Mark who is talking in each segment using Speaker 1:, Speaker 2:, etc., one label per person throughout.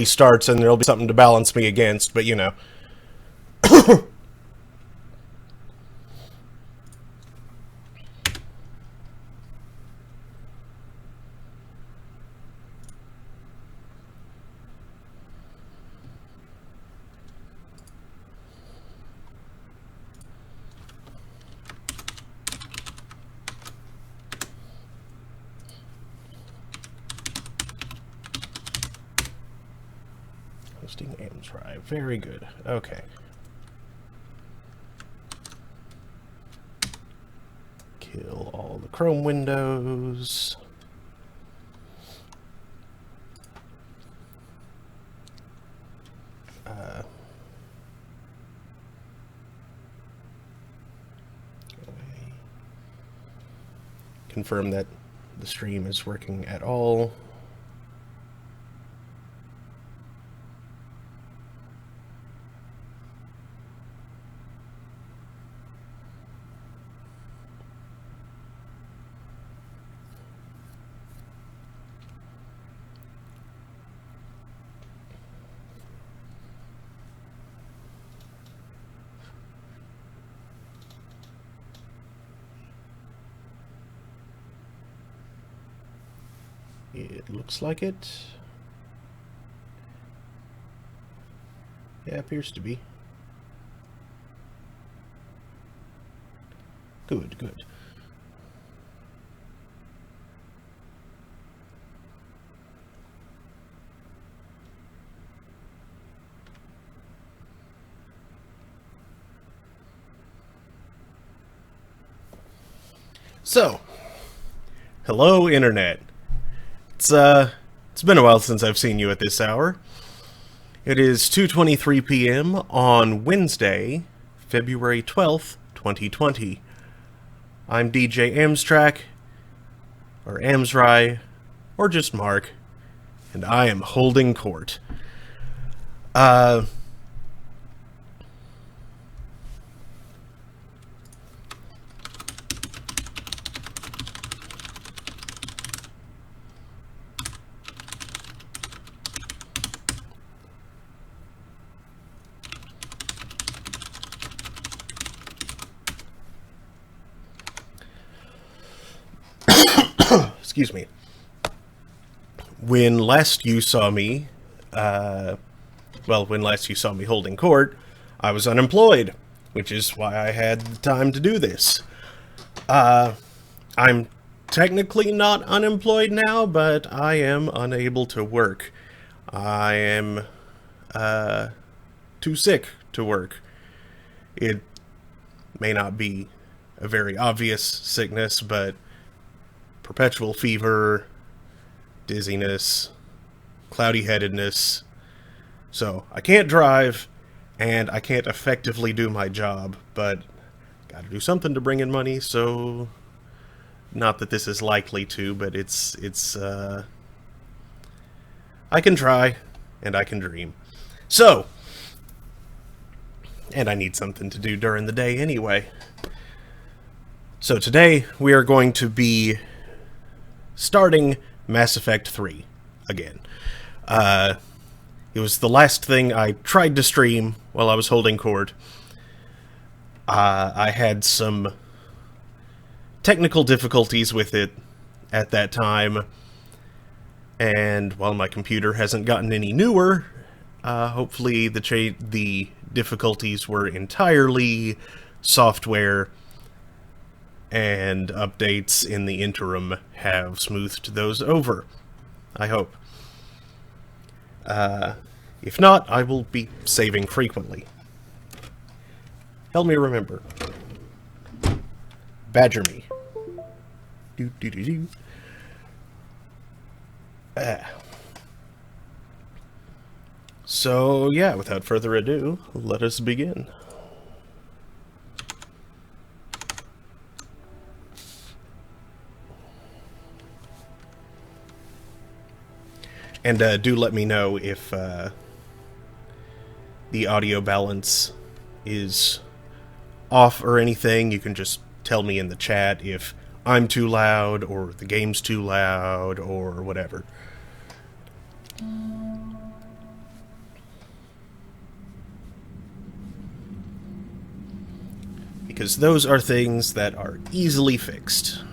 Speaker 1: starts and there'll be something to balance me against, but you know. Hosting Amtrak. Very good. Okay. Kill all the Chrome windows. Confirm that the stream is working at all. It looks like it. Yeah, appears to be. Good, good. So, hello, Internet. It's been a while since I've seen you at this hour. It is 2:23 p.m. on Wednesday, February 12th, 2020. I'm DJ Amstrak, or Amsrai, or just Mark, and I am holding court. Excuse me. When last you saw me, when last you saw me holding court, I was unemployed, which is why I had the time to do this. I'm technically not unemployed now, but I am unable to work. I am, too sick to work. It may not be a very obvious sickness, but perpetual fever, dizziness, cloudy-headedness. So, I can't drive, and I can't effectively do my job, but gotta do something to bring in money, so not that this is likely to, but I can try, and I can dream. So, and I need something to do during the day anyway. So today, we are going to be starting Mass Effect 3 again. It was the last thing I tried to stream while I was holding court. I had some technical difficulties with it at that time, and while my computer hasn't gotten any newer, hopefully the difficulties were entirely software, and updates in the interim have smoothed those over. I hope. If not, I will be saving frequently. Help me remember. Badger me. So, yeah, without further ado, let us begin. And do let me know if the audio balance is off or anything. You can just tell me in the chat if I'm too loud or the game's too loud or whatever. because those are things that are easily fixed.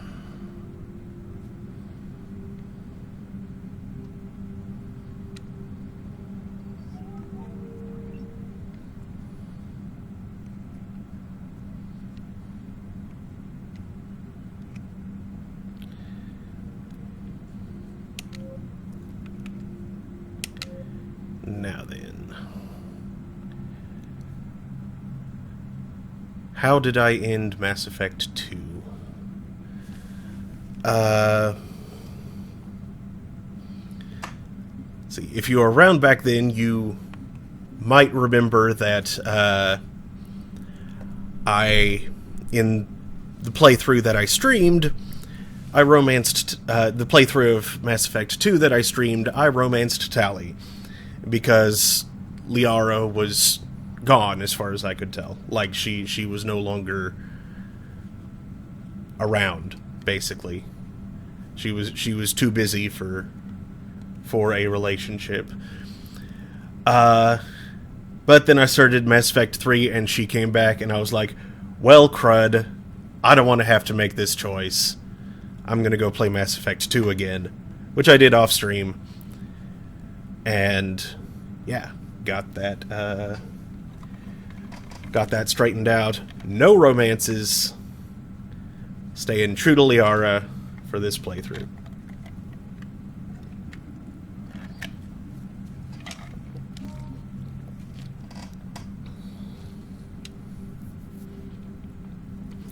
Speaker 1: Now then, how did I end Mass Effect 2? See, if you were around back then, you might remember that in the playthrough that I streamed, I romanced, the playthrough of Mass Effect 2 that I streamed, I romanced Tali. Because Liara was gone, as far as I could tell. Like, she was no longer around, basically. She was too busy for a relationship. But then I started Mass Effect 3, and she came back, and I was like, well, crud, I don't want to have to make this choice. I'm gonna go play Mass Effect 2 again. Which I did off-stream. And yeah, got that straightened out. No romances. Staying true to Liara for this playthrough.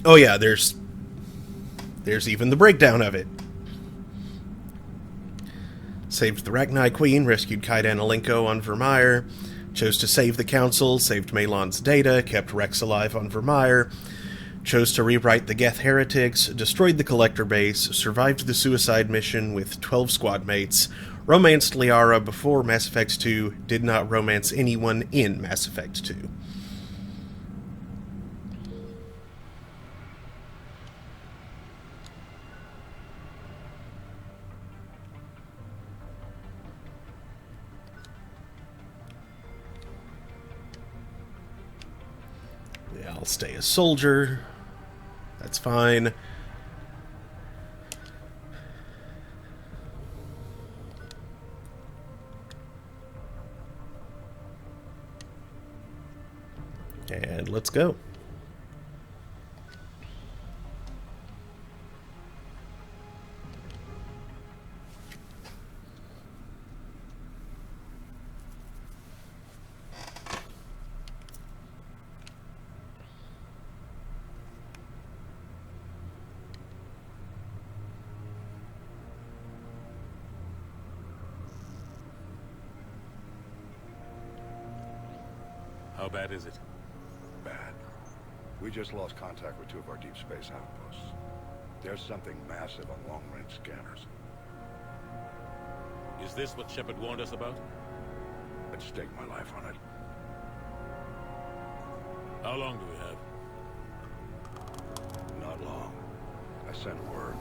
Speaker 1: Oh yeah, there's even the breakdown of it. Saved the Rachni Queen, rescued Kaidan Alenko on Vermeer, chose to save the Council, saved Malon's data, kept Rex alive on Vermeer, chose to rewrite the Geth Heretics, destroyed the Collector base, survived the suicide mission with 12 squad mates, romanced Liara before Mass Effect 2, did not romance anyone in Mass Effect 2. I'll stay a soldier. That's fine. And let's go.
Speaker 2: How bad is it?
Speaker 3: Bad. We just lost contact with 2 of our deep space outposts. There's something massive on long-range scanners.
Speaker 2: Is this what Shepard warned us about?
Speaker 3: I'd stake my life on it.
Speaker 2: How long do we have?
Speaker 3: Not long. I sent word.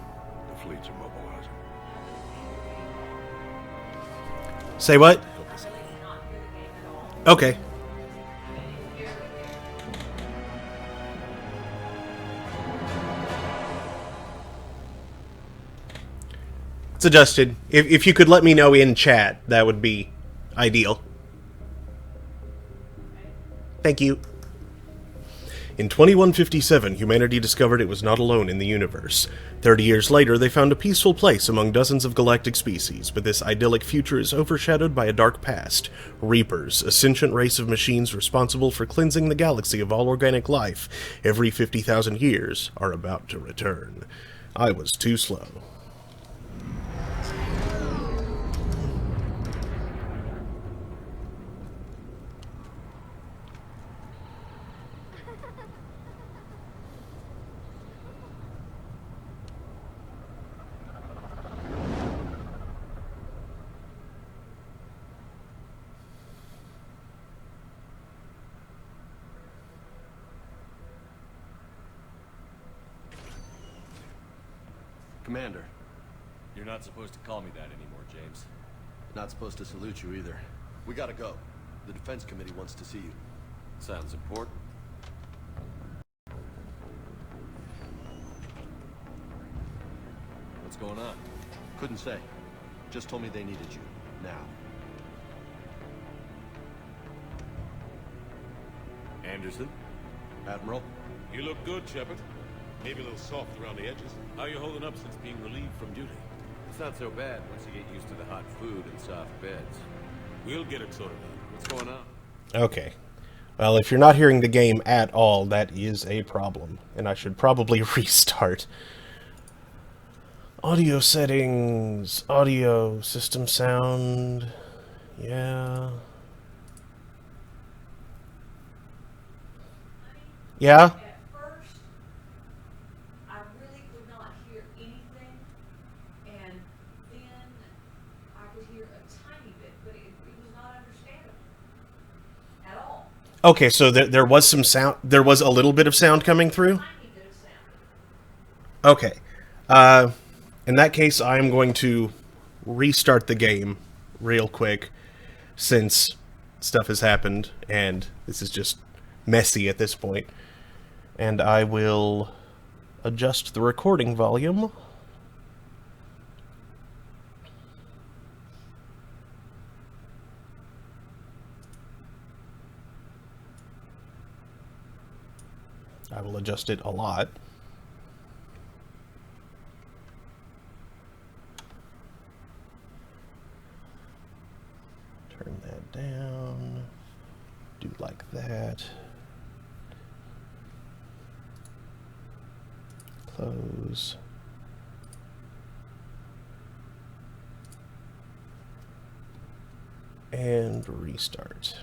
Speaker 3: The fleet's immobilizing.
Speaker 1: Say what? Okay. It's adjusted. If you could let me know in chat, that would be ideal. Thank you. In 2157, humanity discovered it was not alone in the universe. 30 years later, they found a peaceful place among dozens of galactic species, but this idyllic future is overshadowed by a dark past. Reapers, a sentient race of machines responsible for cleansing the galaxy of all organic life every 50,000 years, are about to return. I was too slow.
Speaker 4: Commander.
Speaker 5: You're not supposed to call me that anymore, James.
Speaker 4: Not supposed to salute you either. We gotta go. The Defense Committee wants to see you.
Speaker 5: Sounds important.
Speaker 4: What's going on? Couldn't say. Just told me they needed you. Now.
Speaker 5: Anderson?
Speaker 4: Admiral?
Speaker 2: You look good, Shepard. Maybe a little soft around the edges. How you holding up since being relieved from duty?
Speaker 5: It's not so bad once you get used to the hot food and soft beds.
Speaker 2: We'll get it sorted out.
Speaker 5: What's going on?
Speaker 1: Okay. Well, if you're not hearing the game at all, that is a problem. And I should probably restart. Audio settings. Audio. System sound. Yeah. Yeah?
Speaker 6: At first, I really could not hear anything, and then I could hear a tiny bit, but it was not understandable at all.
Speaker 1: Okay, so there was some sound. There was a little bit of sound coming through?
Speaker 6: Tiny bit of sound.
Speaker 1: Okay. In that case, I am going to restart the game real quick, since stuff has happened, and this is just messy at this point. And I will adjust the recording volume. I will adjust it a lot. Turn that down. Do like that. Close. And restart.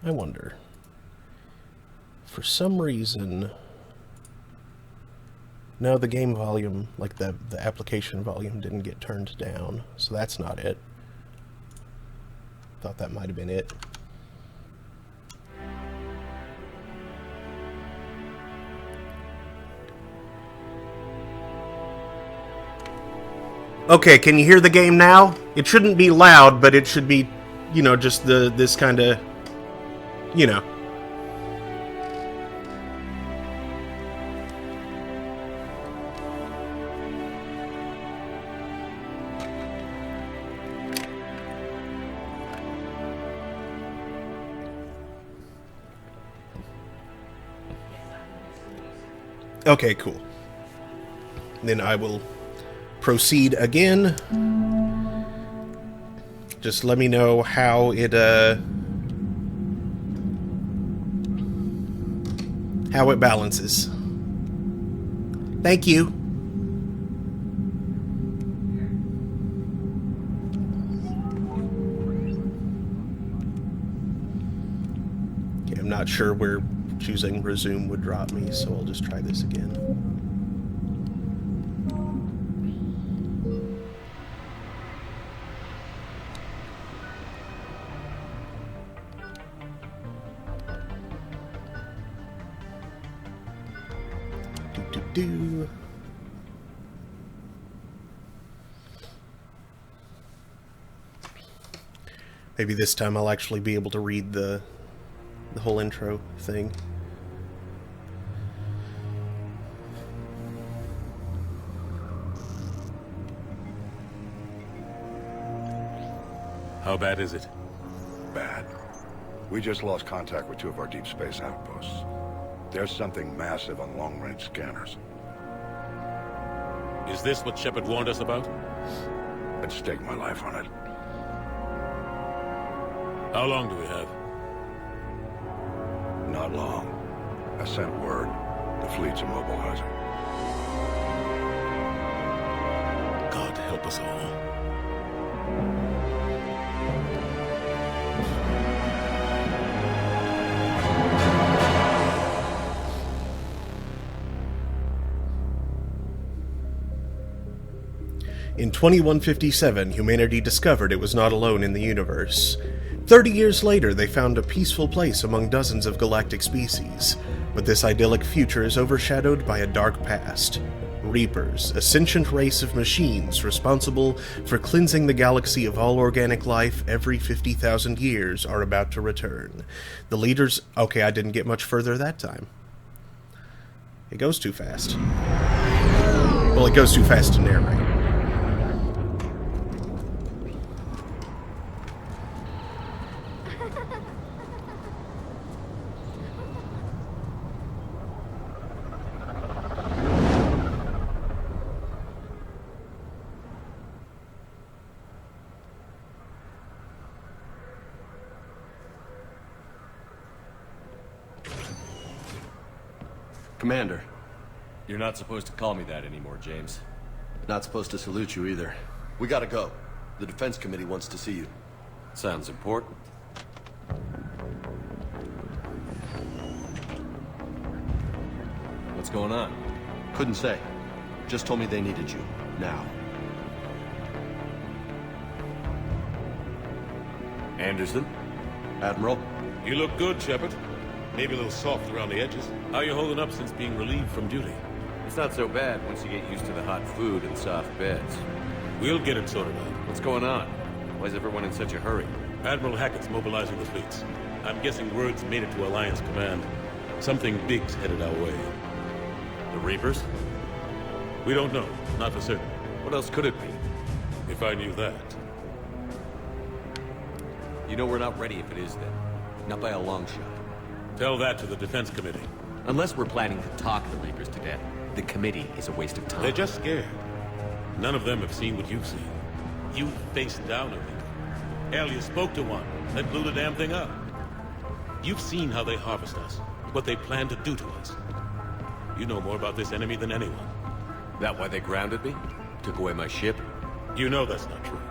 Speaker 1: I wonder, for some reason, no, the game volume, like the application volume, didn't get turned down, so that's not it. Thought that might have been it. Okay, can you hear the game now? It shouldn't be loud, but it should be, you know, just this kind of, you know. Okay, cool. Then I will proceed again. Just let me know how it balances. Thank you. Okay, I'm not sure where choosing resume would drop me, so I'll just try this again. Maybe this time I'll actually be able to read the whole intro thing.
Speaker 2: How bad is it?
Speaker 3: Bad. We just lost contact with 2 of our deep space outposts. There's something massive on long-range scanners.
Speaker 2: Is this what Shepard warned us about?
Speaker 3: I'd stake my life on it.
Speaker 2: How long do we have?
Speaker 3: Not long. I sent word. The fleet's immobilizing.
Speaker 2: God help us all.
Speaker 1: In 2157, humanity discovered it was not alone in the universe. 30 years later, they found a peaceful place among dozens of galactic species, but this idyllic future is overshadowed by a dark past. Reapers, a sentient race of machines responsible for cleansing the galaxy of all organic life every 50,000 years, are about to return. The leaders... Okay, I didn't get much further that time. It goes too fast. Well, it goes too fast to narrate.
Speaker 4: Commander.
Speaker 5: You're not supposed to call me that anymore, James.
Speaker 4: Not supposed to salute you either. We gotta go. The Defense Committee wants to see you.
Speaker 5: Sounds important. What's going on?
Speaker 4: Couldn't say. Just told me they needed you. Now.
Speaker 5: Anderson?
Speaker 4: Admiral?
Speaker 2: You look good, Shepard. Maybe a little soft around the edges. How you holding up since being relieved from duty?
Speaker 5: It's not so bad once you get used to the hot food and soft beds.
Speaker 2: We'll get it sorted out.
Speaker 5: What's going on? Why is everyone in such a hurry?
Speaker 2: Admiral Hackett's mobilizing the fleets. I'm guessing word's made it to Alliance Command. Something big's headed our way.
Speaker 5: The Reapers?
Speaker 2: We don't know. Not for certain.
Speaker 5: What else could it be?
Speaker 2: If I knew that.
Speaker 5: You know we're not ready if it is then. Not by a long shot.
Speaker 2: Tell that to the Defense Committee.
Speaker 7: Unless we're planning to talk the Reapers to death, the committee is a waste of time.
Speaker 2: They're just scared. None of them have seen what you've seen. You faced down a Reaper. Hell, you spoke to one. That blew the damn thing up. You've seen how they harvest us. What they plan to do to us. You know more about this enemy than anyone.
Speaker 5: That why they grounded me? Took away my ship?
Speaker 2: You know that's not true.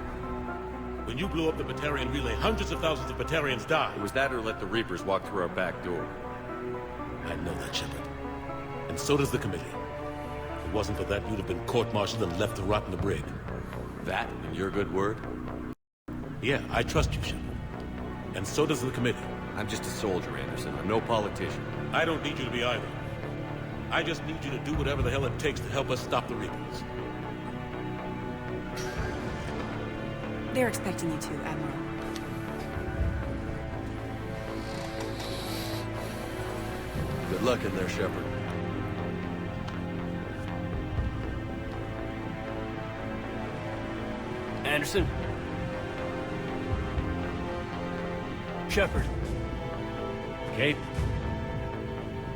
Speaker 2: When you blew up the Batarian relay, hundreds of thousands of Batarians died.
Speaker 5: It was that or let the Reapers walk through our back door.
Speaker 2: I know that, Shepard. And so does the committee. If it wasn't for that, you'd have been court-martialed and left to rot in the brig.
Speaker 5: That and your good word?
Speaker 2: Yeah, I trust you, Shepard. And so does the committee.
Speaker 5: I'm just a soldier, Anderson. I'm no politician.
Speaker 2: I don't need you to be either. I just need you to do whatever the hell it takes to help us stop the Reapers.
Speaker 8: They're expecting you to, Admiral.
Speaker 4: Good luck in there, Shepard.
Speaker 9: Anderson? Shepard? Kate?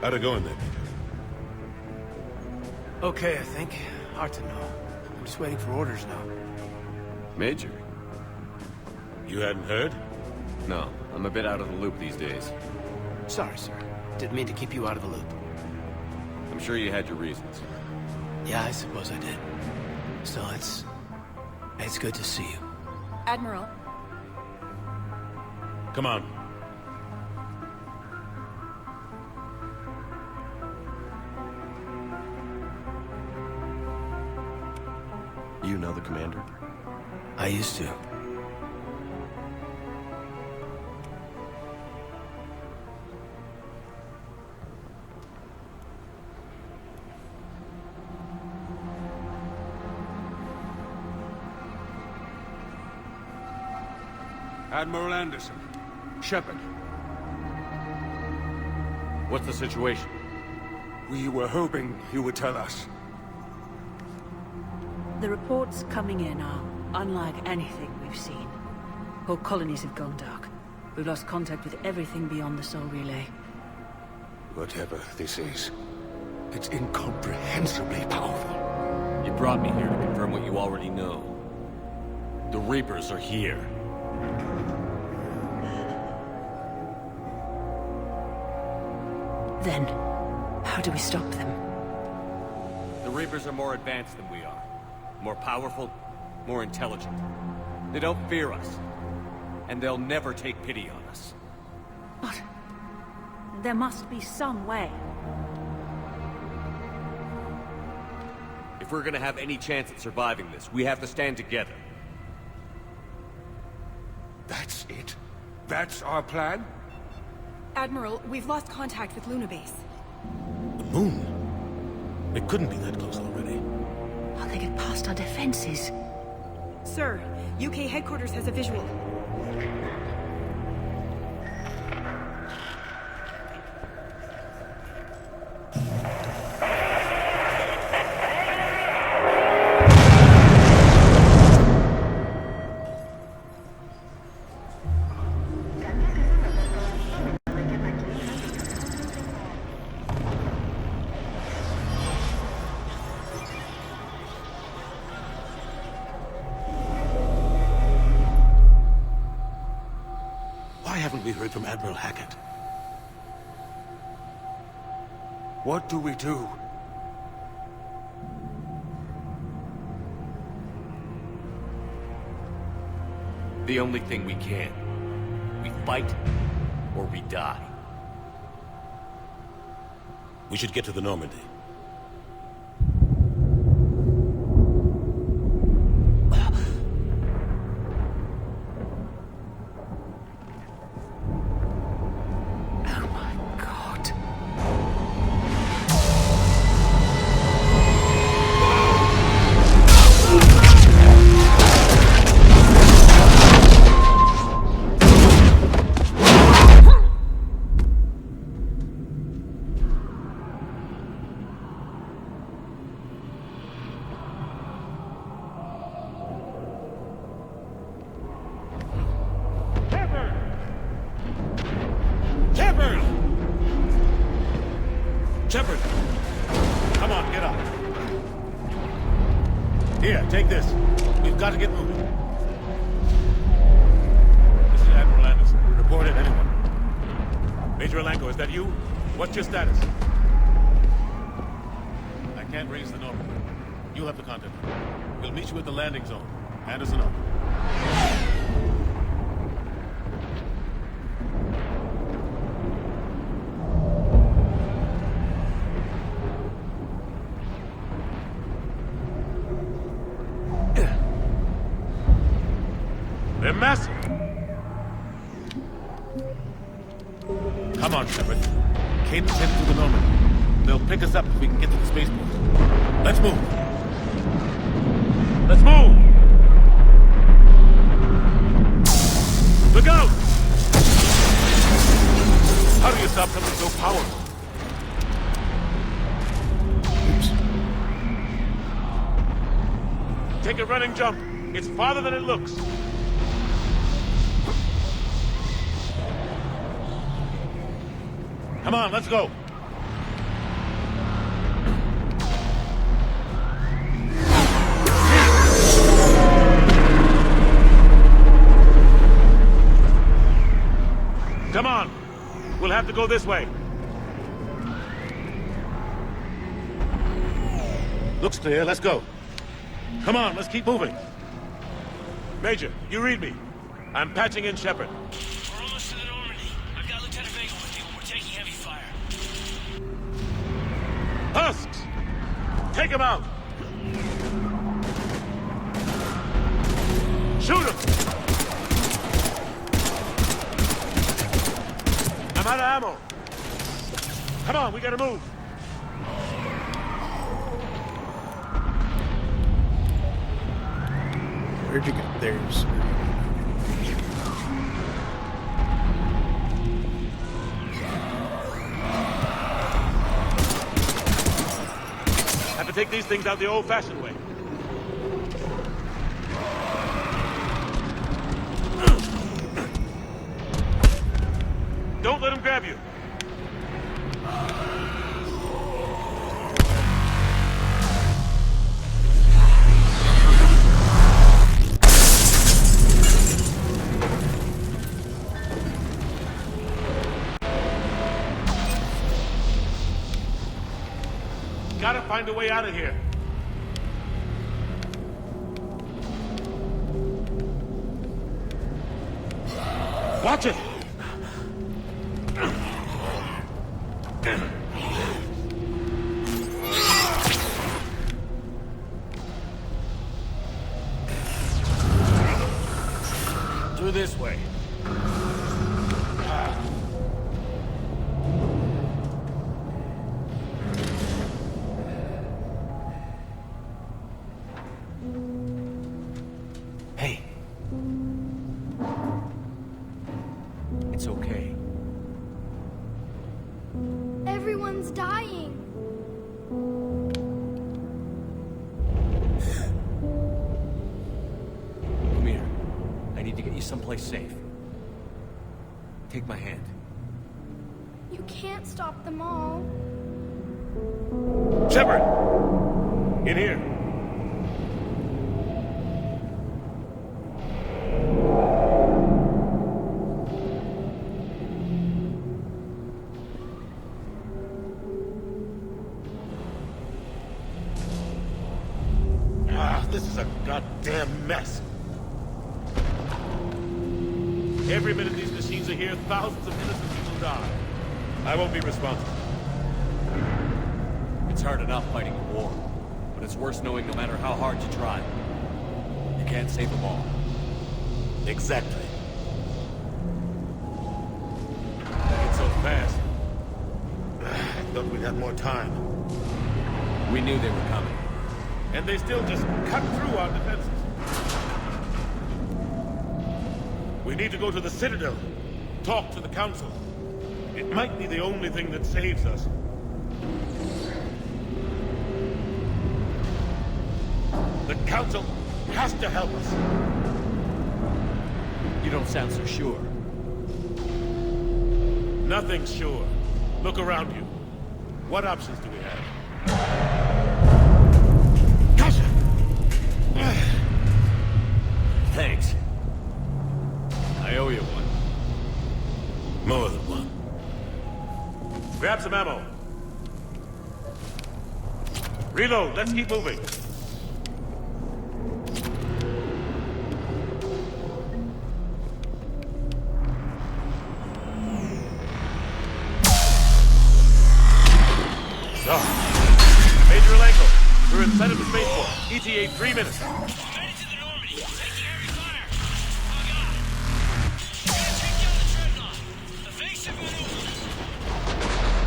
Speaker 2: How'd it go in there?
Speaker 9: Okay, I think. Hard to know. I'm just waiting for orders now.
Speaker 5: Major?
Speaker 2: You hadn't heard?
Speaker 5: No, I'm a bit out of the loop these days.
Speaker 9: Sorry, sir. Didn't mean to keep you out of the loop.
Speaker 5: I'm sure you had your reasons.
Speaker 9: Yeah, I suppose I did. Still, it's good to see you.
Speaker 8: Admiral,
Speaker 2: Come on.
Speaker 4: You know the commander?
Speaker 9: I used to.
Speaker 3: Admiral Anderson. Shepard.
Speaker 5: What's the situation?
Speaker 3: We were hoping you would tell us.
Speaker 8: the reports coming in are unlike anything we've seen. Whole colonies have gone dark. We've lost contact with everything beyond the Soul Relay.
Speaker 3: Whatever this is, it's incomprehensibly powerful.
Speaker 5: You brought me here to confirm what you already know. The Reapers are here.
Speaker 8: Then, how do we stop them?
Speaker 5: The Reapers are more advanced than we are. More powerful, more intelligent. They don't fear us. And they'll never take pity on us.
Speaker 8: But there must be some way.
Speaker 5: If we're gonna have any chance at surviving this, we have to stand together.
Speaker 3: That's it. That's our plan?
Speaker 10: Admiral, we've lost contact with Luna Base.
Speaker 2: The moon? It couldn't be that close already.
Speaker 8: How they get past our defenses?
Speaker 10: Sir, UK headquarters has a visual.
Speaker 2: Why haven't we heard from Admiral Hackett?
Speaker 3: What do we do?
Speaker 5: The only thing we can. We fight, or we die.
Speaker 2: We should get to the Normandy.
Speaker 8: Oh my god.
Speaker 2: Shepard! Shepard! Come on, get up. Here, take this. We've got to get moving. This is Admiral Anderson. Report it, anyone. Major Alanko, is that you? What's your status? I can't raise the Normandy. You'll have to contact her. We'll meet you at the landing zone. Anderson up. They're massive. Come on, Shepard. Caden's headed to the Normandy. They'll pick us up if we can get to the spaceport. Let's move. Let's move! Look out! How do you stop something so powerful? Take a running jump. It's farther than it looks. Come on, let's go. Come on. We'll have to go this way. Looks clear. Let's go. Come on, let's keep moving. Major, you read me. I'm patching in Shepard.
Speaker 11: We're almost to the Normandy. I've got Lieutenant Vega with you. We're taking heavy fire.
Speaker 2: Husks! Take him out! Shoot him! I'm out of ammo. Come on, we gotta move.
Speaker 1: Where'd you go? There's...
Speaker 2: Have to take these things out the old-fashioned way. Don't let him grab you. Gotta find a way out of here. Watch it!
Speaker 5: Through this way. someplace safe. Take my hand.
Speaker 12: You can't stop them all.
Speaker 2: Shepard! In here. This is a goddamn mess. Every minute these machines are here, thousands of innocent people die. I won't be responsible.
Speaker 5: It's hard enough fighting a war, but it's worse knowing no matter how hard you try, you can't save them all.
Speaker 2: Exactly. It's so fast. I thought we'd have more time.
Speaker 5: We knew they were coming.
Speaker 2: And they still just cut through our defenses. We need to go to the Citadel. Talk to the Council. It might be the only thing that saves us. The Council has to help us.
Speaker 5: You don't sound so sure.
Speaker 2: Nothing's sure. Look around you. What options do we have?
Speaker 5: Thanks. I owe you one.
Speaker 2: More than one. Grab some ammo. Reload. Let's keep moving. Major Alenko, we're inside of the spaceport. ETA 3 minutes.
Speaker 11: Headed to the Normandy. Taking heavy fire. Oh, God. We're gonna take down the dreadnought. Evasive maneuver.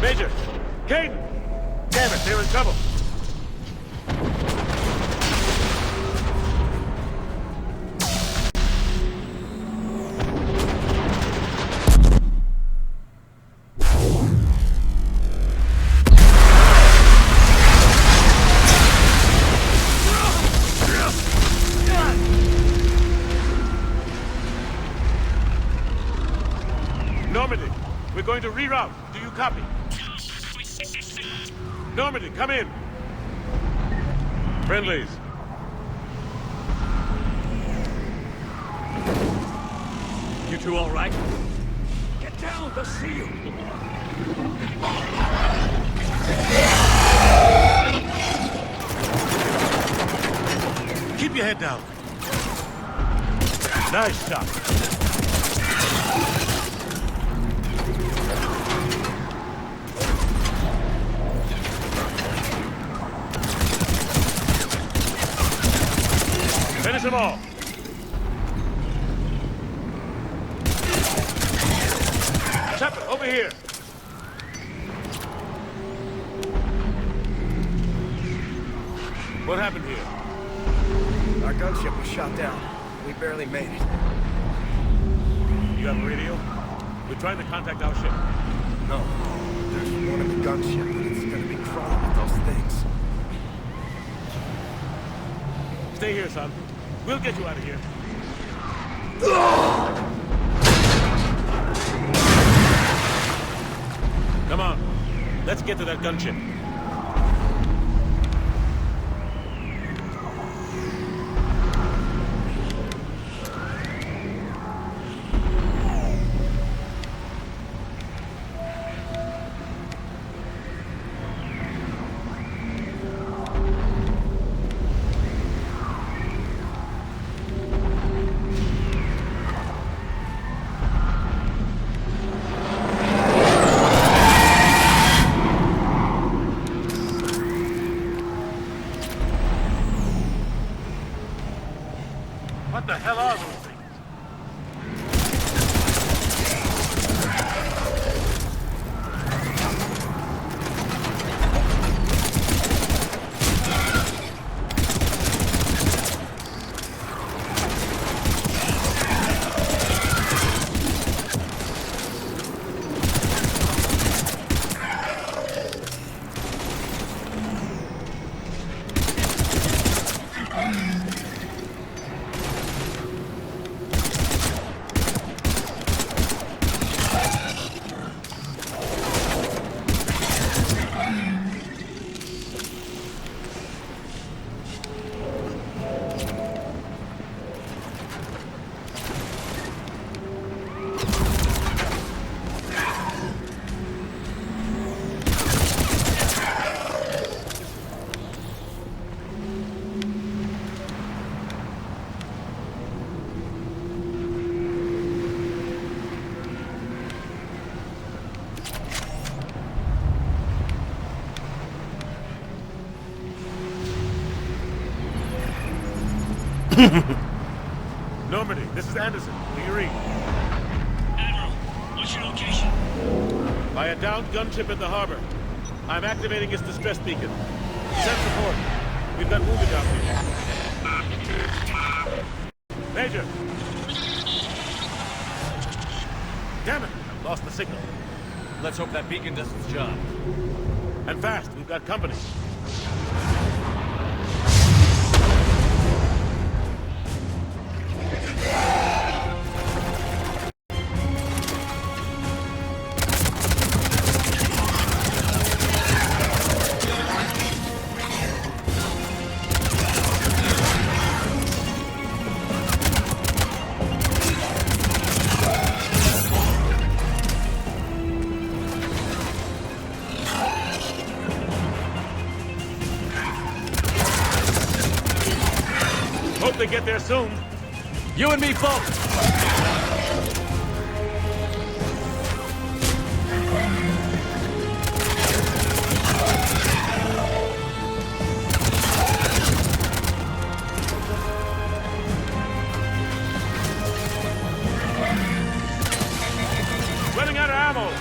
Speaker 2: Major! Caden! Damn it, they're in trouble. Normandy, we're going to reroute. Do you copy? Normandy, come in. Friendlies.
Speaker 5: You two all right? Get down, they'll see you.
Speaker 2: Keep your head down. Nice shot. Finish them all. Shepard, over here. What happened here?
Speaker 9: Our gunship was shot down. We barely made it.
Speaker 2: You have a radio? We're trying to contact our ship.
Speaker 9: No. There's one in the gunship, but it's gonna be crawling with those things.
Speaker 2: Stay here, son. We'll get you out of here. Come on. Let's get to that gunship. What the hell are those things? Normandy, this is Anderson. Do you read?
Speaker 11: Admiral, what's your location?
Speaker 2: By a downed gunship in the harbor. I'm activating its distress beacon. Send support. We've got wounded out here. Major! Damn it! I've lost the signal.
Speaker 5: Let's hope that beacon does its job.
Speaker 2: And fast, we've got company. Hope they get there soon.
Speaker 5: You and me both!
Speaker 2: Running out of ammo.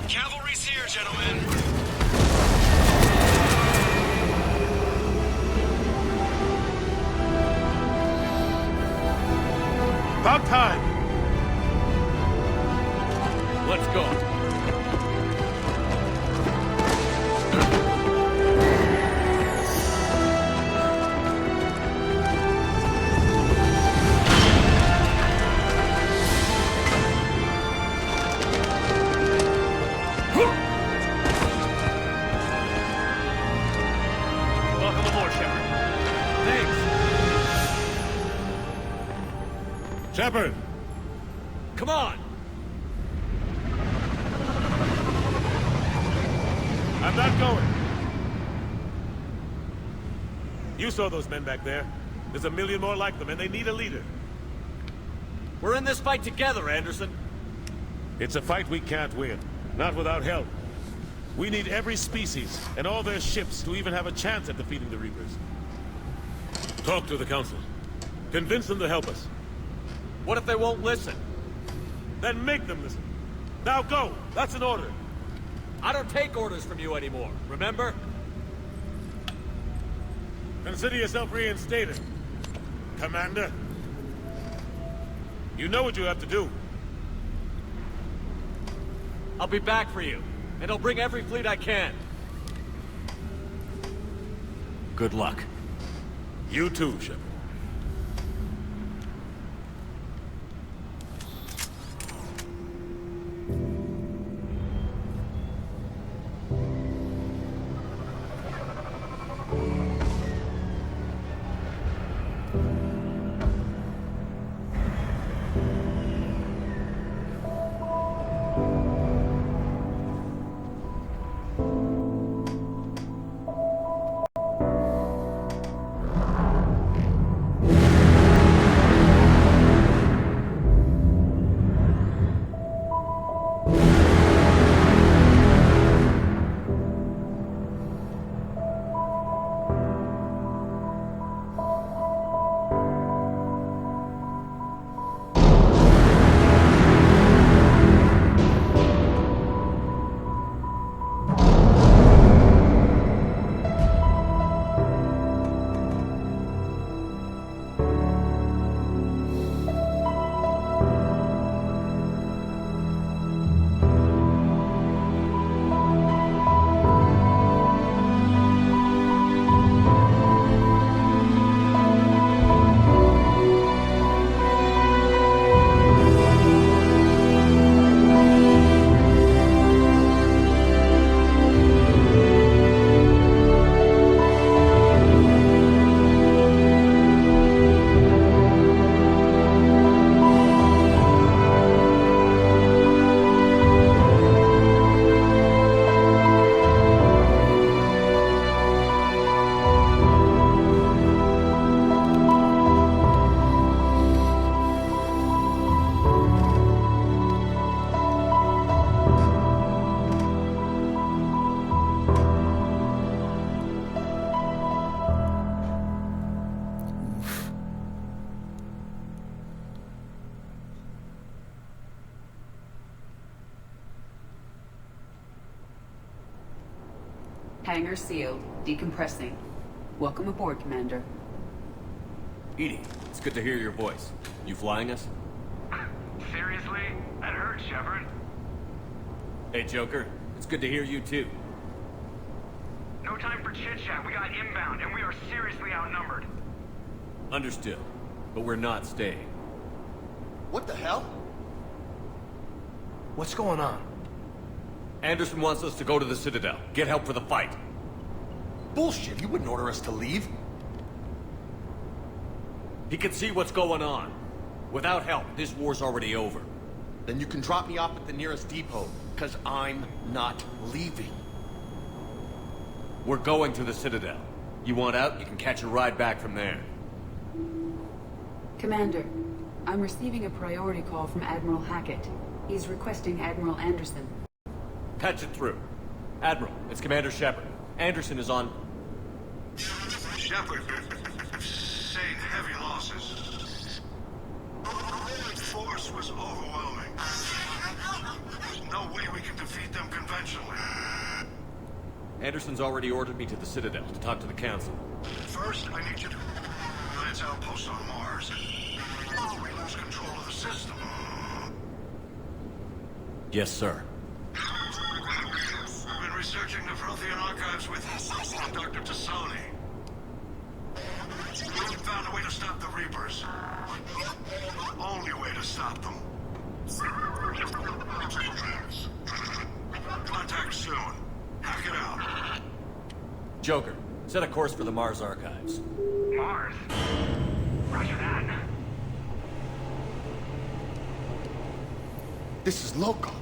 Speaker 11: Cavalry's here, gentlemen.
Speaker 2: About time.
Speaker 5: Let's go.
Speaker 2: Welcome aboard, Shepard.
Speaker 5: Thanks.
Speaker 2: Shepard!
Speaker 5: Come on!
Speaker 2: I'm not going. You saw those men back there. There's a million more like them, and they need a leader.
Speaker 5: We're in this fight together, Anderson.
Speaker 2: It's a fight we can't win. Not without help. We need every species and all their ships to even have a chance at defeating the Reapers. Talk to the Council. Convince them to help us.
Speaker 5: What if they won't listen?
Speaker 2: Then make them listen. Now go! That's an order.
Speaker 5: I don't take orders from you anymore, remember?
Speaker 2: Consider yourself reinstated, Commander. You know what you have to do.
Speaker 5: I'll be back for you, and I'll bring every fleet I can. Good luck.
Speaker 2: You too, Shepard.
Speaker 1: you
Speaker 8: Hangar sealed. Decompressing. Welcome aboard, Commander.
Speaker 5: Edie, it's good to hear your voice. You flying us?
Speaker 13: Seriously? That hurts, Shepard.
Speaker 5: Hey, Joker. It's good to hear you, too.
Speaker 13: No time for chit-chat. We got inbound, and we are seriously outnumbered.
Speaker 5: Understood. But we're not staying.
Speaker 4: What the hell?
Speaker 9: What's going on?
Speaker 5: Anderson wants us to go to the Citadel. Get help for the fight.
Speaker 4: Bullshit, he wouldn't order us to leave.
Speaker 5: He can see what's going on. Without help, this war's already over.
Speaker 4: Then you can drop me off at the nearest depot, because I'm not leaving.
Speaker 5: We're going to the Citadel. You want out, you can catch a ride back from there.
Speaker 8: Commander, I'm receiving a priority call from Admiral Hackett. He's requesting Admiral Anderson.
Speaker 5: Patch it through. Admiral, it's Commander Shepard. Anderson is on...
Speaker 3: Shepard, saying heavy losses. The force was overwhelming. There's no way we can defeat them conventionally.
Speaker 5: Anderson's already ordered me to the Citadel to talk to the Council.
Speaker 3: First, I need you to lance outposts on Mars. We lose control of the system.
Speaker 5: Yes, sir.
Speaker 3: I've been researching the Prothean archives with Dr. Tassoni. We found a way to stop the Reapers. The only way to stop them. Contact soon. Hack it out.
Speaker 5: Joker, set a course for the Mars archives.
Speaker 13: Mars? Roger that.
Speaker 4: This is local.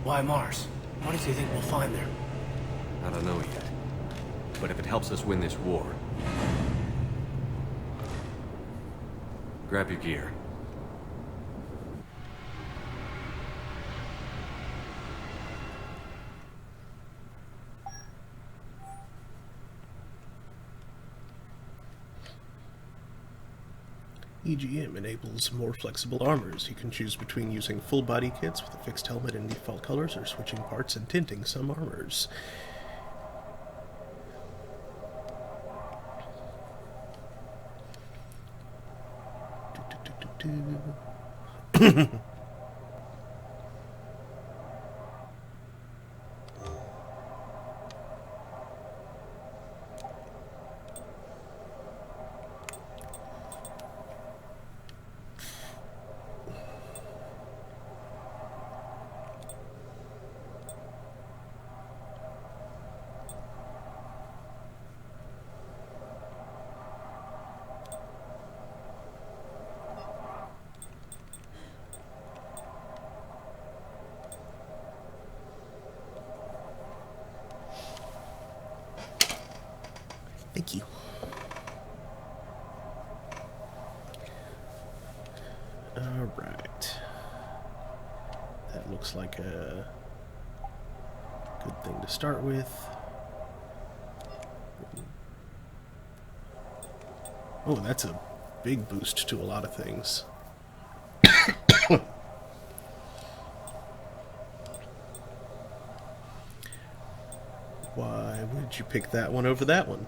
Speaker 9: Why Mars? What does he think we'll find there?
Speaker 5: I don't know yet. But if it helps us win this war... Grab your gear.
Speaker 1: EGM enables more flexible armors. You can choose between using full body kits with a fixed helmet and default colors, or switching parts and tinting some armors. Thank you. Alright. That looks like a good thing to start with. Oh, that's a big boost to a lot of things. Why would you pick that one over that one?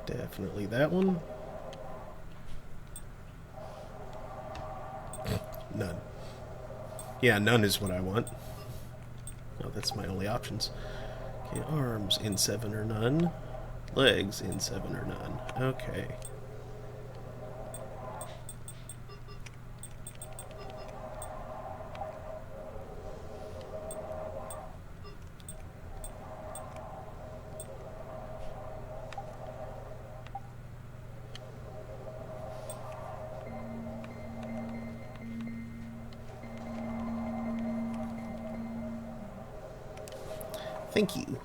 Speaker 1: Definitely that one. None. Yeah, none is what I want. Oh, that's my only options. Okay, arms in 7 or none. Legs in 7 or none. Okay. Thank you.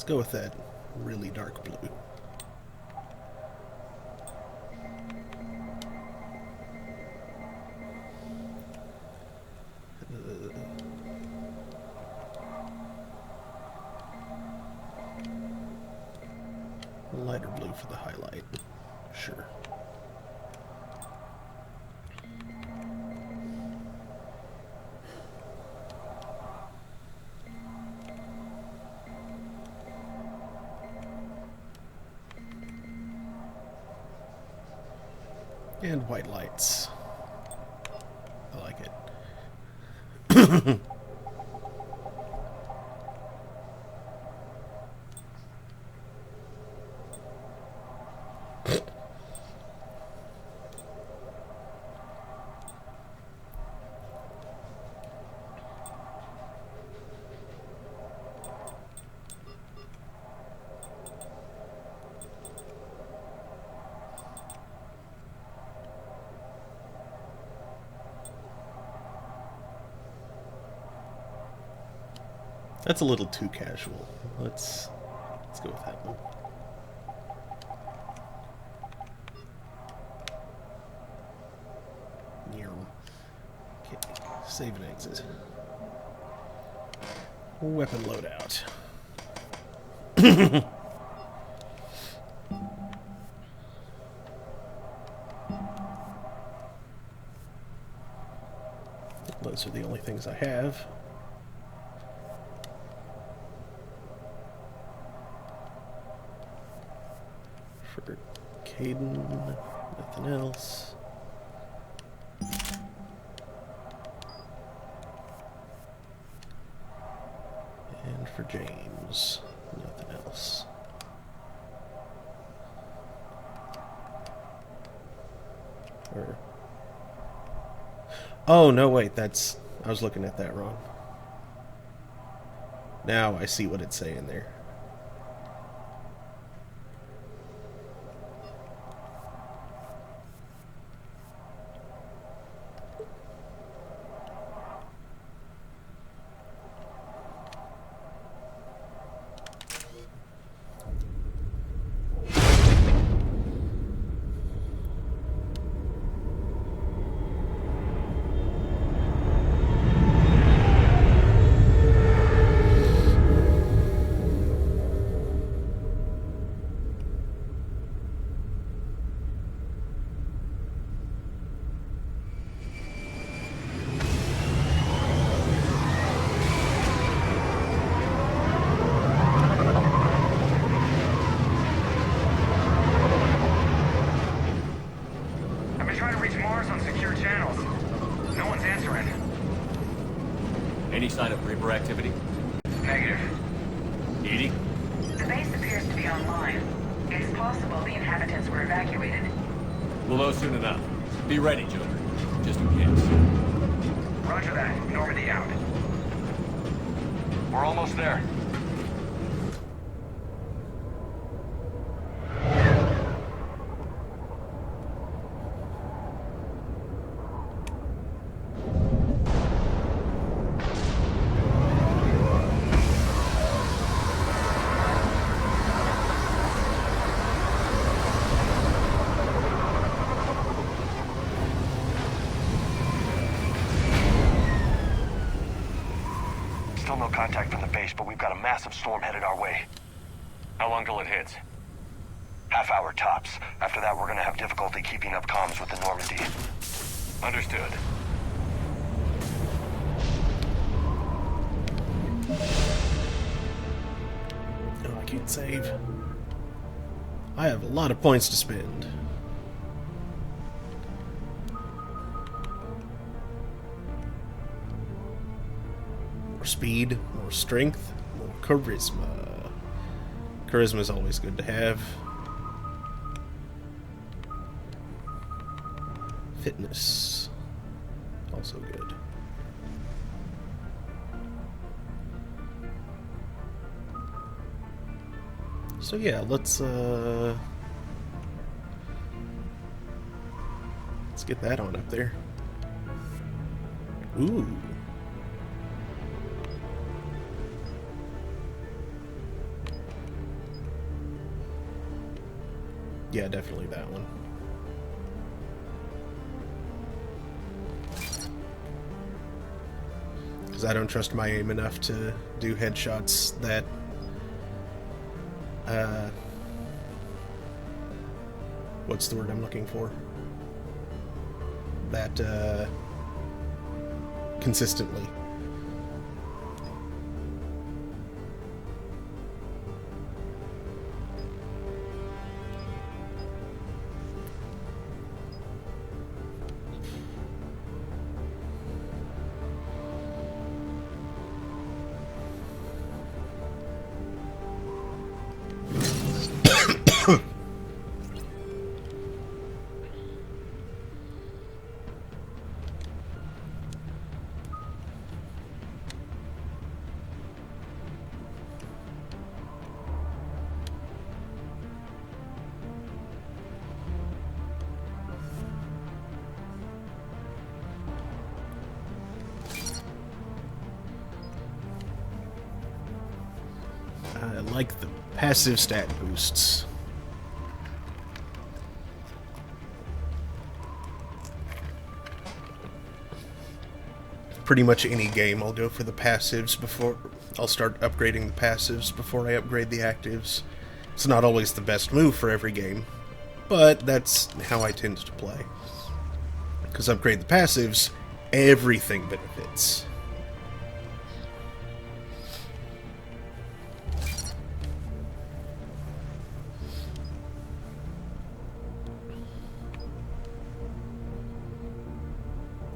Speaker 1: go with that really dark blue. Lighter blue for the highlight. Sure. And white lights. I like it. That's a little too casual. Let's go with that one. Okay, save and exit. Weapon loadout. Those are the only things I have. For Caden, nothing else. And for James, nothing else. Or, oh no, wait, I was looking at that wrong. Now I see what it's saying there.
Speaker 5: Any sign of Reaper activity?
Speaker 13: Negative.
Speaker 5: Edie?
Speaker 14: The base appears to be online. It's possible the inhabitants were evacuated.
Speaker 5: We'll know soon enough. Be ready, Joker. Just in case.
Speaker 13: Roger that. Normandy out. We're almost there. Still no contact from the base, but we've got a massive storm headed our way.
Speaker 5: How long till it hits?
Speaker 13: Half hour tops. After that, we're gonna have difficulty keeping up comms with the Normandy.
Speaker 5: Understood.
Speaker 1: Oh, I can't save. I have a lot of points to spend. More speed, more strength, more charisma. Charisma is always good to have. Fitness, also good. So yeah, let's get that on up there. Ooh. Yeah, definitely that one. Because I don't trust my aim enough to do headshots that what's the word I'm looking for? That consistently. I like the passive stat boosts. Pretty much any game I'll go for the passives before I'll start upgrading the passives before I upgrade the actives. It's not always the best move for every game, but that's how I tend to play. Because upgrade the passives, everything benefits.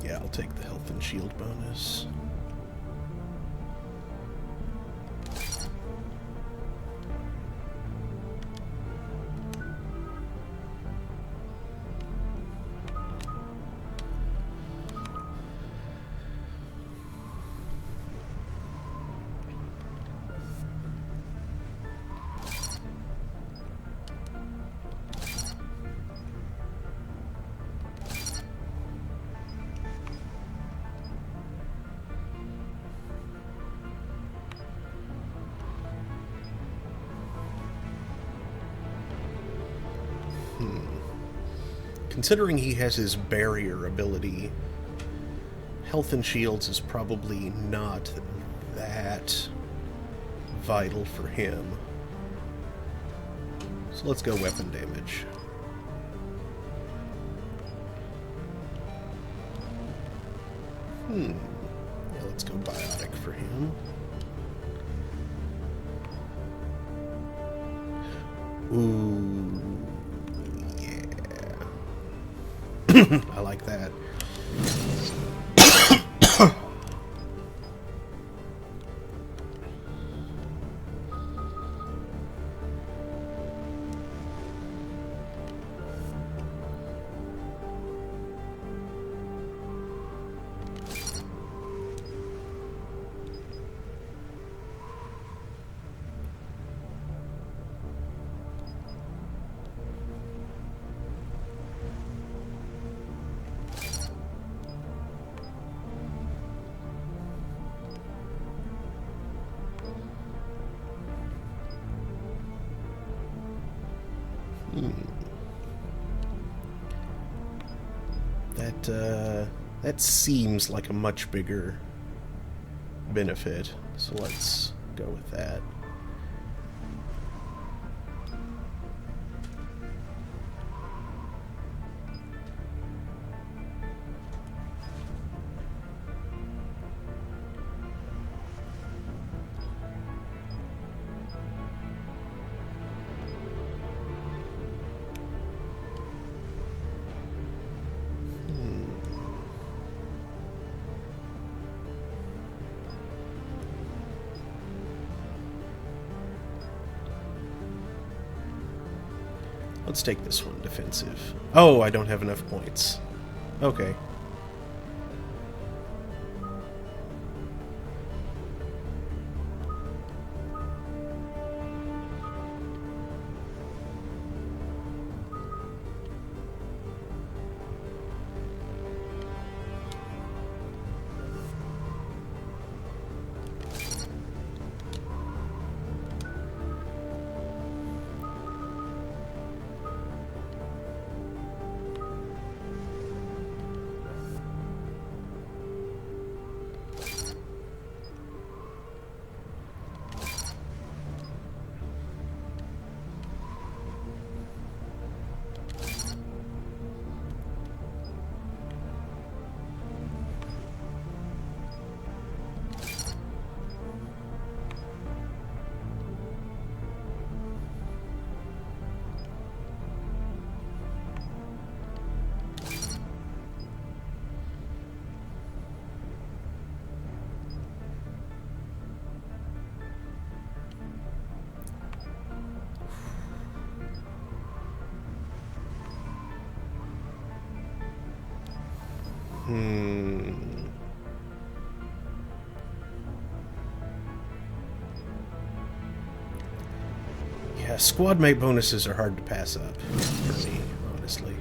Speaker 1: Yeah, I'll take the health and shield bonus. Considering he has his barrier ability, health and shields is probably not that vital for him. So let's go weapon damage. Yeah, let's go biotic for him. Ooh. I like that. That seems like a much bigger benefit, so let's go with that. Let's take this one, defensive. Oh, I don't have enough points. Okay. Yeah, squad mate bonuses are hard to pass up for me, honestly.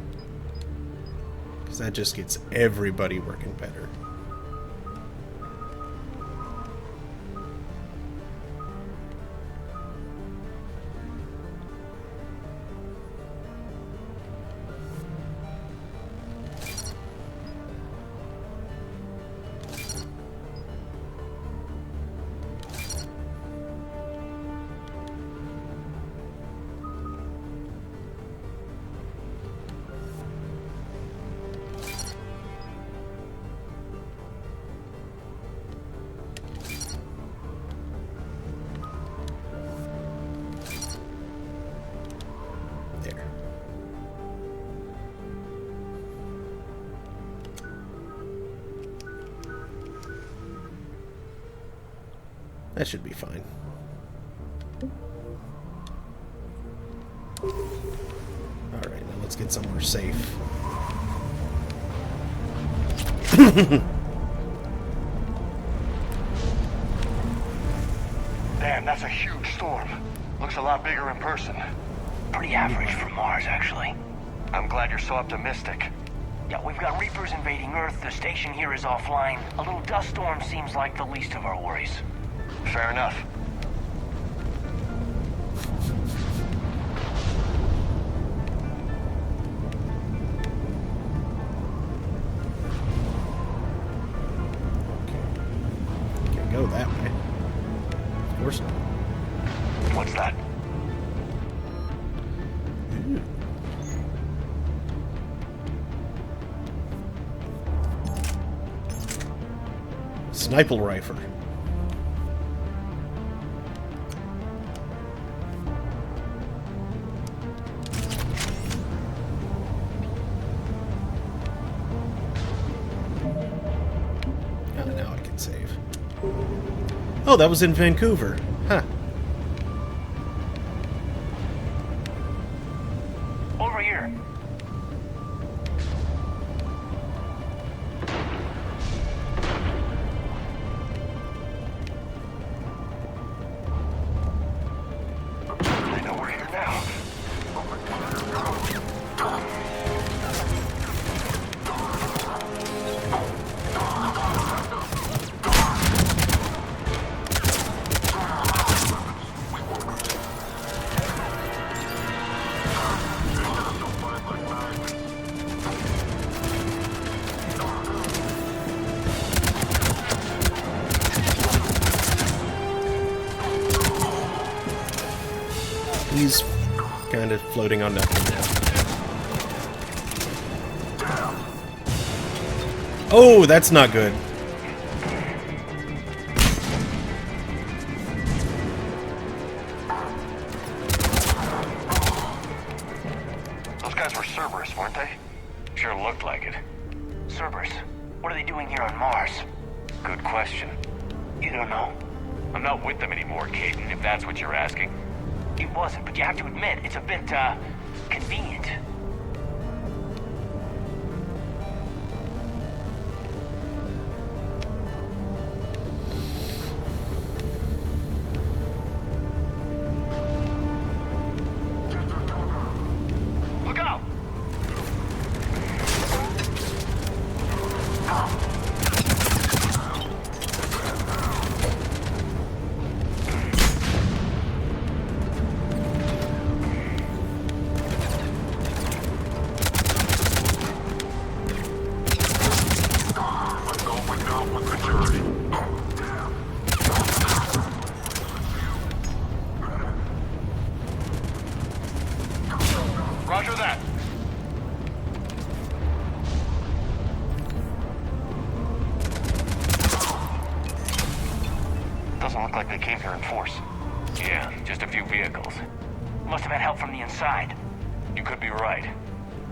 Speaker 1: Because that just gets everybody working better. That should be fine. Alright, now let's get somewhere safe.
Speaker 3: Damn, that's a huge storm. Looks a lot bigger in person.
Speaker 9: Pretty average for Mars, actually.
Speaker 3: I'm glad you're so optimistic.
Speaker 9: Yeah, we've got Reapers invading Earth, the station here is offline. A little dust storm seems like the least of our worries.
Speaker 3: Fair enough.
Speaker 1: Can't go that way. Of course not.
Speaker 3: What's that?
Speaker 1: Sniper rifle. Now I can save. Oh, that was in Vancouver. Huh.
Speaker 9: Over here.
Speaker 3: I know we're here now.
Speaker 1: He's kind of floating on nothing now. Oh, that's not good.
Speaker 3: Those guys were Cerberus, weren't they?
Speaker 9: Sure looked like it. Cerberus, what are they doing here on Mars?
Speaker 15: Good question.
Speaker 9: You don't know.
Speaker 15: I'm not with them anymore, Caden, if that's what you're asking.
Speaker 9: It wasn't, but you have to admit, it's a bit, convenient.
Speaker 3: Look out! Roger that. Doesn't look like they came here in force.
Speaker 15: Yeah, just a few vehicles.
Speaker 9: Must have had help from the inside.
Speaker 15: You could be right.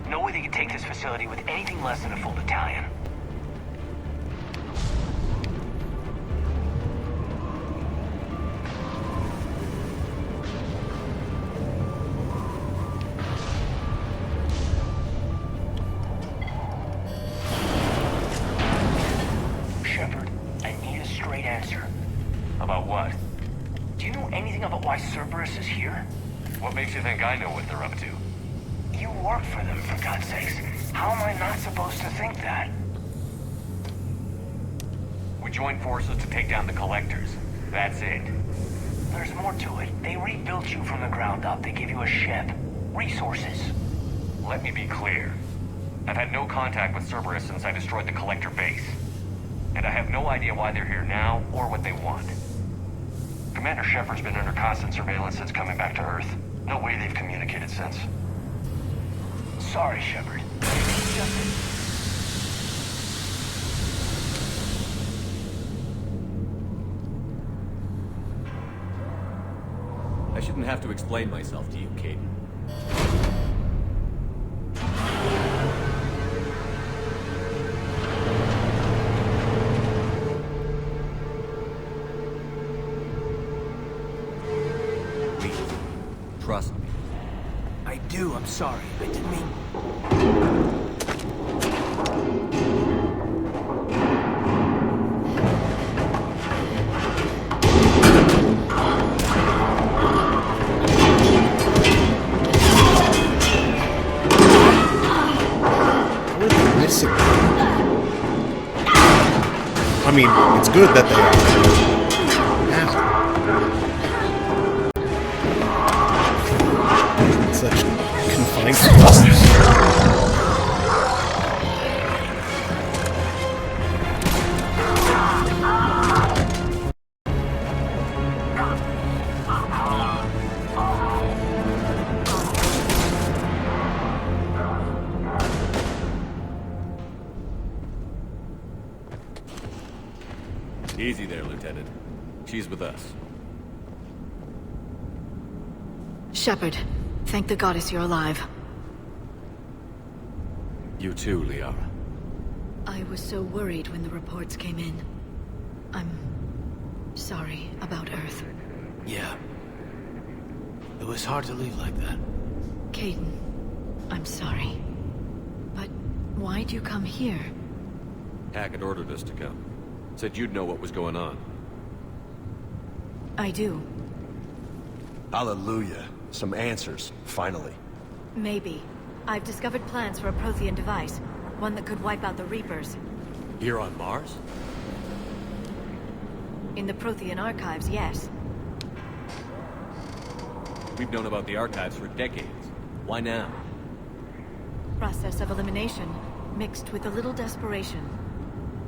Speaker 9: No way they could take this facility with anything less than a full battalion. Cerberus is here?
Speaker 15: What makes you think I know what they're up to?
Speaker 9: You work for them, for God's sakes. How am I not supposed to think that?
Speaker 15: We joined forces to take down the Collectors. That's it.
Speaker 9: There's more to it. They rebuilt you from the ground up. They gave you a ship. Resources.
Speaker 15: Let me be clear. I've had no contact with Cerberus since I destroyed the Collector base. And I have no idea why they're here now or what they want.
Speaker 3: Commander Shepard's been under constant surveillance since coming back to Earth. No way they've communicated since.
Speaker 9: Sorry, Shepard.
Speaker 5: I shouldn't have to explain myself to you, Caden. Trust me.
Speaker 9: I do, I'm sorry. I didn't mean...
Speaker 1: I mean, it's good that they are. Such confined spaces.
Speaker 5: Easy there, Lieutenant. She's with us.
Speaker 8: Shepard, thank the goddess you're alive.
Speaker 5: You too, Liara.
Speaker 8: I was so worried when the reports came in. I'm sorry about Earth.
Speaker 9: Yeah. It was hard to leave like that.
Speaker 8: Caden, I'm sorry. But why'd you come here?
Speaker 5: Hackett ordered us to come. Said you'd know what was going on.
Speaker 8: I do.
Speaker 4: Hallelujah. Some answers, finally.
Speaker 8: Maybe. I've discovered plans for a Prothean device. One that could wipe out the Reapers.
Speaker 5: Here on Mars?
Speaker 8: In the Prothean archives, yes.
Speaker 5: We've known about the archives for decades. Why now?
Speaker 8: Process of elimination, mixed with a little desperation.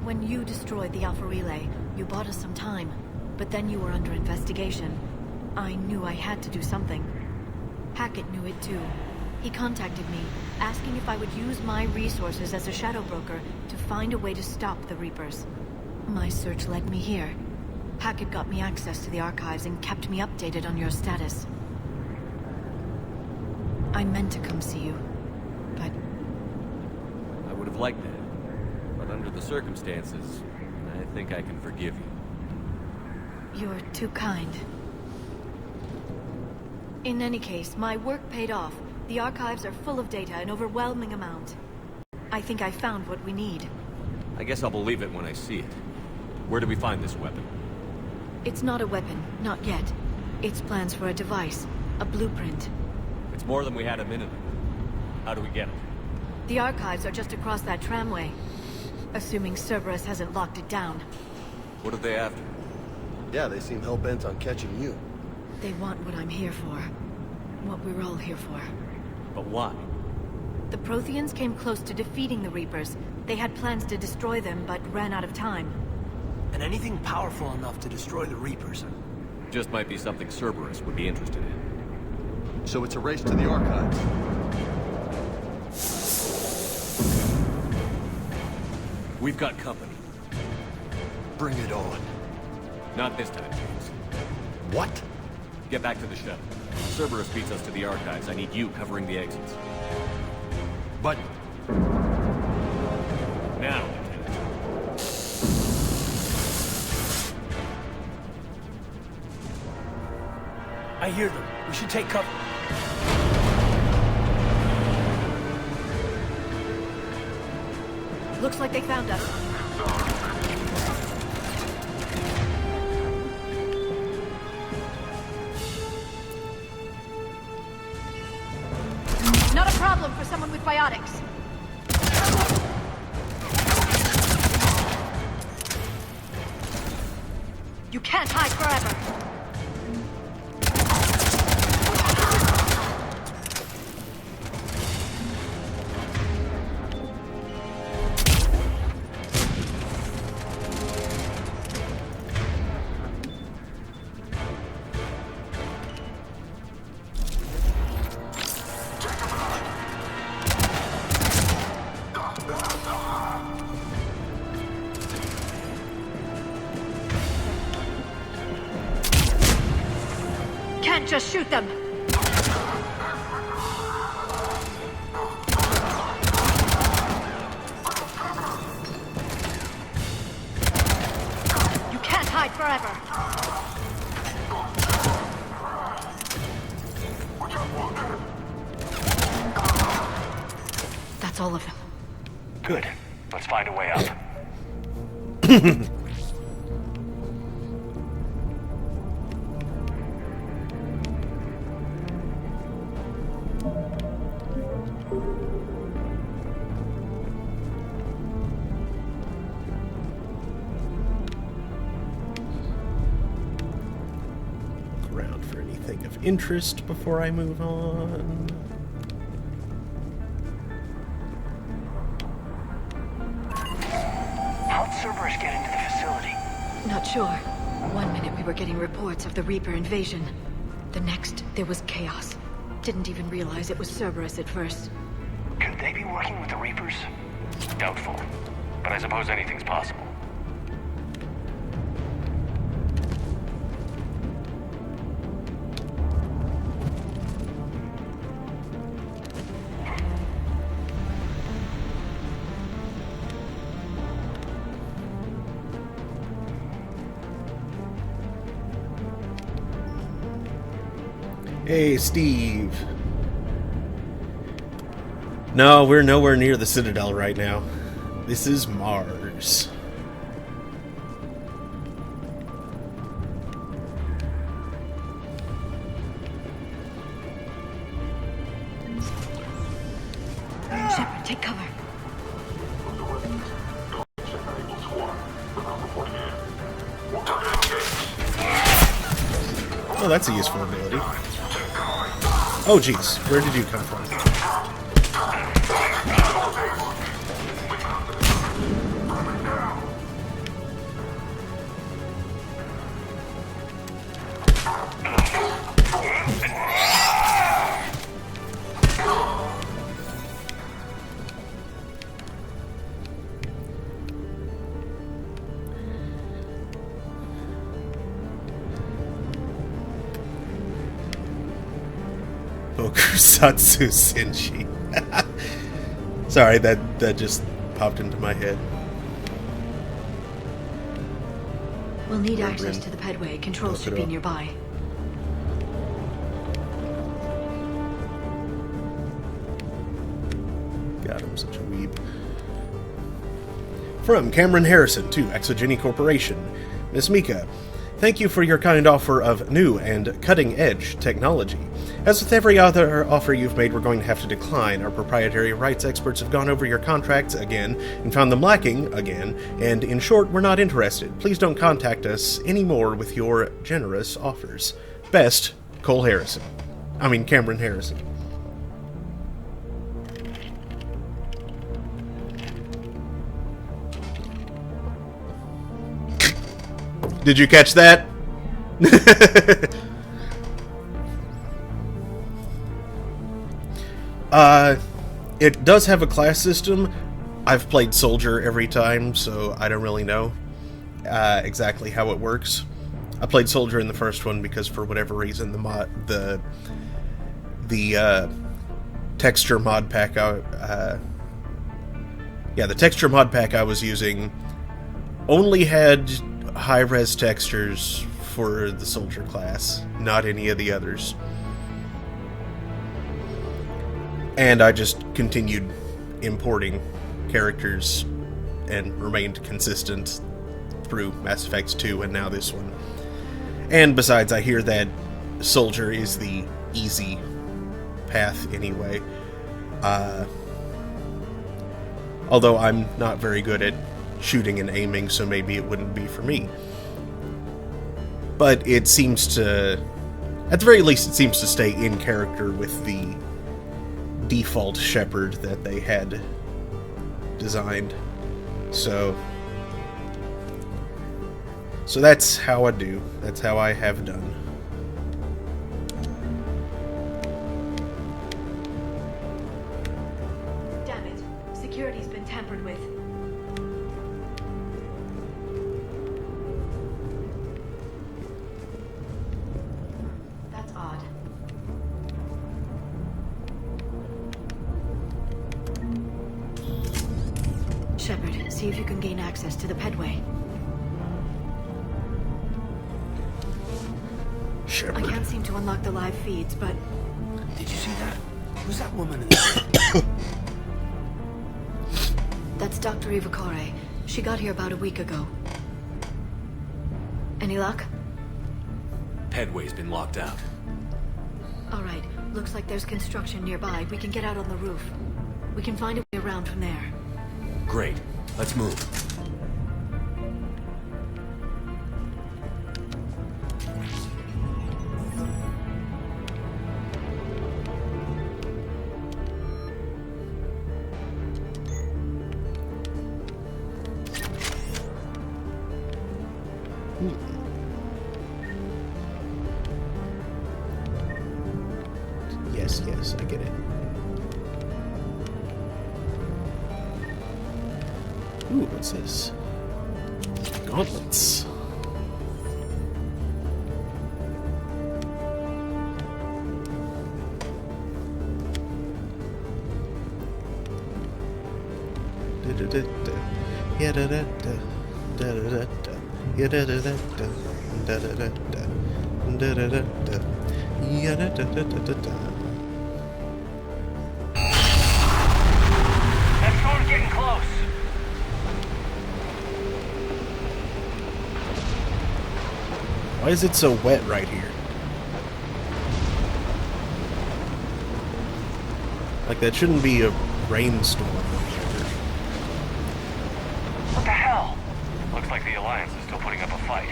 Speaker 8: When you destroyed the Alpha Relay, you bought us some time. But then you were under investigation. I knew I had to do something. Hackett knew it too. He contacted me, asking if I would use my resources as a shadow broker to find a way to stop the Reapers. My search led me here. Hackett got me access to the archives and kept me updated on your status. I meant to come see you, but...
Speaker 5: I would have liked that. But under the circumstances, I think I can forgive you.
Speaker 8: You're too kind. In any case, my work paid off. The archives are full of data, an overwhelming amount. I think I found what we need.
Speaker 5: I guess I'll believe it when I see it. Where do we find this weapon?
Speaker 8: It's not a weapon, not yet. It's plans for a device, a blueprint.
Speaker 5: It's more than we had a minute ago. How do we get it?
Speaker 8: The archives are just across that tramway. Assuming Cerberus hasn't locked it down.
Speaker 5: What are they after?
Speaker 4: Yeah, they seem hell-bent on catching you.
Speaker 8: They want what I'm here for. What we're all here for.
Speaker 5: But why?
Speaker 8: The Protheans came close to defeating the Reapers. They had plans to destroy them, but ran out of time.
Speaker 9: And anything powerful enough to destroy the Reapers.
Speaker 5: Just might be something Cerberus would be interested in.
Speaker 4: So it's a race to the archives.
Speaker 5: We've got company.
Speaker 4: Bring it on.
Speaker 5: Not this time, James.
Speaker 4: What?
Speaker 5: Get back to the shuttle. If Cerberus beats us to the archives, I need you covering the exits.
Speaker 4: But...
Speaker 5: Now, Lieutenant.
Speaker 9: I hear them. We should take cover.
Speaker 8: Looks like they found us. Not a problem for someone with biotics. You can't hide forever. Can't just shoot them. You can't hide forever. That's all of them.
Speaker 15: Good. Let's find a way up.
Speaker 1: Around for anything of interest before I move on.
Speaker 9: How'd Cerberus get into the facility?
Speaker 8: Not sure. One minute we were getting reports of the Reaper invasion. The next, there was chaos. Didn't even realize it was Cerberus at first.
Speaker 9: Could they be working with the Reapers?
Speaker 15: Doubtful. But I suppose anything's possible.
Speaker 1: Hey, Steve. No, we're nowhere near the Citadel right now. This is Mars.
Speaker 8: Shepard, take cover.
Speaker 1: Oh, that's a useful ability. Oh, jeez. Where did you come from? Bokusatsu Senshi. Sorry, that just popped into my head.
Speaker 8: We'll need access to the pedway. Controls should be nearby.
Speaker 1: God, I'm such a weeb. From Cameron Harrison to Exogeny Corporation. Miss Mika, thank you for your kind offer of new and cutting-edge technology. As with every other offer you've made, we're going to have to decline. Our proprietary rights experts have gone over your contracts again and found them lacking again, and in short, we're not interested. Please don't contact us anymore with your generous offers. Best, Cameron Harrison. Did you catch that? It does have a class system. I've played Soldier every time, so I don't really know exactly how it works. I played Soldier in the first one because for whatever reason the texture mod pack the texture mod pack I was using only had high-res textures for the Soldier class, not any of the others. And I just continued importing characters and remained consistent through Mass Effect 2 and now this one. And besides, I hear that Soldier is the easy path anyway. Although I'm not very good at shooting and aiming, so maybe it wouldn't be for me. But it seems to, at the very least, it seems to stay in character with the default Shepard that they had designed. So that's how I do. That's how I have done.
Speaker 8: Damn it. Security's been tampered with. That's odd. Shepard, see if you can gain access to the pedway.
Speaker 1: Shepard.
Speaker 8: I can't seem to unlock the live feeds, but...
Speaker 16: Did you see that? Who's that woman in there?
Speaker 8: That's Dr. Eva Corey. She got here about a week ago. Any luck?
Speaker 5: Pedway's been locked out.
Speaker 8: Alright, looks like there's construction nearby. We can get out on the roof. We can find a way around from there.
Speaker 5: Great. Let's move.
Speaker 1: Yes, I get it. Ooh, what's this? Gauntlets.
Speaker 9: That storm's getting close.
Speaker 1: Why is it so wet right here? Like, that shouldn't be a rainstorm.
Speaker 9: What the hell?
Speaker 15: Looks like the Alliance is still putting up a fight.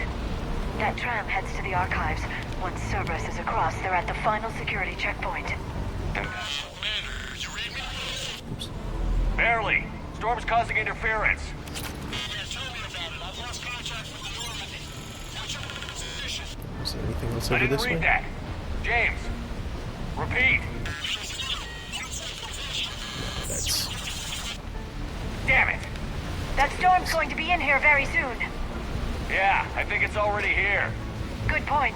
Speaker 8: That tram heads to the archives. Once Cerberus is across, they're at the final security checkpoint.
Speaker 1: Oops.
Speaker 15: Barely. Storm's causing interference.
Speaker 1: Is there anything else
Speaker 15: I
Speaker 1: over
Speaker 15: didn't
Speaker 1: this
Speaker 15: read
Speaker 1: way?
Speaker 15: that. James. Repeat.
Speaker 1: That's...
Speaker 15: Damn it.
Speaker 8: That storm's going to be in here very soon.
Speaker 15: Yeah, I think it's already here.
Speaker 8: Good point.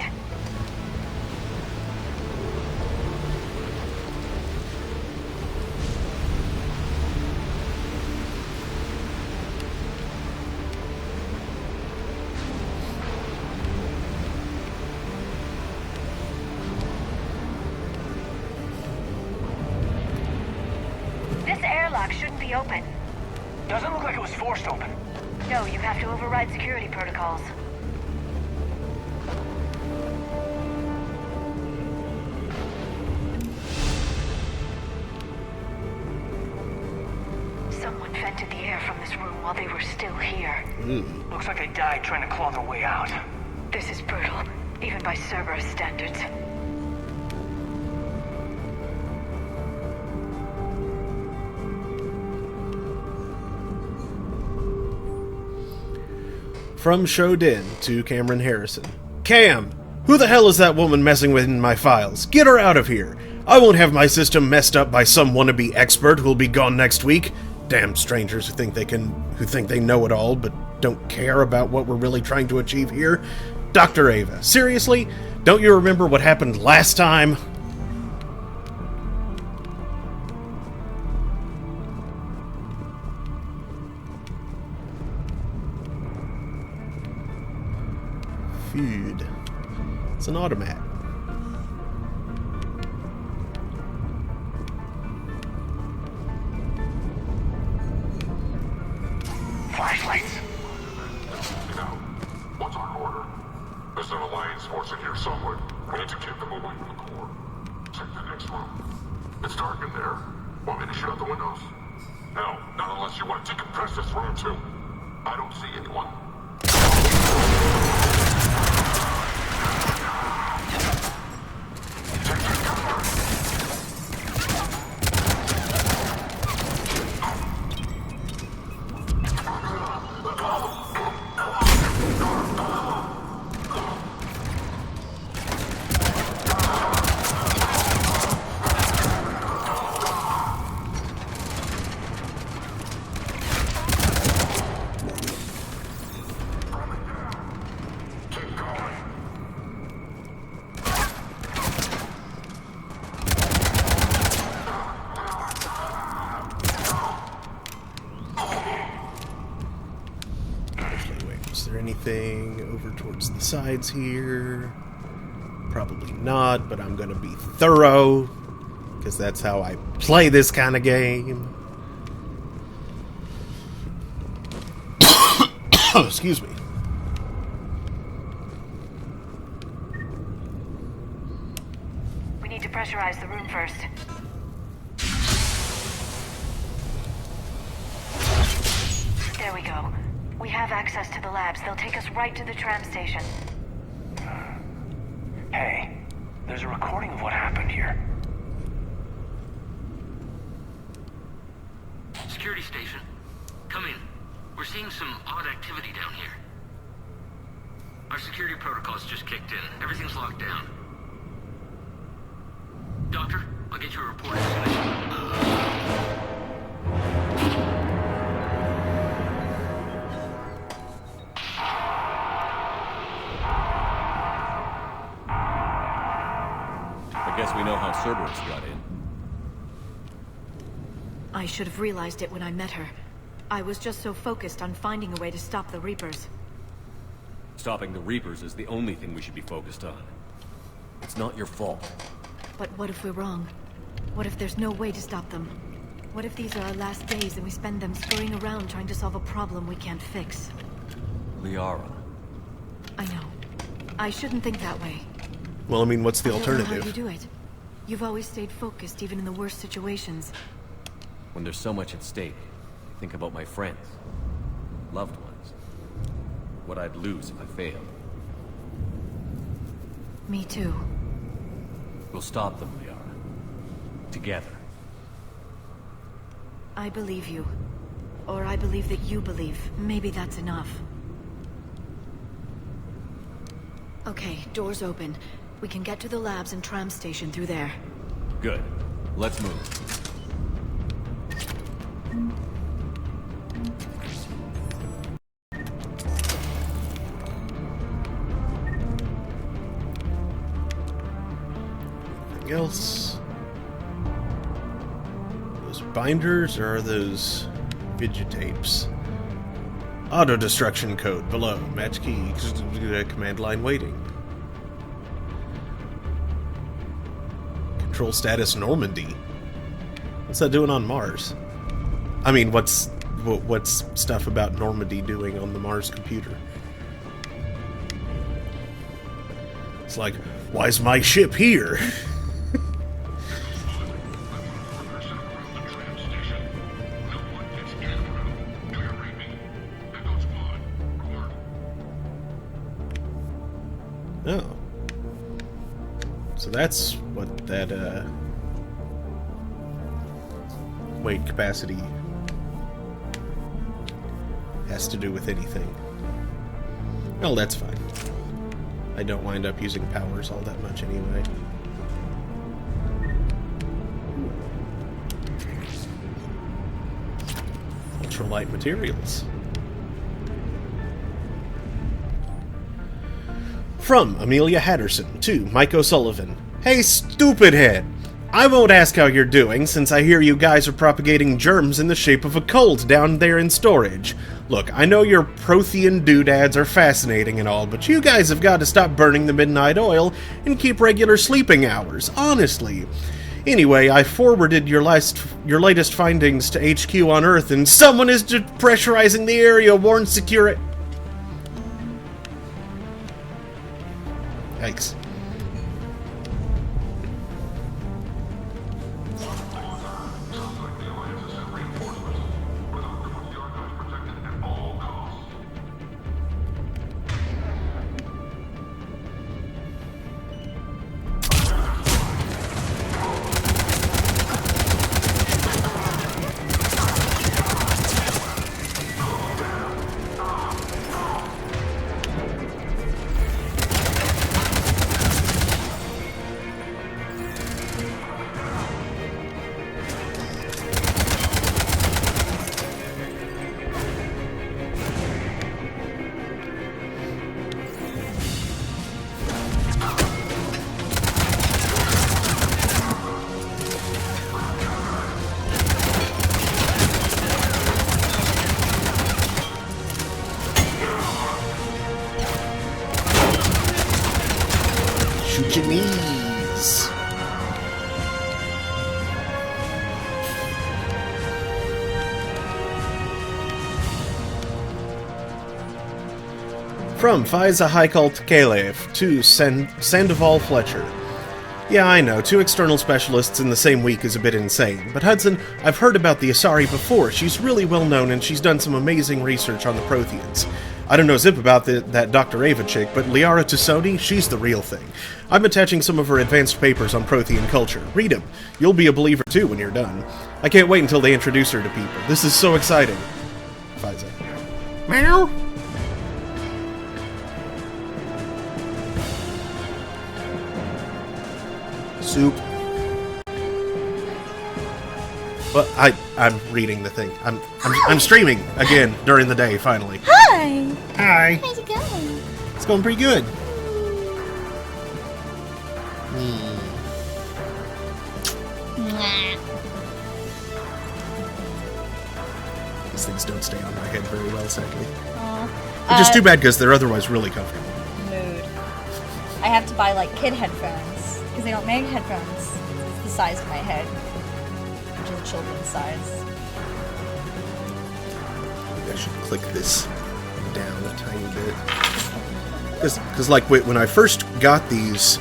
Speaker 8: This airlock shouldn't be open.
Speaker 9: Doesn't look like it was forced open.
Speaker 8: No, you have to override security protocols. Someone vented the air from this room while they were still here.
Speaker 9: Looks like they died trying to claw their way out.
Speaker 8: This is brutal, even by Cerberus standards.
Speaker 1: From Shodin to Cameron Harrison. Cam! Who the hell is that woman messing with in my files? Get her out of here! I won't have my system messed up by some wannabe expert who'll be gone next week. Damn strangers who think they know it all, but don't care about what we're really trying to achieve here. Dr. Ava, seriously? Don't you remember what happened last time? Food. It's an automat.
Speaker 9: Flashlights.
Speaker 3: Now, what's our order? There's an Alliance force in here somewhere. We need to keep them away from the core. Check the next room. It's dark in there. Want me to the windows. No, not unless you want to decompress this room too. I don't see anyone.
Speaker 1: Anything over towards the sides here? Probably not, but I'm gonna be thorough because that's how I play this kind of game. Oh, excuse me.
Speaker 14: We need to pressurize the room first. There we go. We have access to the labs. They'll take us right to the tram station.
Speaker 9: Hey, there's a recording of what happened here.
Speaker 11: Security station. Come in. We're seeing some odd activity down here. Our security protocols just kicked in. Everything's locked down. Doctor, I'll get you a report as soon as
Speaker 5: I guess we know how Cerberus got in.
Speaker 8: I should have realized it when I met her. I was just so focused on finding a way to stop the Reapers.
Speaker 5: Stopping the Reapers is the only thing we should be focused on. It's not your fault.
Speaker 8: But what if we're wrong? What if there's no way to stop them? What if these are our last days and we spend them scurrying around trying to solve a problem we can't fix?
Speaker 5: Liara.
Speaker 8: I know. I shouldn't think that way.
Speaker 1: Well, I mean, what's the
Speaker 8: I don't know
Speaker 1: alternative?
Speaker 8: how you do it. You've always stayed focused, even in the worst situations.
Speaker 5: When there's so much at stake, I think about my friends, loved ones, what I'd lose if I failed.
Speaker 8: Me too.
Speaker 5: We'll stop them, Liara. Together.
Speaker 8: I believe you. Or I believe that you believe. Maybe that's enough. Okay, doors open. We can get to the labs and tram station through there.
Speaker 5: Good. Let's move.
Speaker 1: Anything else? Those binders, or are those digitapes? Auto destruction code below. Match key. Command line waiting. Control status Normandy. What's that doing on Mars? I mean, what's stuff about Normandy doing on the Mars computer? It's like, why is my ship here? Oh. So that's what that, weight capacity has to do with anything. Well, that's fine. I don't wind up using powers all that much anyway. Ultralight materials. From Amelia Hatterson to Mike O'Sullivan. Hey, stupid head! I won't ask how you're doing, since I hear you guys are propagating germs in the shape of a cold down there in storage. Look, I know your Prothean doodads are fascinating and all, but you guys have got to stop burning the midnight oil and keep regular sleeping hours, honestly. Anyway, I forwarded your latest findings to HQ on Earth, and someone is depressurizing the area, warn security. Yikes. From Faiza Haikal Kalev to Sandoval Fletcher. Yeah, I know, 2 external specialists in the same week is a bit insane, but Hudson, I've heard about the Asari before. She's really well known and she's done some amazing research on the Protheans. I don't know zip about that Dr. Ava chick, but Liara Tusoni, she's the real thing. I'm attaching some of her advanced papers on Prothean culture. Read them. You'll be a believer too when you're done. I can't wait until they introduce her to people. This is so exciting. Faiza. Meow. Soup. Well, I'm reading the thing. I'm streaming again during the day. Finally.
Speaker 17: Hi.
Speaker 1: Hi.
Speaker 17: How's it going?
Speaker 1: It's going pretty good. These things don't stay on my head very well, sadly. Which is too bad because they're otherwise really comfortable.
Speaker 17: Mood. I have to buy like kid headphones because they don't make headphones. It's the size of my head, which is children's size.
Speaker 1: Maybe I should click this down a tiny bit. Because like when I first got these,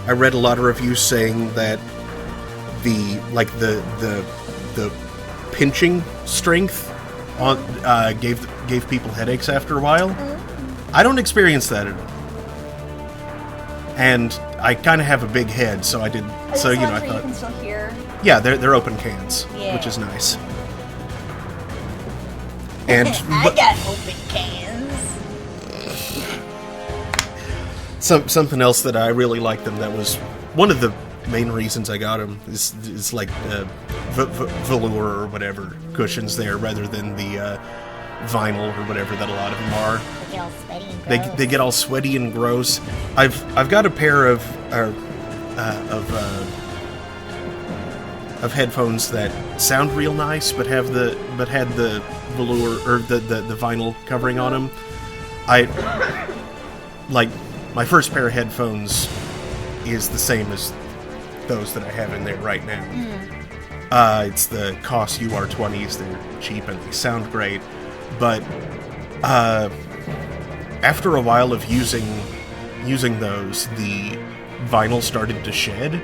Speaker 1: I read a lot of reviews saying that the pinching strength on gave people headaches after a while. I don't experience that at all. And I kind of have a big head, so I did. So you know, I thought.
Speaker 17: You can still hear.
Speaker 1: Yeah, they're open cans, which is nice. And
Speaker 17: I got open cans.
Speaker 1: Something else that I really like them. That was one of the main reasons I got them. Is like velour or whatever cushions there, rather than the vinyl or whatever that a lot of them are.
Speaker 17: They get all sweaty and gross.
Speaker 1: They get all sweaty and gross. I've got a pair of headphones that sound real nice, but had the velour or the vinyl covering on them. I like my first pair of headphones is the same as those that I have in there right now. It's the Koss UR20s. They're cheap and they sound great, but after a while of using those, the vinyl started to shed,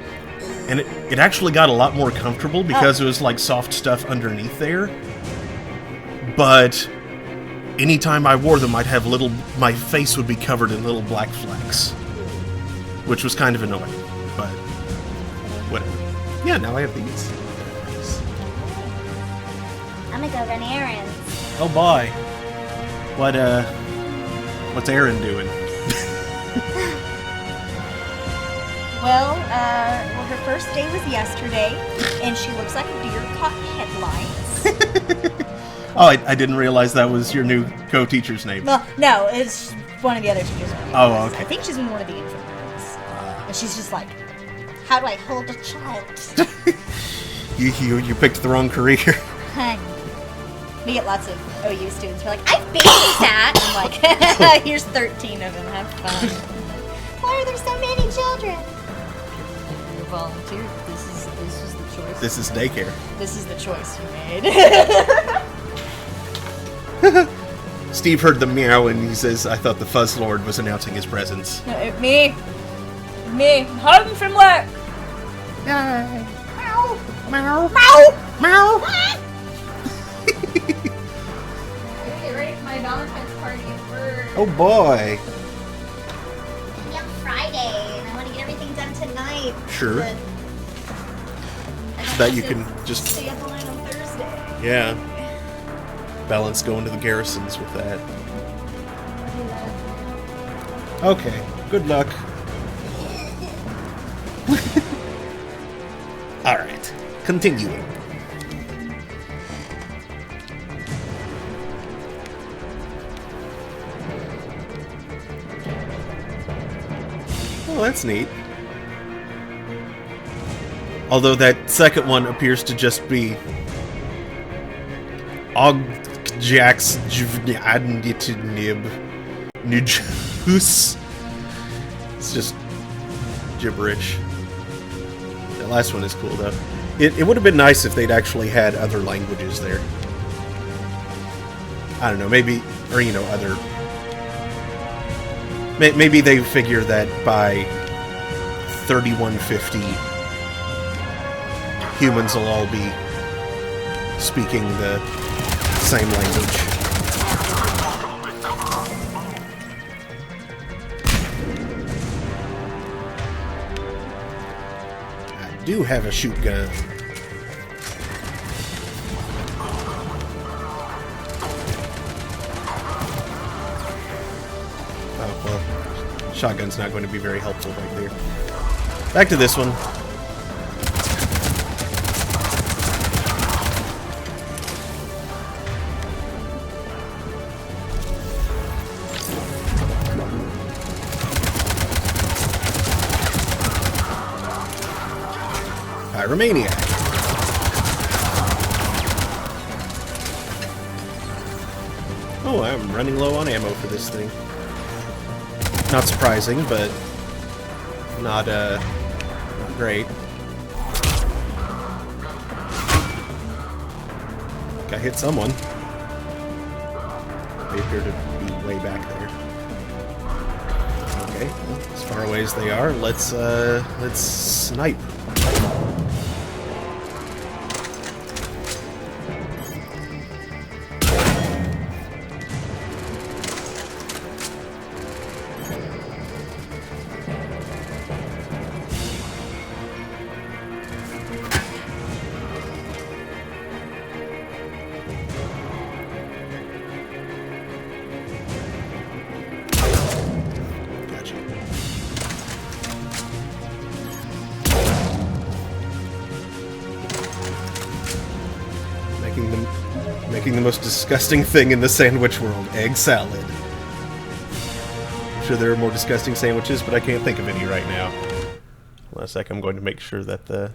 Speaker 1: and it actually got a lot more comfortable because it was like soft stuff underneath there. But anytime I wore them, I'd have my face would be covered in little black flecks, which was kind of annoying, but whatever. Yeah, now I have these.
Speaker 17: I'm gonna go run errands.
Speaker 1: Oh boy. What's Erin doing?
Speaker 17: Well, her first day was yesterday, and she looks like a deer caught headlights.
Speaker 1: Oh, I didn't realize that was your new co-teacher's name.
Speaker 17: Well, no, it's one of the other teachers.
Speaker 1: Oh, okay.
Speaker 17: I think she's in one of the infirmaries. And she's just like, how do I hold a child?
Speaker 1: You picked the wrong career.
Speaker 17: Honey. We get lots of OU students who are like, I've babysat! I'm like, here's 13 of them, have fun. Why are there so many children? You're volunteer. This is the choice.
Speaker 1: This is daycare.
Speaker 17: This is the choice you made.
Speaker 1: Steve heard the meow and he says, I thought the Fuzz Lord was announcing his presence.
Speaker 17: Me, home from work. Meow. Meow. Meow. Meow. Get ready for my Valentine's party at work.
Speaker 1: Oh boy.
Speaker 17: Maybe on Friday, and I want to get everything done tonight.
Speaker 1: Sure. So that you can just
Speaker 17: stay up all night on Thursday.
Speaker 1: Yeah. Balance going to the garrisons with that. Okay. Good luck. Alright. Continuing. Oh, that's neat. Although that second one appears to just be Ogjax Nijus. It's just gibberish. That last one is cool though. It would have been nice if they'd actually had other languages there. I don't know, maybe, or you know, other Maybe they figure that by 3150, humans will all be speaking the same language. I do have a shoot gun. Oh, well, shotgun's not going to be very helpful right there. Back to this one. Pyromaniac. Oh, I'm running low on ammo for this thing. Not surprising, but not great. I hit someone. They appear to be way back there. Okay, well, as far away as they are, let's snipe. Making the most disgusting thing in the sandwich world, egg salad. I'm sure there are more disgusting sandwiches, but I can't think of any right now. Last sec, I'm going to make sure that the...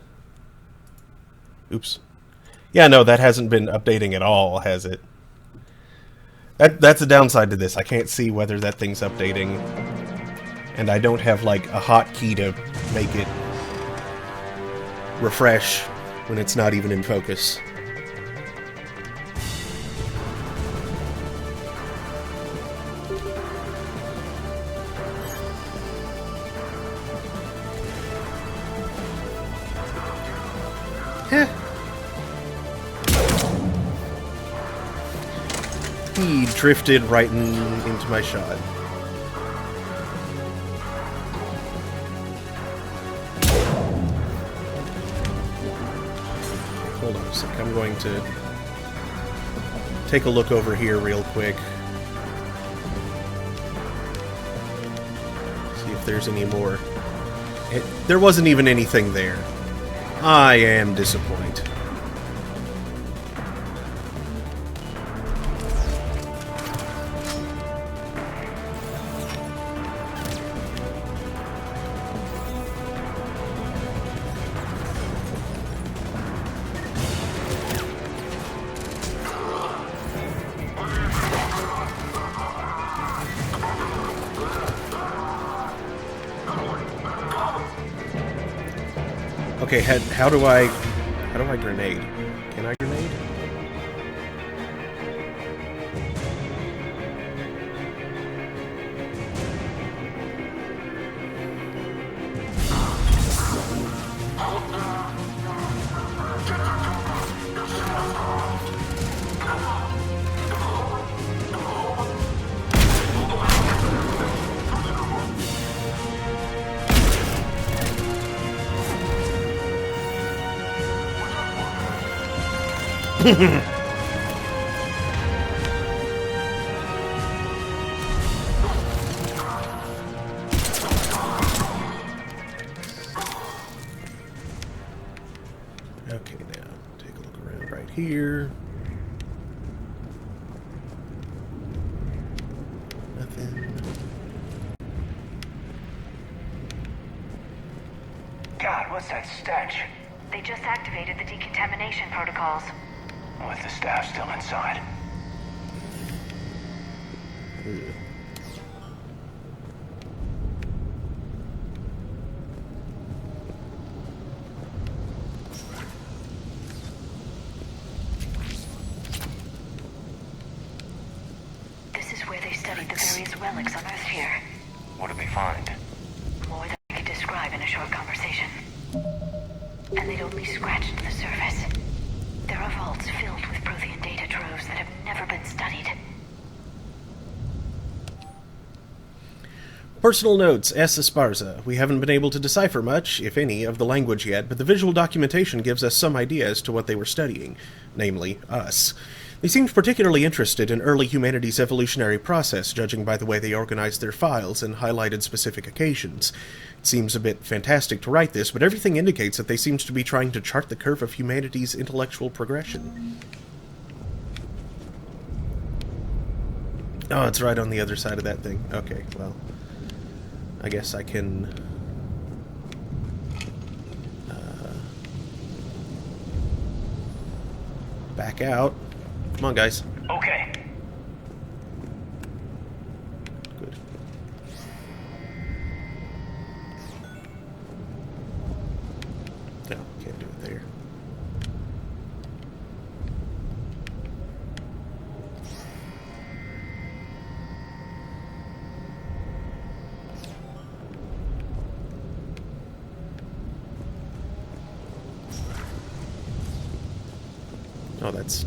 Speaker 1: Oops. Yeah, no, that hasn't been updating at all, has it? That's a downside to this. I can't see whether that thing's updating. And I don't have, like, a hotkey to make it refresh when it's not even in focus. He drifted right into my shot. Hold on a sec. I'm going to take a look over here real quick. See if there's any more. There wasn't even anything there. I am disappointed. Okay, how do I grenade? Can I grenade? Okay, now take a look around right here. Nothing.
Speaker 9: God, what's that stench?
Speaker 14: They just activated the decontamination protocols.
Speaker 9: With the staff still inside.
Speaker 14: This is where they studied the various relics unearthed here.
Speaker 15: What did they find?
Speaker 14: More than I could describe in a short conversation. And they'd only scratched the surface. There are vaults filled with Prothean data troves that have never been studied.
Speaker 1: Personal notes, S. Esparza. We haven't been able to decipher much, if any, of the language yet, but the visual documentation gives us some idea as to what they were studying, namely, us. They seemed particularly interested in early humanity's evolutionary process, judging by the way they organized their files and highlighted specific occasions. It seems a bit fantastic to write this, but everything indicates that they seem to be trying to chart the curve of humanity's intellectual progression. Oh, it's right on the other side of that thing. Okay, well, I guess I can back out. Come on, guys.
Speaker 9: Okay.
Speaker 1: Good. No, can't do it there. Oh, that's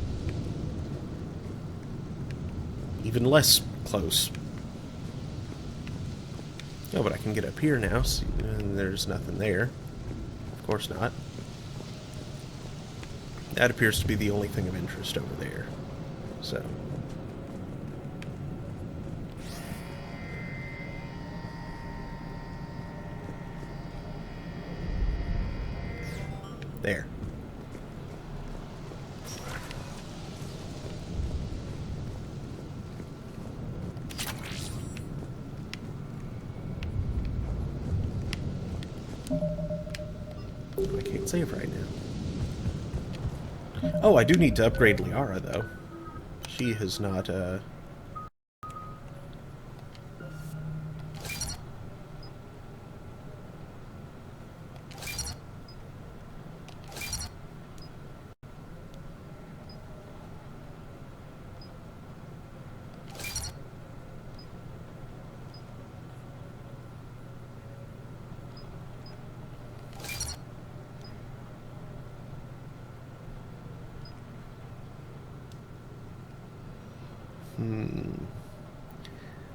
Speaker 1: even less close. Oh, but I can get up here now, and there's nothing there. Of course not. That appears to be the only thing of interest over there. So. There. I can't save right now. Oh, I do need to upgrade Liara, though. She has not,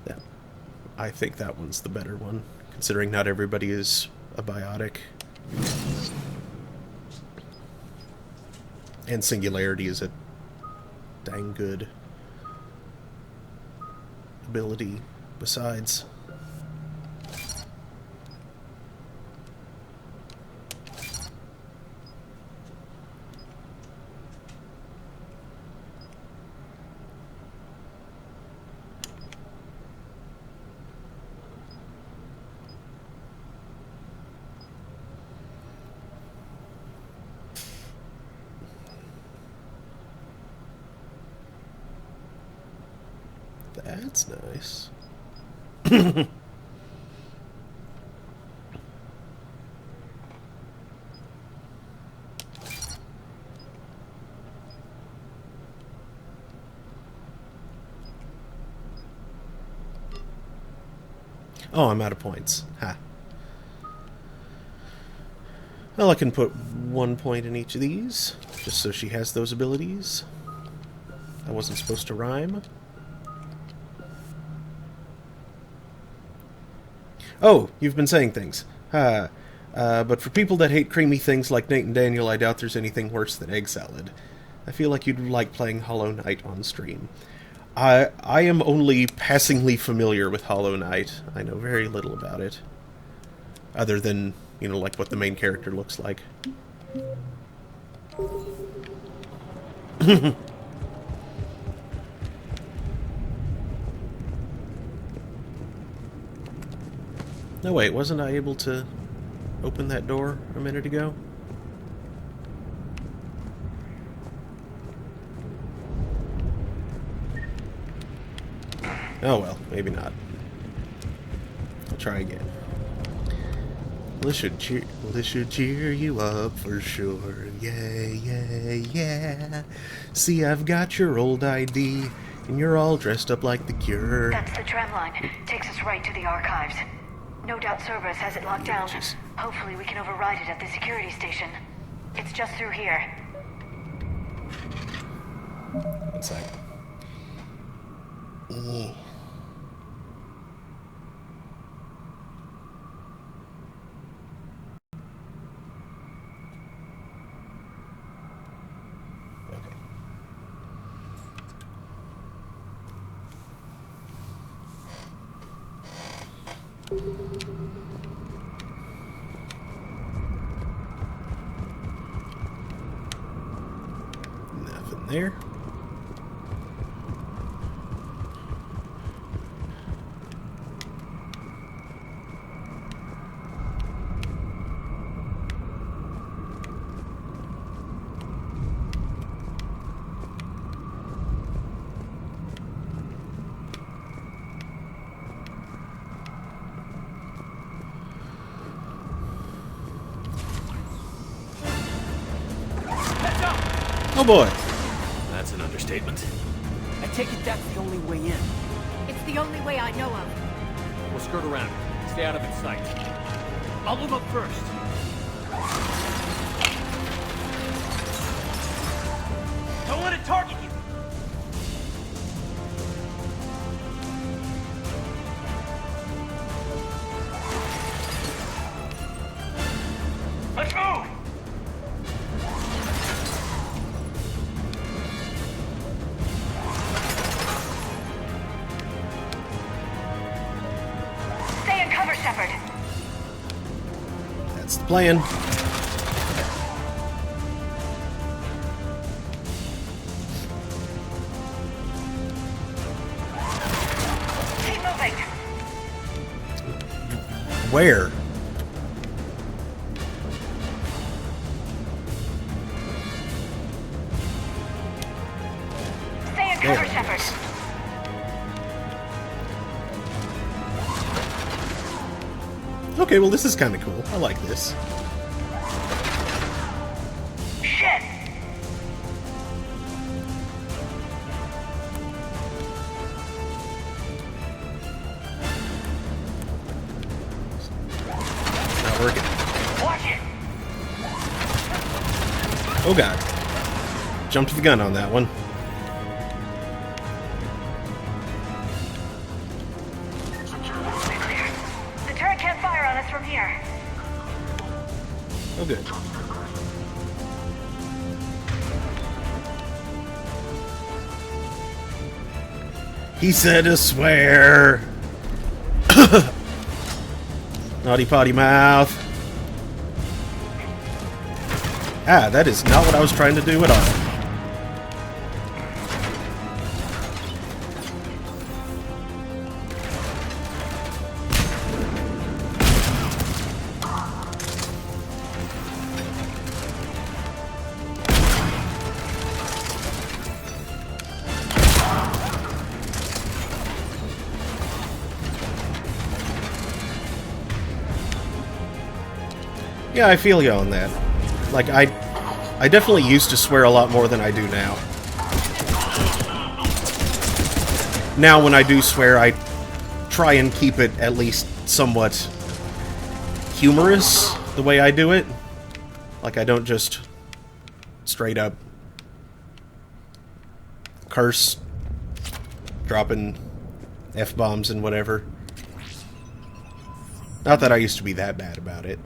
Speaker 1: Yeah, I think that one's the better one, considering not everybody is a biotic. And Singularity is a dang good ability besides. That's nice. Oh, I'm out of points. Ha. Well, I can put 1 point in each of these, just so she has those abilities. I wasn't supposed to rhyme. Oh, you've been saying things. But for people that hate creamy things like Nate and Daniel, I doubt there's anything worse than egg salad. I feel like you'd like playing Hollow Knight on stream. I am only passingly familiar with Hollow Knight. I know very little about it. Other than, you know, like what the main character looks like. No, wait, wasn't I able to open that door a minute ago? Oh well, maybe not. I'll try again. This should cheer you up for sure. Yeah, yeah, yeah. See, I've got your old ID. And you're all dressed up like the Cure.
Speaker 14: That's the tram line. Takes us right to the archives. No doubt Cerberus has it locked down. Hopefully we can override it at the security station. It's just through here.
Speaker 1: One sec. Nothing there. Oh boy.
Speaker 5: That's an understatement. I take it that's the only way in.
Speaker 8: It's the only way I know of.
Speaker 5: We'll skirt around. Stay out of its sight. I'll move up first.
Speaker 13: Don't let it target you! Let's move!
Speaker 14: Stay in cover, Shepard.
Speaker 1: That's the plan.
Speaker 14: Keep moving.
Speaker 1: Where?
Speaker 14: Stay in cover, Shepard.
Speaker 1: Okay, well this is kind of cool. I like this.
Speaker 14: Shit!
Speaker 1: Not working.
Speaker 13: Watch it!
Speaker 1: Oh god. Jumped the gun on that one.
Speaker 14: The turret can't fire on us from here.
Speaker 1: Oh good. He said to swear. Naughty potty mouth. Ah, that is not what I was trying to do at all. Yeah, I feel you on that. Like, I definitely used to swear a lot more than I do now. Now, when I do swear, I try and keep it at least somewhat humorous, the way I do it. Like, I don't just straight up curse, dropping F-bombs and whatever. Not that I used to be that bad about it.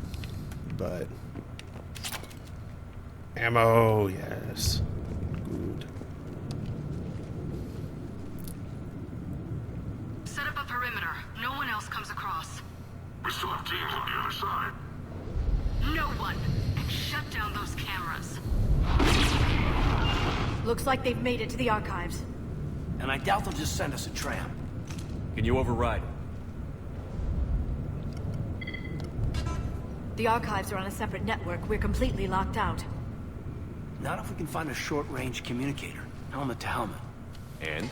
Speaker 1: But ammo, yes. Good.
Speaker 11: Set up a perimeter. No one else comes across.
Speaker 3: We still have teams on the other side.
Speaker 11: No one. And shut down those cameras.
Speaker 8: Looks like they've made it to the archives.
Speaker 16: And I doubt they'll just send us a tram.
Speaker 5: Can you override?
Speaker 8: The archives are on a separate network. We're completely locked out.
Speaker 16: Not if we can find a short-range communicator, helmet to helmet.
Speaker 5: And?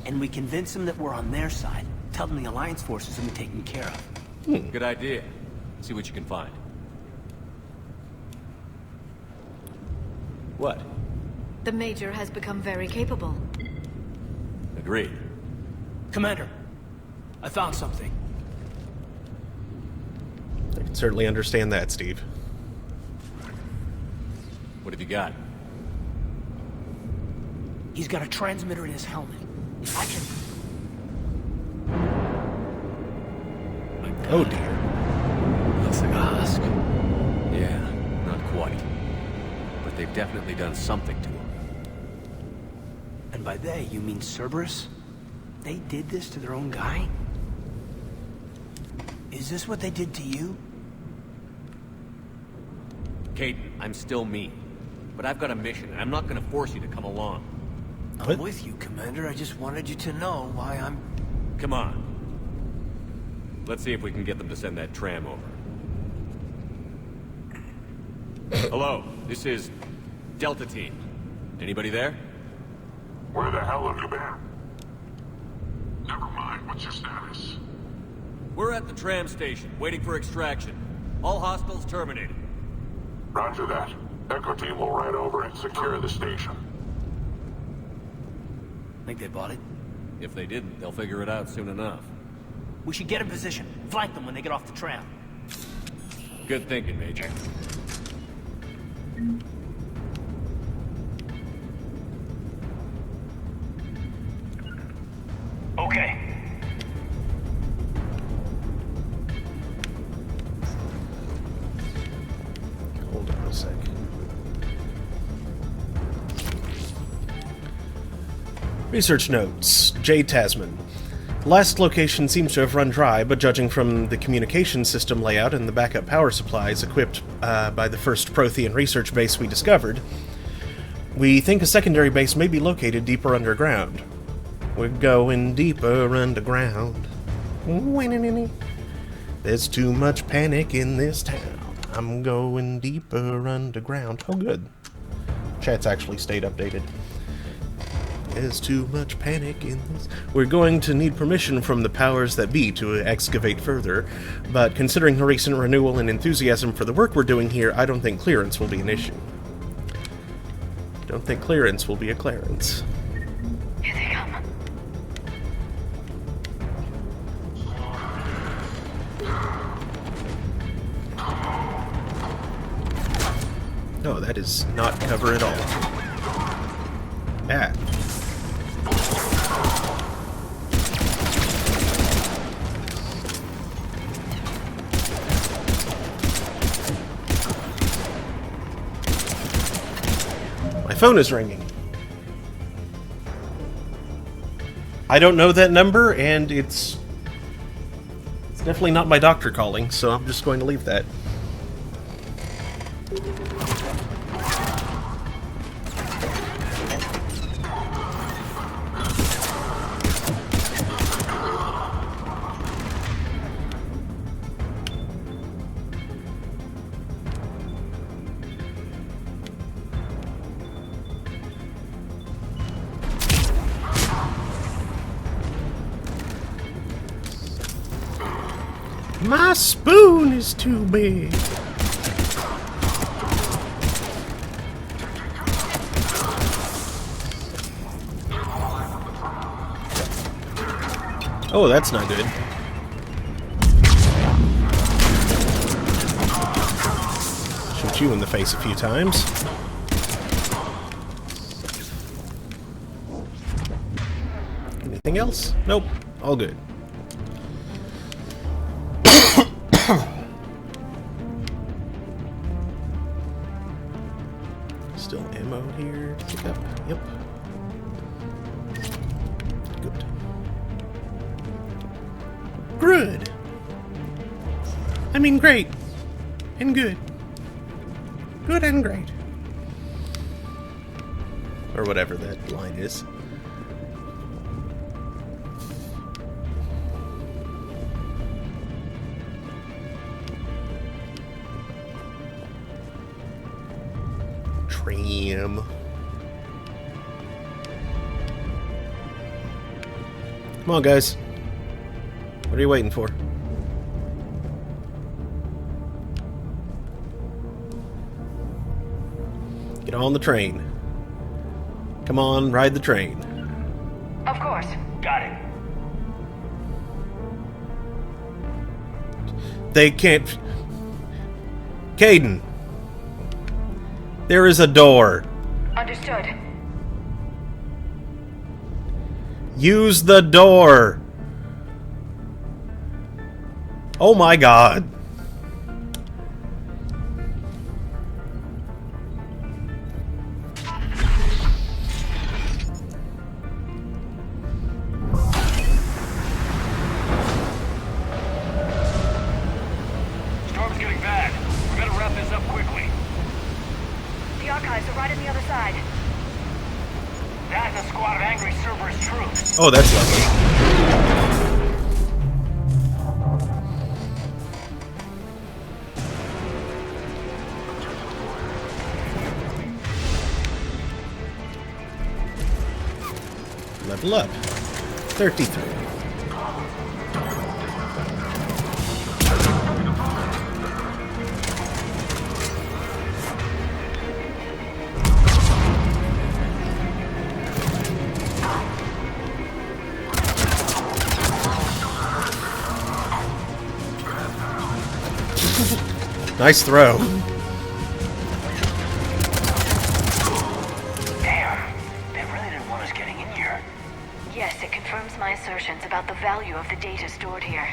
Speaker 16: And we convince them that we're on their side. Tell them the Alliance forces have been taken care of.
Speaker 5: Good idea. See what you can find. What?
Speaker 8: The Major has become very capable.
Speaker 5: Agreed.
Speaker 16: Commander, I found something.
Speaker 1: I can certainly understand that, Steve.
Speaker 5: What have you got?
Speaker 16: He's got a transmitter in his helmet. If I can...
Speaker 1: Oh dear.
Speaker 5: Looks like a husk. Yeah, not quite. But they've definitely done something to him.
Speaker 16: And by they, you mean Cerberus? They did this to their own guy? Is this what they did to you?
Speaker 5: Caden, I'm still me. But I've got a mission, and I'm not gonna force you to come along.
Speaker 16: I'm with you, Commander. I just wanted you to know why I'm...
Speaker 5: Come on. Let's see if we can get them to send that tram over. Hello, this is Delta Team. Anybody there?
Speaker 3: Where the hell have you been? Never mind, what's your status?
Speaker 5: We're at the tram station, waiting for extraction. All hostiles terminated.
Speaker 3: Roger that. Echo Team will ride over and secure the station.
Speaker 16: Think they bought it?
Speaker 5: If they didn't, they'll figure it out soon enough.
Speaker 16: We should get in position. Flank them when they get off the tram.
Speaker 5: Good thinking, Major.
Speaker 9: Okay.
Speaker 1: Hold on a sec. Research notes. J. Tasman. Last location seems to have run dry, but judging from the communication system layout and the backup power supplies equipped by the first Prothean research base we discovered, we think a secondary base may be located deeper underground. We're going deeper underground. There's too much panic in this town. I'm going deeper underground. Oh, good. Chat's actually stayed updated. There's too much panic in this. We're going to need permission from the powers that be to excavate further, but considering the recent renewal and enthusiasm for the work we're doing here, I don't think clearance will be an issue. Don't think clearance will be a clearance.
Speaker 14: Here they come.
Speaker 1: No, that is not cover at all. Ah. My phone is ringing. I don't know that number, and it's definitely not my doctor calling, so I'm just going to leave that. My spoon is too big. Oh, that's not good. Shoot you in the face a few times. Anything else? Nope. All good. Still ammo here to pick up. Yep. Good. Good. I mean great. And good. Good and great. Or whatever that line is. Tram. Come on, guys. What are you waiting for? Get on the train. Come on, ride the train.
Speaker 14: Of course.
Speaker 9: Got it.
Speaker 1: They can't... Caden. There is a door.
Speaker 14: Understood.
Speaker 1: Use the door. Oh my god.
Speaker 9: Storm's getting bad. We better wrap this up quickly.
Speaker 14: The archives are right on the other side.
Speaker 9: That and a squad of angry Cerberus troops.
Speaker 1: Oh, that's lovely. Level up. 33. Nice throw.
Speaker 9: Damn. They really didn't want us getting in here.
Speaker 14: Yes, it confirms my assertions about the value of the data stored here.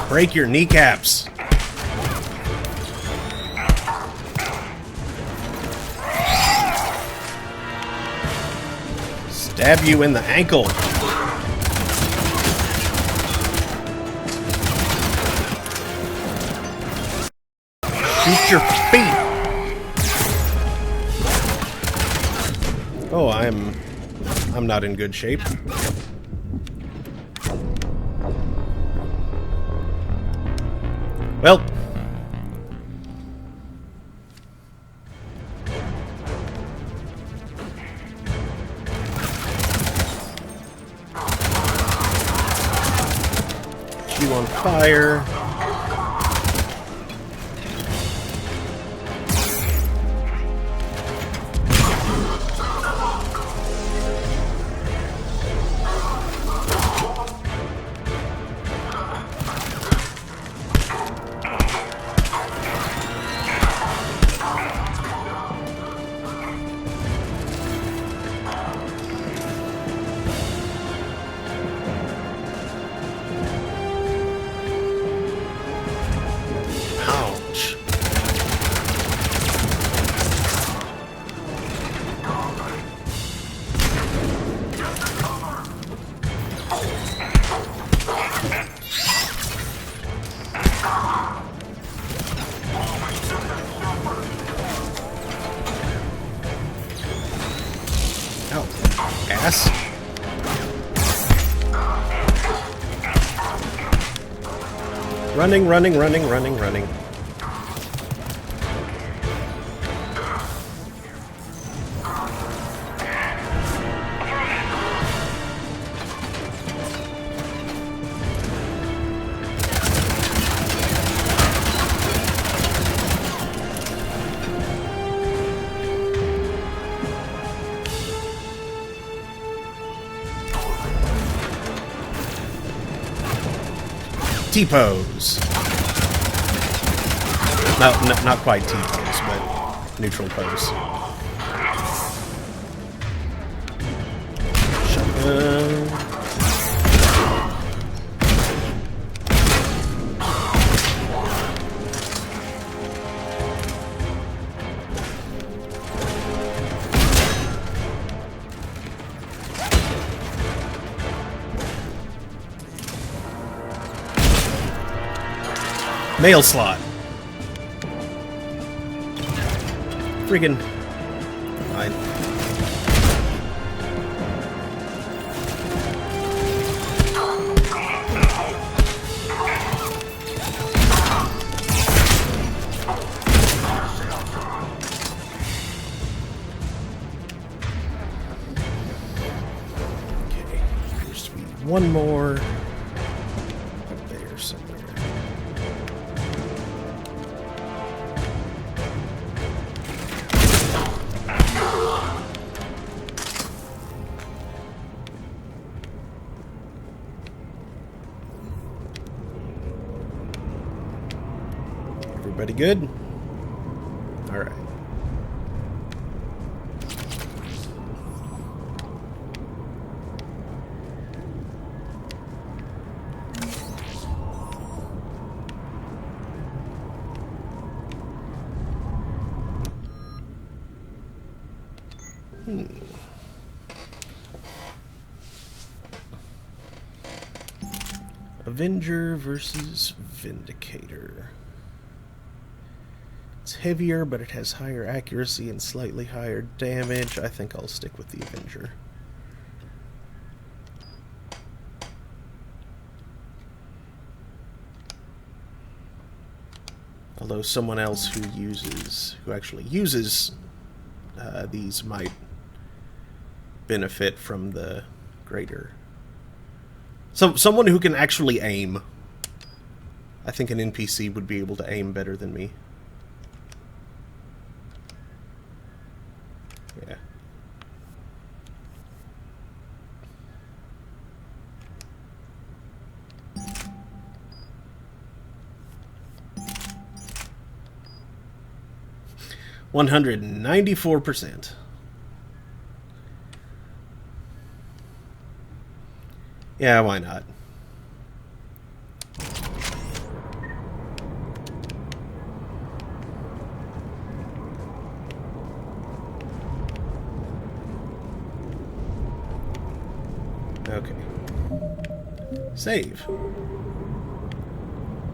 Speaker 1: Break your kneecaps. Stab you in the ankle. Shoot your feet. Oh, I'm not in good shape. Well, you on fire. Running, running, running, running, running. T-pose. No, not quite T-pose, but neutral pose. Shotgun. Mail slot. Friggin' fine. Okay, there's to be one more up there somewhere. Everybody good? All right. Avenger versus Vindicator. It's heavier, but it has higher accuracy and slightly higher damage. I think I'll stick with the Avenger. Although someone else who actually uses these might benefit from the greater. So someone who can actually aim. I think an NPC would be able to aim better than me. Yeah. $194%. Yeah, why not? Okay. Save.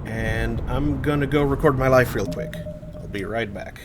Speaker 1: And I'm gonna go record my life real quick. I'll be right back.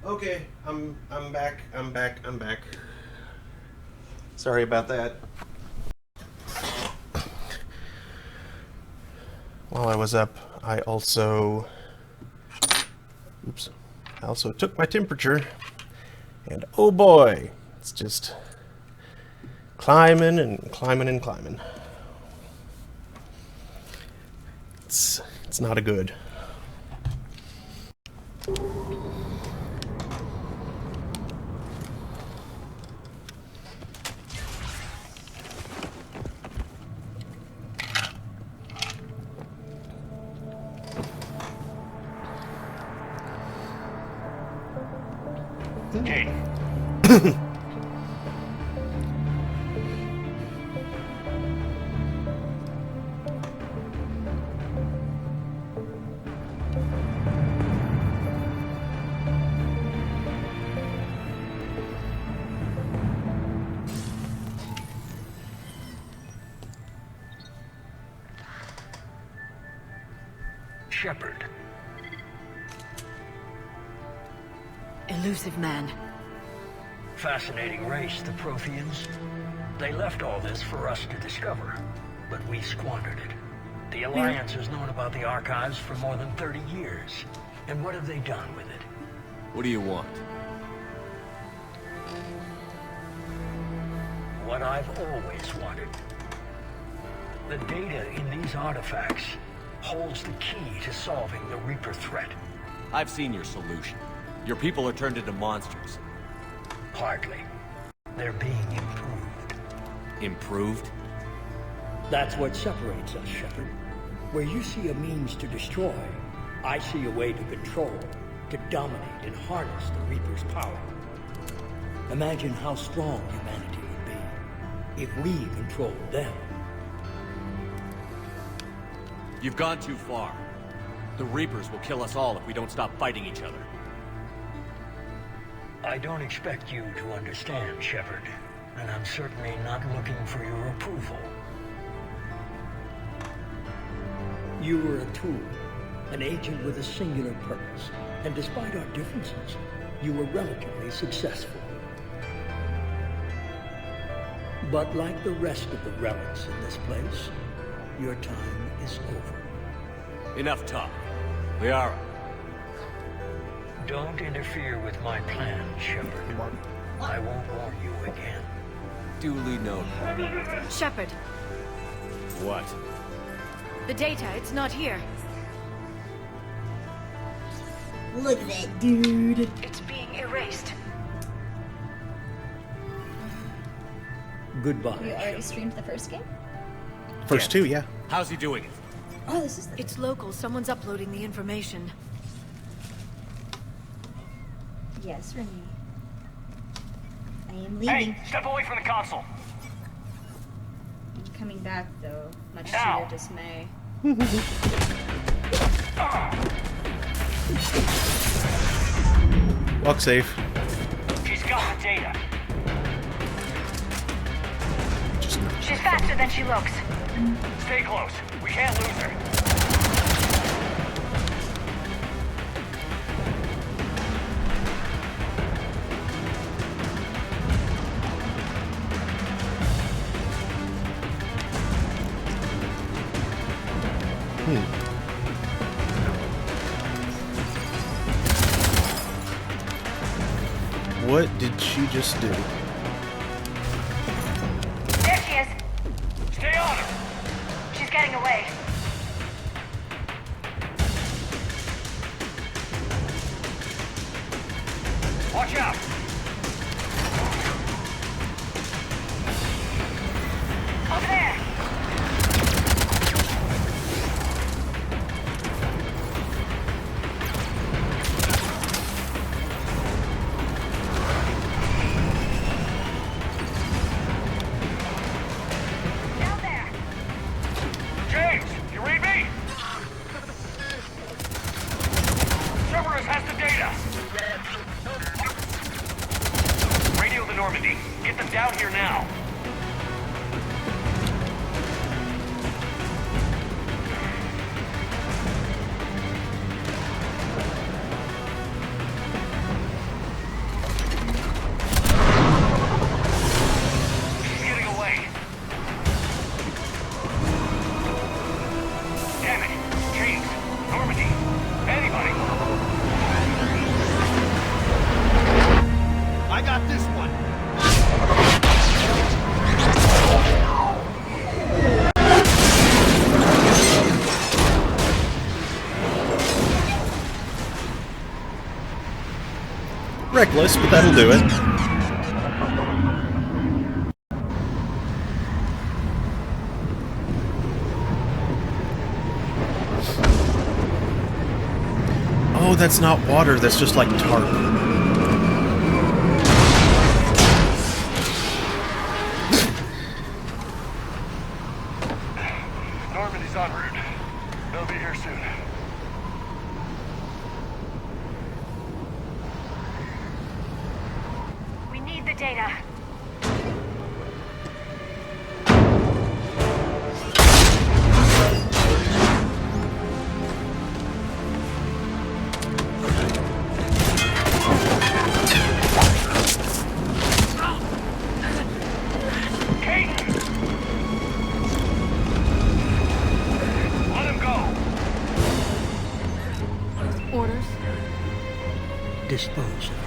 Speaker 1: Okay, I'm back. I'm back. Sorry about that. While I was up, I also took my temperature, and oh boy, it's just climbing and climbing and climbing. It's not a good.
Speaker 15: Kate.
Speaker 9: Shepard.
Speaker 8: Elusive man.
Speaker 9: Fascinating race, the Protheans. They left all this for us to discover, but we squandered it. The Alliance has known about the archives for more than 30 years. And what have they done with it?
Speaker 5: What do you want?
Speaker 9: What I've always wanted. The data in these artifacts holds the key to solving the Reaper threat.
Speaker 5: I've seen your solution. Your people are turned into monsters.
Speaker 9: Hardly. They're being improved.
Speaker 5: Improved?
Speaker 9: That's what separates us, Shepard. Where you see a means to destroy, I see a way to control, to dominate and harness the Reaper's power. Imagine how strong humanity would be if we controlled them.
Speaker 5: You've gone too far. The Reapers will kill us all if we don't stop fighting each other.
Speaker 9: I don't expect you to understand, Shepard, and I'm certainly not looking for your approval. You were a tool, an agent with a singular purpose, and despite our differences, you were relatively successful. But like the rest of the relics in this place, your time is over.
Speaker 5: Enough talk. Liara.
Speaker 9: Don't interfere with my plan, Shepard. I won't warn you again.
Speaker 5: Duly noted.
Speaker 8: Shepard,
Speaker 5: What?
Speaker 8: the data, it's not here.
Speaker 17: Look at that dude.
Speaker 8: It's being erased.
Speaker 9: Goodbye.
Speaker 17: You already streamed the first game?
Speaker 1: First two, yeah.
Speaker 5: How's he doing it?
Speaker 17: Oh, this is
Speaker 8: It's local. Someone's uploading the information.
Speaker 17: Yes, Remy. I am leaving.
Speaker 15: Hey, step away from the console.
Speaker 17: I'm coming back, though, much to
Speaker 15: Now.
Speaker 17: your dismay.
Speaker 1: Walk safe.
Speaker 15: She's got the data.
Speaker 14: She's faster than she looks.
Speaker 15: Stay close. We can't lose her.
Speaker 1: What did she just do?
Speaker 14: There she is.
Speaker 15: Stay on her.
Speaker 14: She's getting away.
Speaker 15: Watch out.
Speaker 14: Over there. Down there.
Speaker 15: James, you read me? Cerberus has the data. Radio the Normandy. Get them down here now.
Speaker 13: got this one.
Speaker 1: Reckless, but that'll do it. Oh, that's not water, that's just like tarp.
Speaker 3: Normandy's en route. They'll be here soon.
Speaker 14: We need the data.
Speaker 9: Orders? Dispose of him.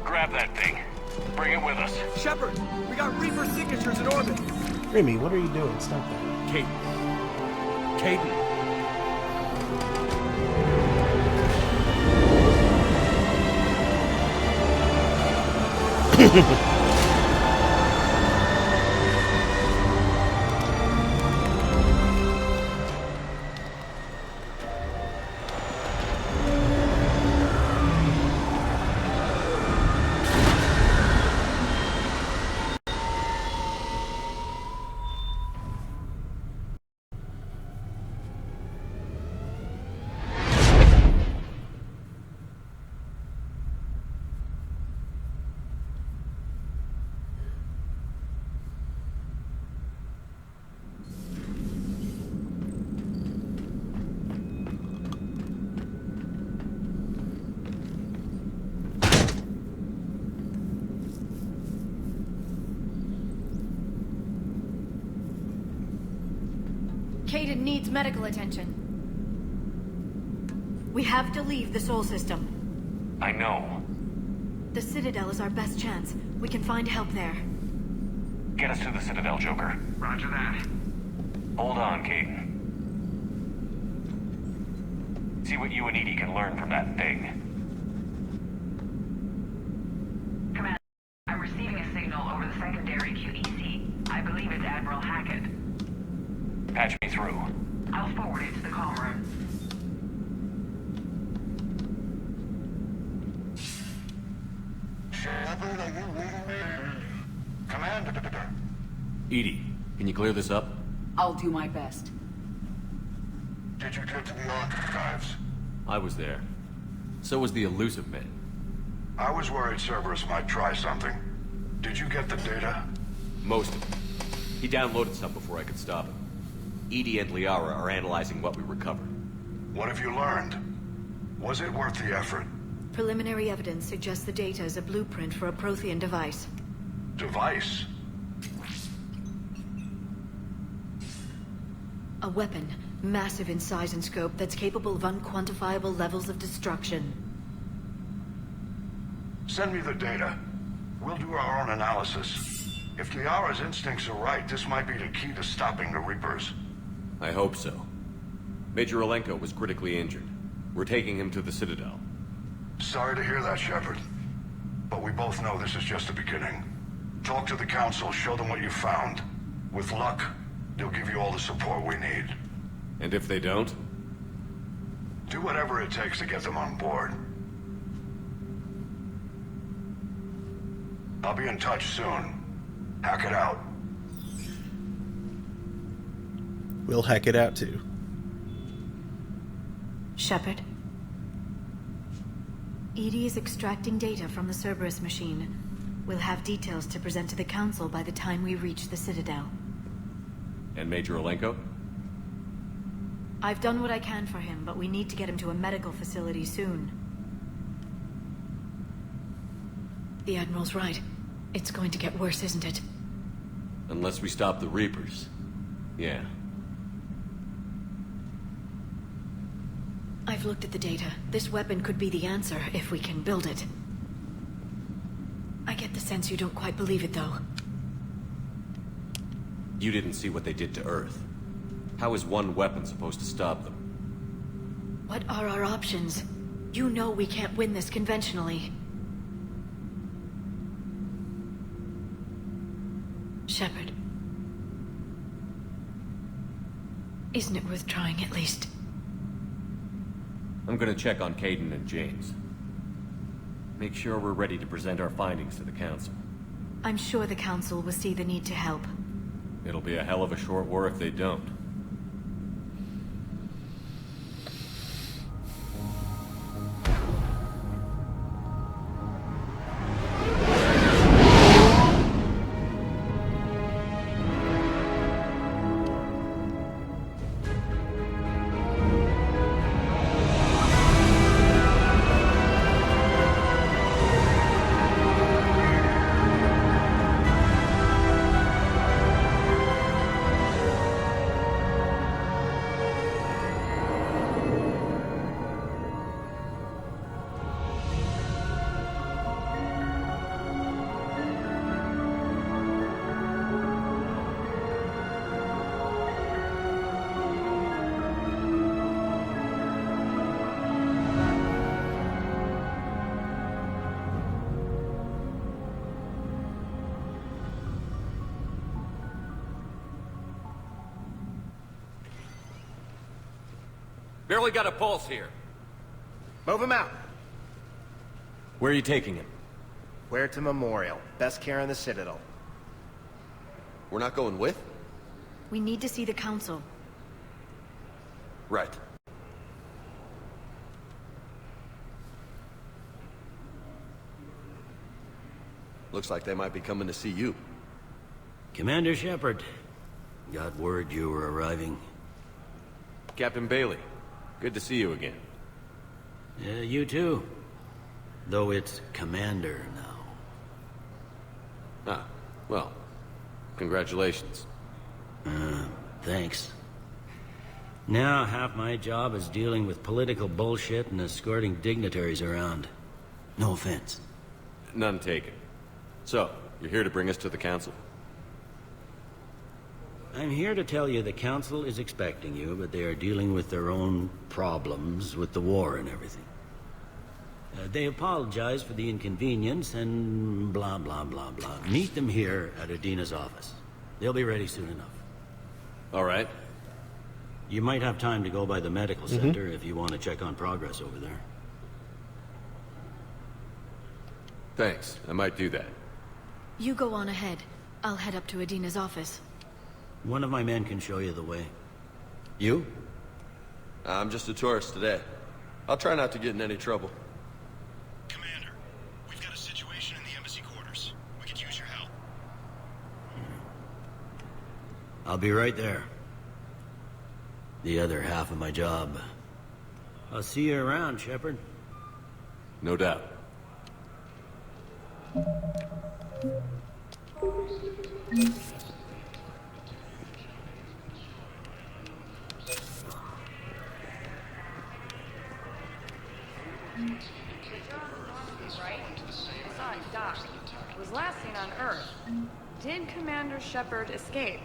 Speaker 15: Grab that thing. Bring it with us.
Speaker 5: Shepard, we got Reaper signatures in orbit.
Speaker 1: Remy, what are you doing? Stop that.
Speaker 5: Caden. Caden.
Speaker 8: Caden needs medical attention. We have to leave the Sol system.
Speaker 15: I know.
Speaker 8: The Citadel is our best chance. We can find help there.
Speaker 15: Get us to the Citadel, Joker.
Speaker 13: Roger that.
Speaker 15: Hold on, Caden. See what you and Edie can learn from that thing.
Speaker 6: Commander, I'm receiving a signal over the secondary QEC. I believe it's Admiral Hackett.
Speaker 15: Patch me through.
Speaker 6: I'll forward it to the comm room.
Speaker 3: Shepard, are you reading me? Commander.
Speaker 5: Edie, can you clear this up?
Speaker 6: I'll do my best.
Speaker 3: Did you get to the archives?
Speaker 5: I was there. So was the elusive man.
Speaker 3: I was worried Cerberus might try something. Did you get the data?
Speaker 5: Most of it. He downloaded some before I could stop him. Edie and Liara are analyzing what we recovered.
Speaker 3: What have you learned? Was it worth the effort?
Speaker 8: Preliminary evidence suggests the data is a blueprint for a Prothean device.
Speaker 3: Device?
Speaker 8: A weapon, massive in size and scope, that's capable of unquantifiable levels of destruction.
Speaker 3: Send me the data. We'll do our own analysis. If Liara's instincts are right, this might be the key to stopping the Reapers.
Speaker 5: I hope so. Major Olenko was critically injured. We're taking him to the Citadel.
Speaker 3: Sorry to hear that, Shepard. But we both know this is just the beginning. Talk to the Council, show them what you found. With luck, they'll give you all the support we need.
Speaker 5: And if they don't?
Speaker 3: Do whatever it takes to get them on board. I'll be in touch soon. Hack it out.
Speaker 1: We'll hack it out too.
Speaker 8: Shepard? Edie is extracting data from the Cerberus machine. We'll have details to present to the Council by the time we reach the Citadel.
Speaker 5: And Major Olenko?
Speaker 8: I've done what I can for him, but we need to get him to a medical facility soon. The Admiral's right. It's going to get worse, isn't it?
Speaker 5: Unless we stop the Reapers. Yeah.
Speaker 8: I've looked at the data. This weapon could be the answer, if we can build it. I get the sense you don't quite believe it, though.
Speaker 5: You didn't see what they did to Earth. How is one weapon supposed to stop them?
Speaker 8: What are our options? You know we can't win this conventionally. Shepard. Isn't it worth trying at least?
Speaker 5: I'm gonna check on Caden and James. Make sure we're ready to present our findings to the Council.
Speaker 8: I'm sure the Council will see the need to help.
Speaker 5: It'll be a hell of a short war if they don't. Barely got a pulse here.
Speaker 18: Move him out.
Speaker 5: Where are you taking him?
Speaker 18: Where to Memorial. Best care in the Citadel.
Speaker 4: We're not going with?
Speaker 8: We need to see the Council.
Speaker 4: Right. Looks like they might be coming to see you.
Speaker 19: Commander Shepard. Got word you were arriving.
Speaker 5: Captain Bailey, good to see you again.
Speaker 19: You too. Though it's Commander now.
Speaker 5: Ah, well, congratulations.
Speaker 19: Thanks. Now half my job is dealing with political bullshit and escorting dignitaries around. No offense.
Speaker 5: None taken. So, you're here to bring us to the Council?
Speaker 19: I'm here to tell you the Council is expecting you, but they are dealing with their own problems with the war and everything. They apologize for the inconvenience and blah, blah, blah, blah. Meet them here at Adina's office. They'll be ready soon enough.
Speaker 5: All right.
Speaker 19: You might have time to go by the medical center if you want to check on progress over there.
Speaker 5: Thanks. I might do that.
Speaker 8: You go on ahead. I'll head up to Adina's office.
Speaker 19: One of my men can show you the way. You?
Speaker 4: I'm just a tourist today. I'll try not to get in any trouble.
Speaker 3: Commander, we've got a situation in the embassy quarters. We could use your help.
Speaker 19: I'll be right there. The other half of my job. I'll see you around, Shepard.
Speaker 5: No doubt.
Speaker 20: Right? I saw it dock. It was last seen on Earth. Did Commander Shepard escape?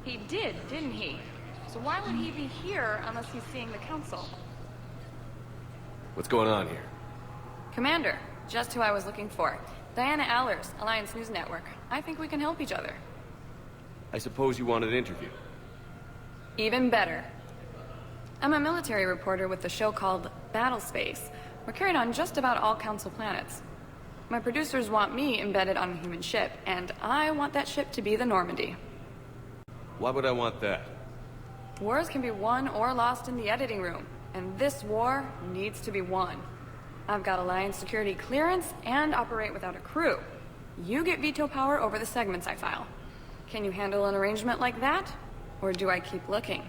Speaker 20: He did, didn't he? So why would he be here unless he's seeing the Council?
Speaker 5: What's going on here?
Speaker 20: Commander, just who I was looking for. Diana Allers, Alliance News Network. I think we can help each other.
Speaker 5: I suppose you want an interview.
Speaker 20: Even better. I'm a military reporter with the show called Battle Space. We're carried on just about all Council planets. My producers want me embedded on a human ship, and I want that ship to be the Normandy.
Speaker 5: Why would I want that?
Speaker 20: Wars can be won or lost in the editing room, and this war needs to be won. I've got Alliance security clearance and operate without a crew. You get veto power over the segments I file. Can you handle an arrangement like that? Or do I keep looking?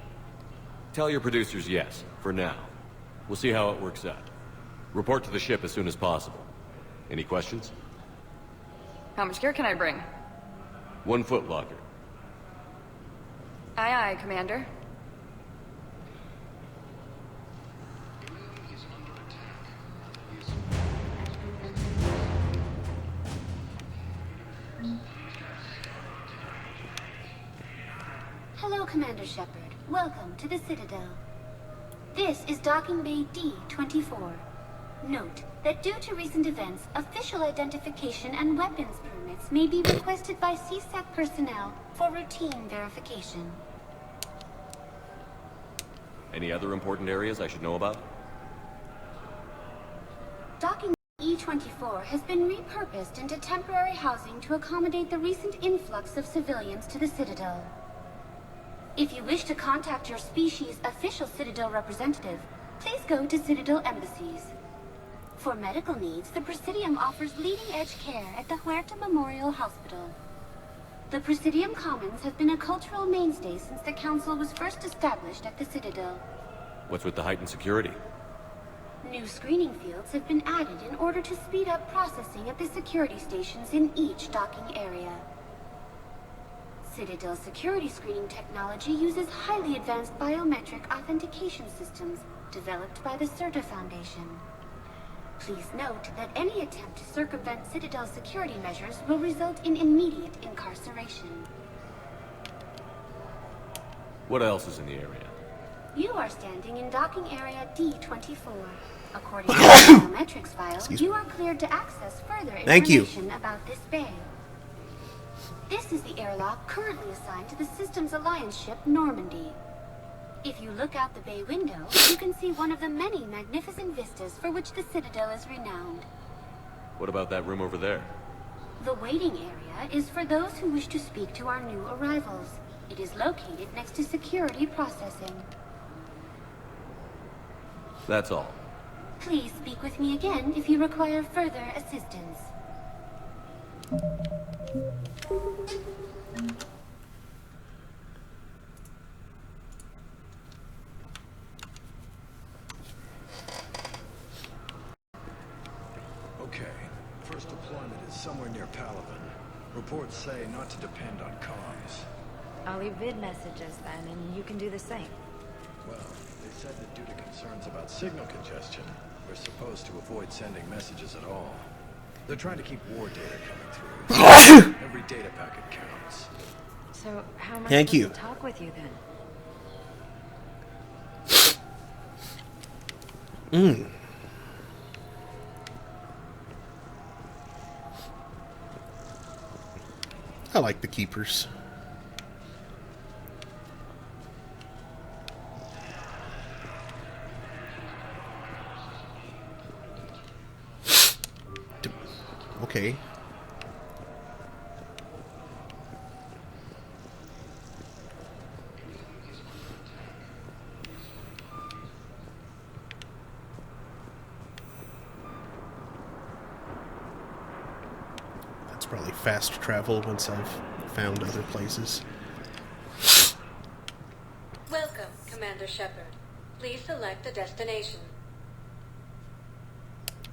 Speaker 5: Tell your producers yes, for now. We'll see how it works out. Report to the ship as soon as possible. Any questions?
Speaker 20: How much gear can I bring?
Speaker 5: 1 foot locker.
Speaker 20: Aye, aye, Commander.
Speaker 14: Hello, Commander Shepard. Welcome to the Citadel. This is Docking Bay D-24. Note that due to recent events, official identification and weapons permits may be requested by CSEC personnel for routine verification.
Speaker 5: Any other important areas I should know about?
Speaker 14: Docking E-24 has been repurposed into temporary housing to accommodate the recent influx of civilians to the Citadel. If you wish to contact your species' official Citadel representative, please go to Citadel embassies. For medical needs, the Presidium offers leading-edge care at the Huerta Memorial Hospital. The Presidium Commons have been a cultural mainstay since the Council was first established at the Citadel.
Speaker 5: What's with the heightened security?
Speaker 14: New screening fields have been added in order to speed up processing at the security stations in each docking area. Citadel security screening technology uses highly advanced biometric authentication systems developed by the CERTA Foundation. Please note that any attempt to circumvent Citadel security measures will result in immediate incarceration.
Speaker 5: What else is in the area?
Speaker 14: You are standing in docking area D-24. According to the biometrics file, you are cleared to access further information about this bay. This is the airlock currently assigned to the Systems Alliance ship Normandy. If you look out the bay window, you can see one of the many magnificent vistas for which the Citadel is renowned.
Speaker 5: What about that room over there?
Speaker 14: The waiting area is for those who wish to speak to our new arrivals. It is located next to security processing.
Speaker 5: That's all.
Speaker 14: Please speak with me again if you require further assistance.
Speaker 21: Okay, first deployment is somewhere near Palaven. Reports say not to depend on comms.
Speaker 8: I'll leave vid messages then, and you can do the same.
Speaker 21: Well, they said that due to concerns about signal congestion, we're supposed to avoid sending messages at all. They're trying to keep war data coming through. Every data packet counts.
Speaker 8: So how am I
Speaker 1: Thank
Speaker 8: supposed
Speaker 1: you.
Speaker 8: to talk with you then?
Speaker 1: I like the keepers. Okay. That's probably fast travel once I've found other places.
Speaker 22: Welcome, Commander Shepard. Please select a destination.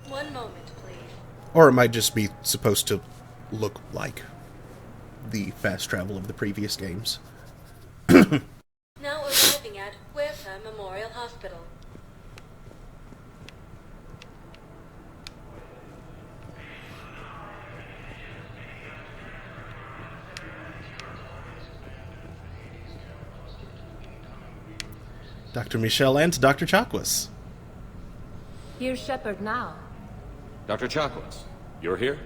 Speaker 22: One moment, please.
Speaker 1: Or it might just be supposed to look like the fast travel of the previous games.
Speaker 22: Now arriving at Huerta Memorial Hospital.
Speaker 1: Dr. Michelle and Dr. Chakwas.
Speaker 22: Here's Shepard now.
Speaker 5: Dr. Chakwas, you're here?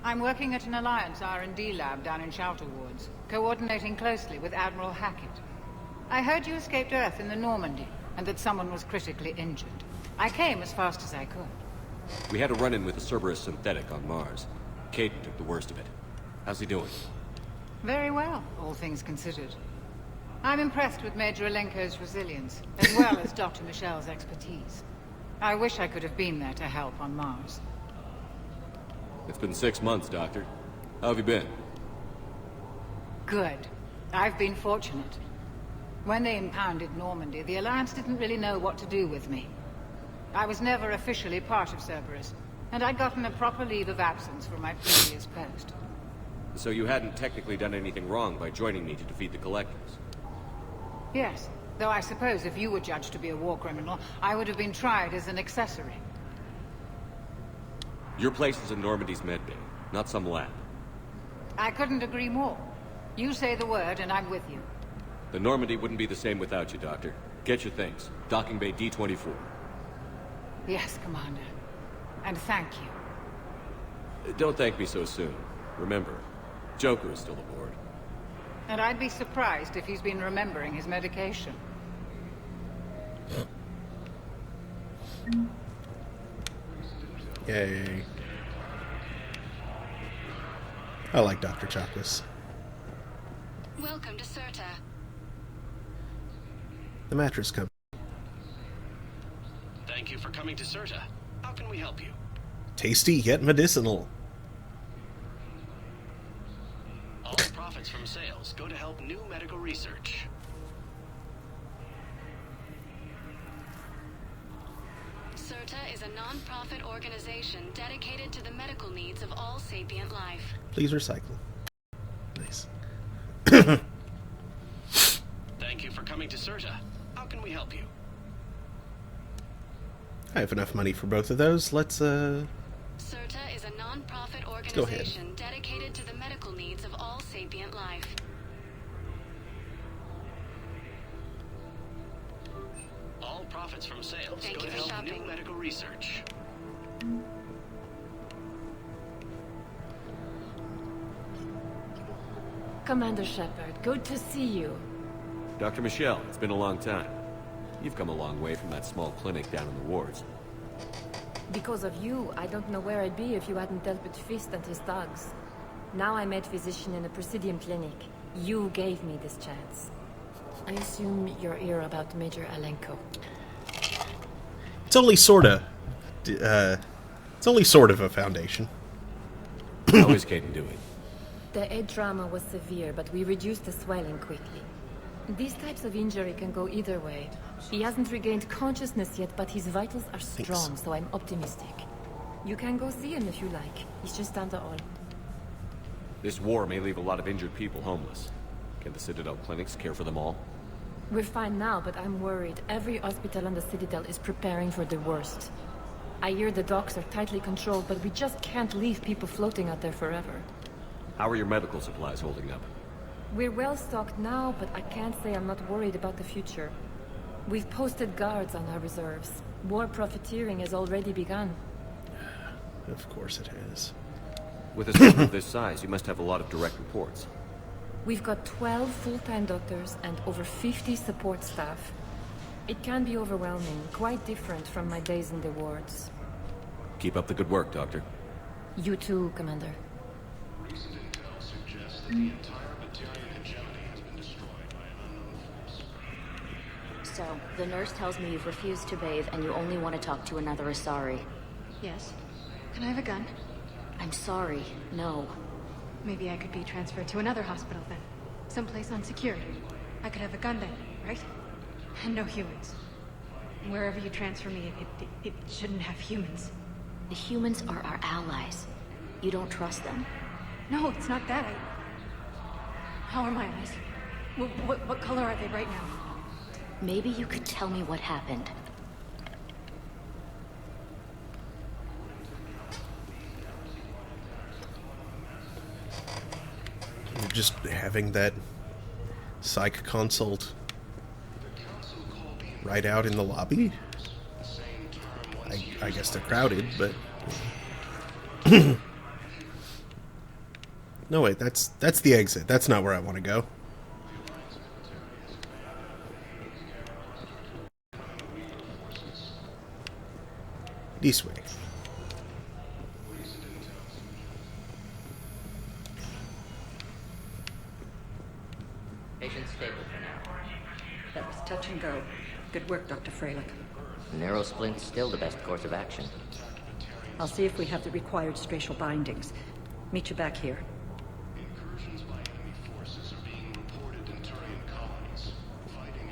Speaker 23: I'm working at an Alliance R&D lab down in Shelter Wards, coordinating closely with Admiral Hackett. I heard you escaped Earth in the Normandy, and that someone was critically injured. I came as fast as I could.
Speaker 5: We had a run-in with a Cerberus synthetic on Mars. Caden took the worst of it. How's he doing?
Speaker 23: Very well, all things considered. I'm impressed with Major Alenko's resilience, as well as Dr. Michelle's expertise. I wish I could have been there to help on Mars.
Speaker 5: It's been 6 months, Doctor. How have you been?
Speaker 23: Good. I've been fortunate. When they impounded Normandy, the Alliance didn't really know what to do with me. I was never officially part of Cerberus, and I'd gotten a proper leave of absence from my previous post.
Speaker 5: So you hadn't technically done anything wrong by joining me to defeat the Collectors?
Speaker 23: Yes, though I suppose if you were judged to be a war criminal, I would have been tried as an accessory.
Speaker 5: Your place is in Normandy's medbay, not some lab.
Speaker 23: I couldn't agree more. You say the word, and I'm with you.
Speaker 5: The Normandy wouldn't be the same without you, Doctor. Get your things. Docking Bay D-24.
Speaker 23: Yes, Commander. And thank you.
Speaker 5: Don't thank me so soon. Remember, Joker is still aboard.
Speaker 23: And I'd be surprised if he's been remembering his medication.
Speaker 1: Yay. I like Dr. Chakwas.
Speaker 22: Welcome to Serta.
Speaker 1: The mattress company.
Speaker 7: Thank you for coming to Serta. How can we help you?
Speaker 1: Tasty yet medicinal.
Speaker 7: All profits from sales go to help new medical research.
Speaker 22: Serta is a non-profit organization dedicated to the medical needs of all sapient life.
Speaker 1: Please recycle. Nice.
Speaker 7: Thank you for coming to Serta. How can we help you?
Speaker 1: I have enough money for both of those. Let's,
Speaker 22: Serta is a non-profit organization dedicated to the medical needs of all sapient life.
Speaker 7: All profits from sales go to help new medical research.
Speaker 10: Commander Shepard, good to see you.
Speaker 5: Dr. Michelle, it's been a long time. You've come a long way from that small clinic down in the wards.
Speaker 10: Because of you, I don't know where I'd be if you hadn't dealt with Fist and his thugs. Now I'm head physician in a Presidium clinic. You gave me this chance. I assume you're here about Major Alenko.
Speaker 1: it's only sorta, it's only sort of a foundation.
Speaker 5: How is Caden doing?
Speaker 10: The head trauma was severe, but we reduced the swelling quickly. These types of injury can go either way. He hasn't regained consciousness yet, but his vitals are strong, so I'm optimistic. You can go see him if you like. He's just down the hall.
Speaker 5: This war may leave a lot of injured people homeless. Can the Citadel clinics care for them all?
Speaker 10: We're fine now, but I'm worried. Every hospital on the Citadel is preparing for the worst. I hear the docks are tightly controlled, but we just can't leave people floating out there forever.
Speaker 5: How are your medical supplies holding up?
Speaker 10: We're well stocked now, but I can't say I'm not worried about the future. We've posted guards on our reserves. War profiteering has already begun.
Speaker 1: Of course it has.
Speaker 5: With a center of this size, you must have a lot of direct reports.
Speaker 10: We've got 12 full-time doctors and over 50 support staff. It can be overwhelming, quite different from my days in the wards.
Speaker 5: Keep up the good work, Doctor.
Speaker 10: You too, Commander.
Speaker 3: Recent intel suggests that the entire Batarian hegemony has been destroyed by an unknown force.
Speaker 12: So, the nurse tells me you've refused to bathe and you only want to talk to another Asari.
Speaker 24: Yes. Can I have a gun?
Speaker 12: I'm sorry, no.
Speaker 24: Maybe I could be transferred to another hospital then. Someplace unsecured. I could have a gun then, right? And no humans. Wherever you transfer me, it shouldn't have humans.
Speaker 12: The humans are our allies. You don't trust them.
Speaker 24: No, it's not that. How are my eyes? What color are they right now?
Speaker 12: Maybe you could tell me what happened.
Speaker 1: Just having that psych consult right out in the lobby? I guess they're crowded, but... No, wait, that's the exit. That's not where I want to go. This way.
Speaker 25: Patient stable for now.
Speaker 23: That was touch and go. Good work, Dr. Freilich.
Speaker 25: Narrow splint's still the best course of action.
Speaker 23: I'll see if we have the required spatial bindings. Meet you back here.
Speaker 3: Incursions by enemy forces are being reported in Turian colonies. Fighting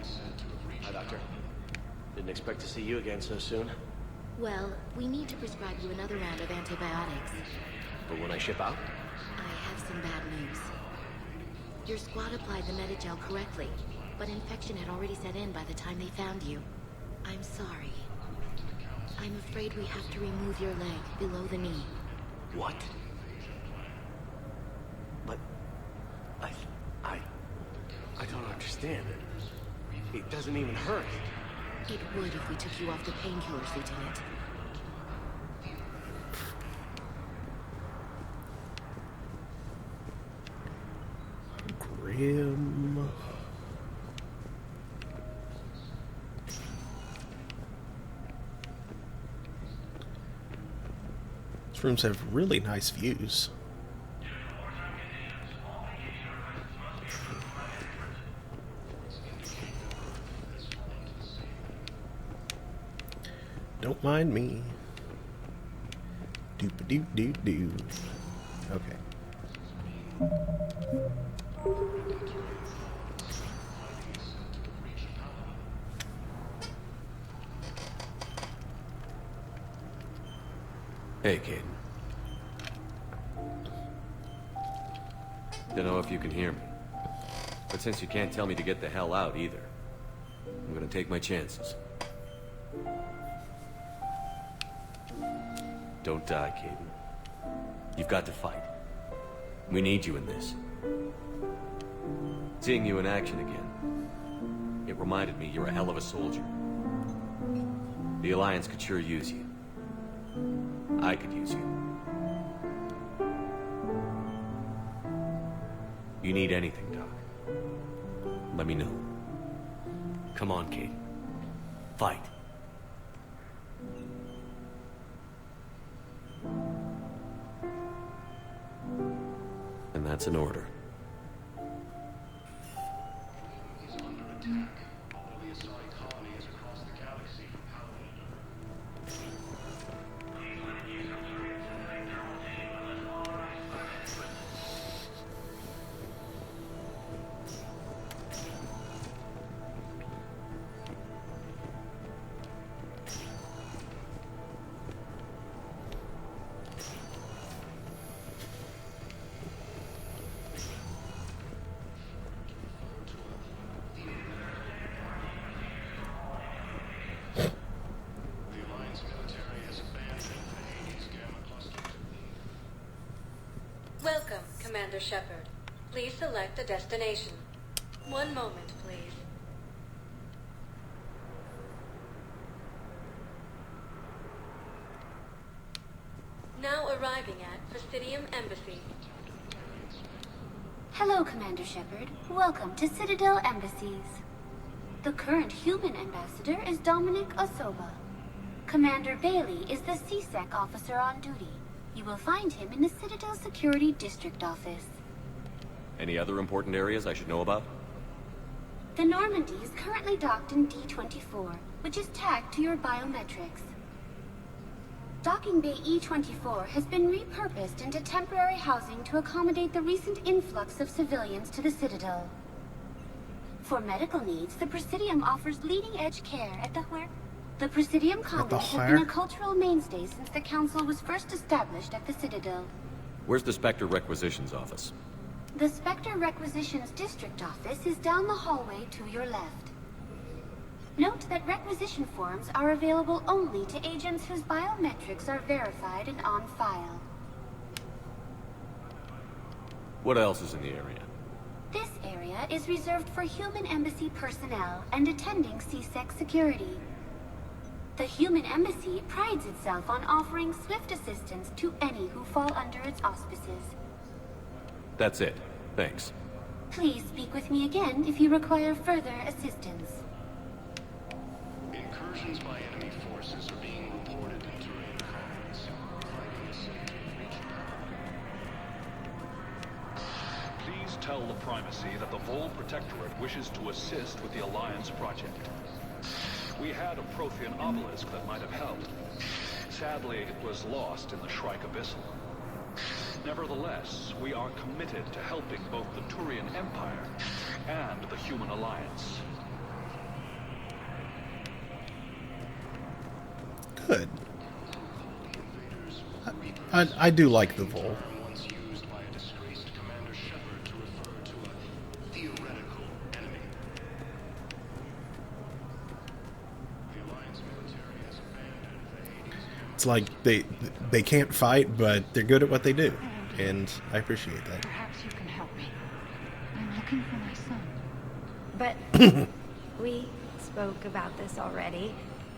Speaker 2: Didn't expect to see you again so soon.
Speaker 12: Well, we need to prescribe you another round of antibiotics.
Speaker 2: But when I ship out?
Speaker 12: I have some bad news. Your squad applied the Medigel correctly, but infection had already set in by the time they found you. I'm sorry. I'm afraid we have to remove your leg below the knee.
Speaker 2: What? But... I don't understand it. It doesn't even hurt.
Speaker 12: It would if we took you off the painkillers, Lieutenant.
Speaker 1: Grim. These rooms have really nice views. Don't mind me. Doop-a-doop-doop-doo. Okay.
Speaker 5: Hey, Caden. Don't know if you can hear me. But since you can't tell me to get the hell out either, I'm gonna take my chances. Don't die, Caden. You've got to fight. We need you in this. Seeing you in action again, it reminded me you're a hell of a soldier. The Alliance could sure use you. I could use you. You need anything, Doc, let me know. Come on, Kate. Fight. And that's an order.
Speaker 22: Welcome, Commander Shepard. Please select a destination. One moment, please. Now arriving at Presidium Embassy.
Speaker 14: Hello, Commander Shepard. Welcome to Citadel Embassies. The current human ambassador is Dominic Osoba. Commander Bailey is the CSEC officer on duty. You will find him in the Citadel Security District Office.
Speaker 5: Any other important areas I should know about?
Speaker 14: The Normandy is currently docked in D-24, which is tagged to your biometrics. Docking Bay E-24 has been repurposed into temporary housing to accommodate the recent influx of civilians to the Citadel. For medical needs, the Presidium offers leading-edge care at the where? The Presidium Congress has been a cultural mainstay since the Council was first established at the Citadel.
Speaker 5: Where's the Spectre Requisitions Office?
Speaker 14: The Spectre Requisitions District Office is down the hallway to your left. Note that requisition forms are available only to agents whose biometrics are verified and on file.
Speaker 5: What else is in the area?
Speaker 14: This area is reserved for human embassy personnel and attending CSEC security. The human embassy prides itself on offering swift assistance to any who fall under its auspices.
Speaker 5: That's it. Thanks.
Speaker 14: Please speak with me again if you require further assistance.
Speaker 3: Incursions by enemy forces are being reported in Turian colonies. Fighting is said to have reached
Speaker 9: Please tell the Primacy that the Vol Protectorate wishes to assist with the Alliance project. We had a Prothean obelisk that might have helped. Sadly, it was lost in the Shrike Abyssal. Nevertheless, we are committed to helping both the Turian Empire and the Human Alliance.
Speaker 1: Good. I do like the Vol. It's like they can't fight, but they're good at what they do, and I appreciate that.
Speaker 23: Perhaps you can help me. I'm looking for my son.
Speaker 11: But we spoke about this already.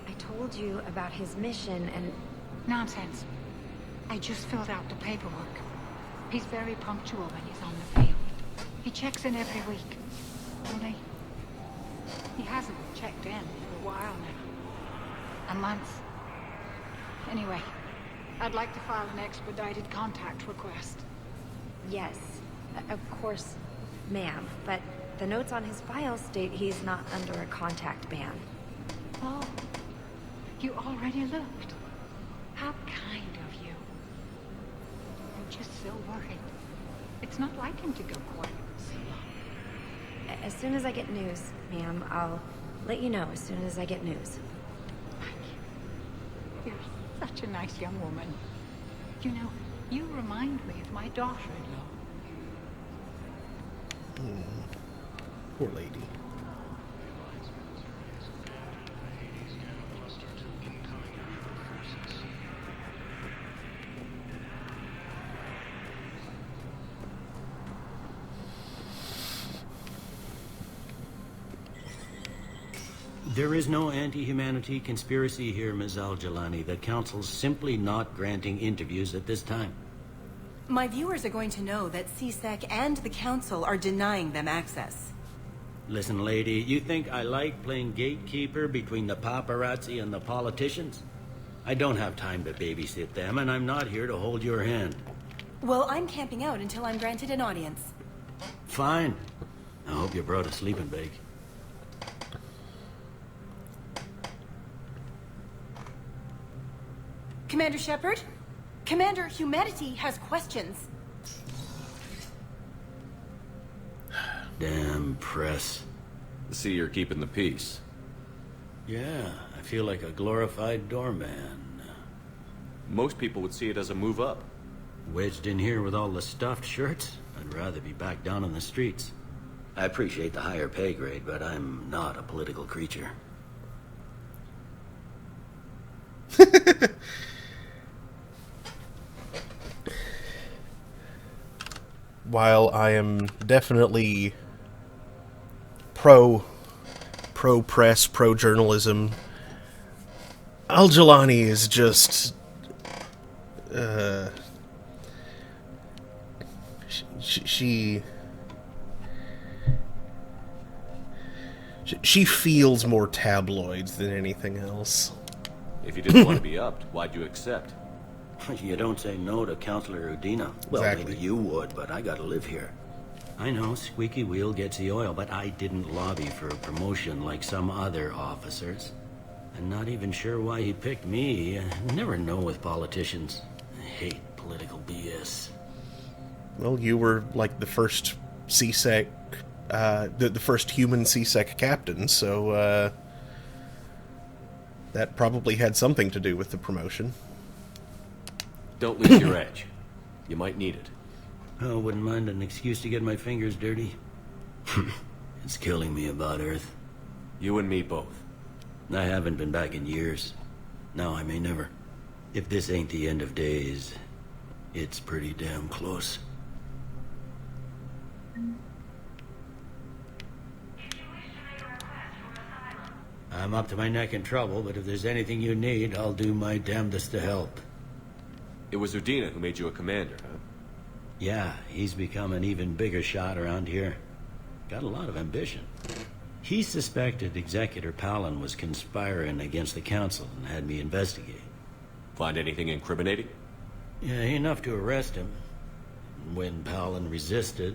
Speaker 11: I told you about his mission and...
Speaker 23: Nonsense. I just filled out the paperwork. He's very punctual when he's on the field. He checks in every week. Only, he hasn't checked in for a while now. A month. Anyway, I'd like to file an expedited contact request.
Speaker 11: Yes, of course, ma'am. But the notes on his file state he's not under a contact ban.
Speaker 23: Oh, you already looked. How kind of you. I'm just so worried. It's not like him to go quiet so long.
Speaker 11: As soon as I get news, ma'am, I'll let you know as soon as I get news.
Speaker 23: You're such a nice young woman. You know, you remind me of my daughter-in-law.
Speaker 1: Poor lady.
Speaker 19: There is no anti-humanity conspiracy here, Ms. Al-Jalani. The Council's simply not granting interviews at this time.
Speaker 13: My viewers are going to know that CSEC and the Council are denying them access.
Speaker 19: Listen, lady, you think I like playing gatekeeper between the paparazzi and the politicians? I don't have time to babysit them, and I'm not here to hold your hand.
Speaker 13: Well, I'm camping out until I'm granted an audience.
Speaker 19: Fine. I hope you brought a sleeping bag.
Speaker 13: Commander Shepard? Commander Humanity has questions.
Speaker 19: Damn press.
Speaker 5: See, you're keeping the peace.
Speaker 19: Yeah, I feel like a glorified doorman.
Speaker 5: Most people would see it as a move up.
Speaker 19: Wedged in here with all the stuffed shirts? I'd rather be back down on the streets. I appreciate the higher pay grade, but I'm not a political creature.
Speaker 1: While I am definitely pro-press, pro-journalism, Al-Jalani is just... She feels more tabloids than anything else.
Speaker 5: If you didn't want to be upped, why'd you accept?
Speaker 19: You don't say no to Counselor Udina. Well,
Speaker 1: Exactly.
Speaker 19: maybe you would, but I gotta live here. I know, squeaky wheel gets the oil, but I didn't lobby for a promotion like some other officers. I'm not even sure why he picked me. I never know with politicians. I hate political BS.
Speaker 1: Well, you were like the first CSEC, the first human CSEC captain, so that probably had something to do with the promotion.
Speaker 5: Don't lose your edge. You might need it.
Speaker 19: Oh, wouldn't mind an excuse to get my fingers dirty. It's killing me about Earth.
Speaker 5: You and me both.
Speaker 19: I haven't been back in years. Now I may never. If this ain't the end of days, it's pretty damn close. I'm up to my neck in trouble, but if there's anything you need, I'll do my damnedest to help.
Speaker 5: It was Udina who made you a commander, huh?
Speaker 19: Yeah, he's become an even bigger shot around here. Got a lot of ambition. He suspected Executor Palin was conspiring against the Council and had me investigate.
Speaker 5: Find anything incriminating?
Speaker 19: Yeah, enough to arrest him. When Palin resisted,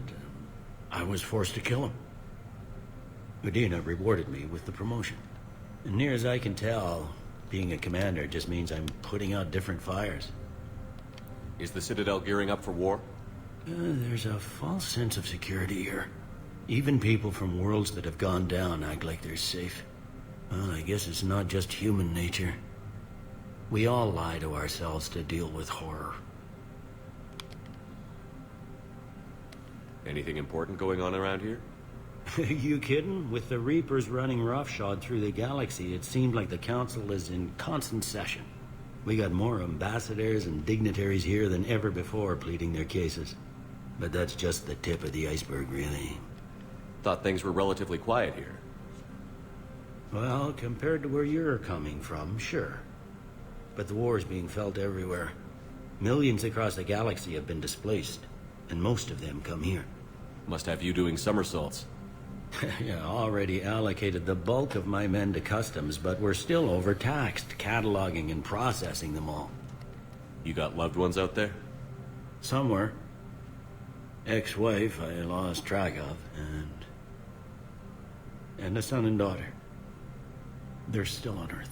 Speaker 19: I was forced to kill him. Udina rewarded me with the promotion. And near as I can tell, being a commander just means I'm putting out different fires.
Speaker 5: Is the Citadel gearing up for war?
Speaker 19: There's a false sense of security here. Even people from worlds that have gone down act like they're safe. Well, I guess it's not just human nature. We all lie to ourselves to deal with horror.
Speaker 5: Anything important going on around here?
Speaker 19: You kidding? With the Reapers running roughshod through the galaxy, it seemed like the Council is in constant session. We got more ambassadors and dignitaries here than ever before pleading their cases. But that's just the tip of the iceberg, really.
Speaker 5: Thought things were relatively quiet here.
Speaker 19: Well, compared to where you're coming from, sure. But the war is being felt everywhere. Millions across the galaxy have been displaced, and most of them come here.
Speaker 5: Must have you doing somersaults.
Speaker 19: Yeah, already allocated the bulk of my men to customs, but we're still overtaxed, cataloging and processing them all.
Speaker 5: You got loved ones out there?
Speaker 19: Somewhere. Ex-wife I lost track of, and a son and daughter. They're still on Earth.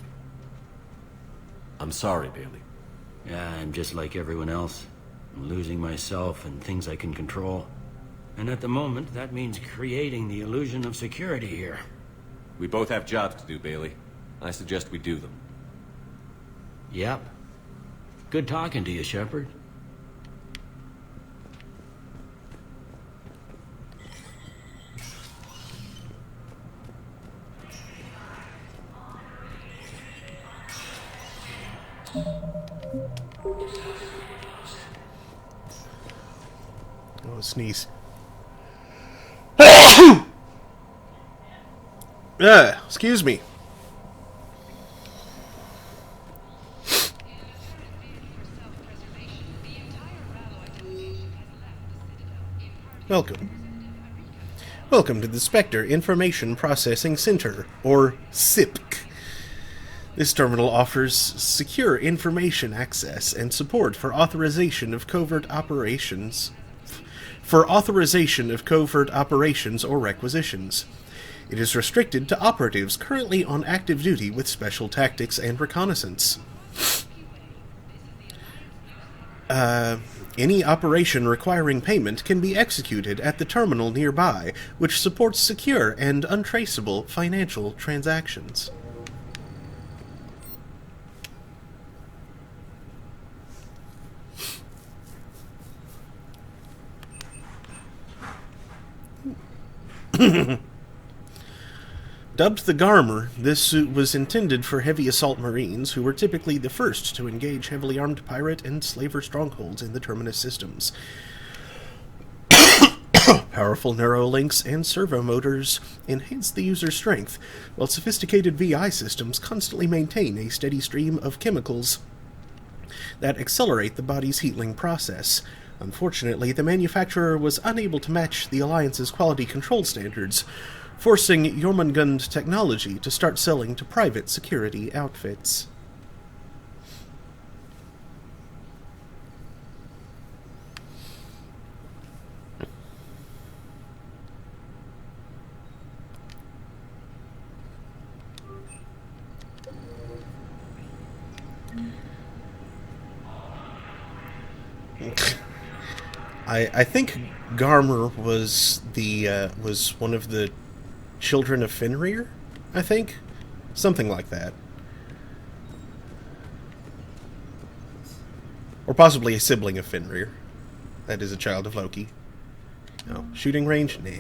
Speaker 5: I'm sorry, Bailey.
Speaker 19: Yeah, I'm just like everyone else. I'm losing myself and things I can control. And at the moment, that means creating the illusion of security here.
Speaker 5: We both have jobs to do, Bailey. I suggest we do them.
Speaker 19: Yep. Good talking to you, Shepard.
Speaker 1: Oh, sneeze. Excuse me. Welcome. Welcome to the Spectre Information Processing Center, or SIPC. This terminal offers secure information access and support for authorization of covert operations. Or requisitions. It is restricted to operatives currently on active duty with special tactics and reconnaissance. Any operation requiring payment can be executed at the terminal nearby, which supports secure and untraceable financial transactions. Dubbed the Garmer, this suit was intended for heavy assault marines who were typically the first to engage heavily armed pirate and slaver strongholds in the Terminus systems. Powerful neurolinks and servo motors enhance the user's strength, while sophisticated VI systems constantly maintain a steady stream of chemicals that accelerate the body's healing process. Unfortunately, the manufacturer was unable to match the Alliance's quality control standards, forcing Jormungand technology to start selling to private security outfits. I think Garmer was one of the children of Fenrir, I think? Something like that. Or possibly a sibling of Fenrir. That is a child of Loki. No. Shooting range? Nah.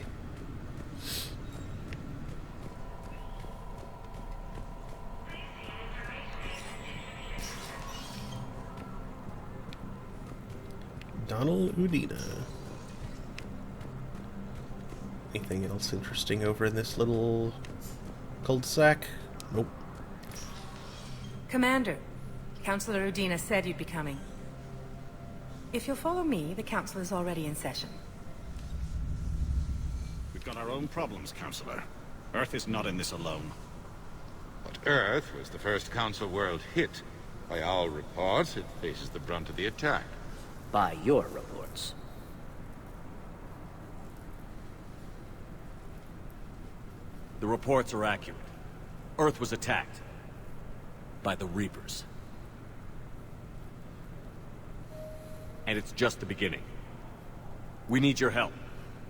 Speaker 1: Donald Udina. Anything else interesting over in this little cul-de-sac? Nope.
Speaker 13: Commander, Councillor Udina said you'd be coming. If you'll follow me, the council is already in session.
Speaker 6: We've got our own problems, Councillor. Earth is not in this alone.
Speaker 15: But Earth was the first Council world hit. By our reports, it faces the brunt of the attack.
Speaker 25: By your reports.
Speaker 5: The reports are accurate. Earth was attacked by the Reapers. And it's just the beginning. We need your help.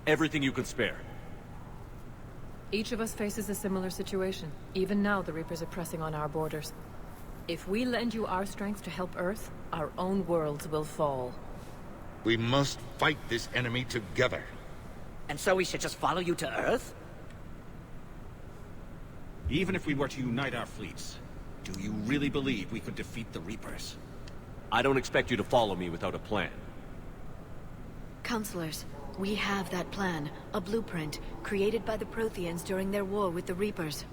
Speaker 5: Everything you can spare.
Speaker 10: Each of us faces a similar situation. Even now, the Reapers are pressing on our borders. If we lend you our strength to help Earth, our own worlds will fall.
Speaker 15: We must fight this enemy together.
Speaker 25: And so we should just follow you to Earth?
Speaker 6: Even if we were to unite our fleets, do you really believe we could defeat the Reapers?
Speaker 5: I don't expect you to follow me without a plan.
Speaker 8: Counselors, we have that plan, a blueprint, created by the Protheans during their war with the Reapers.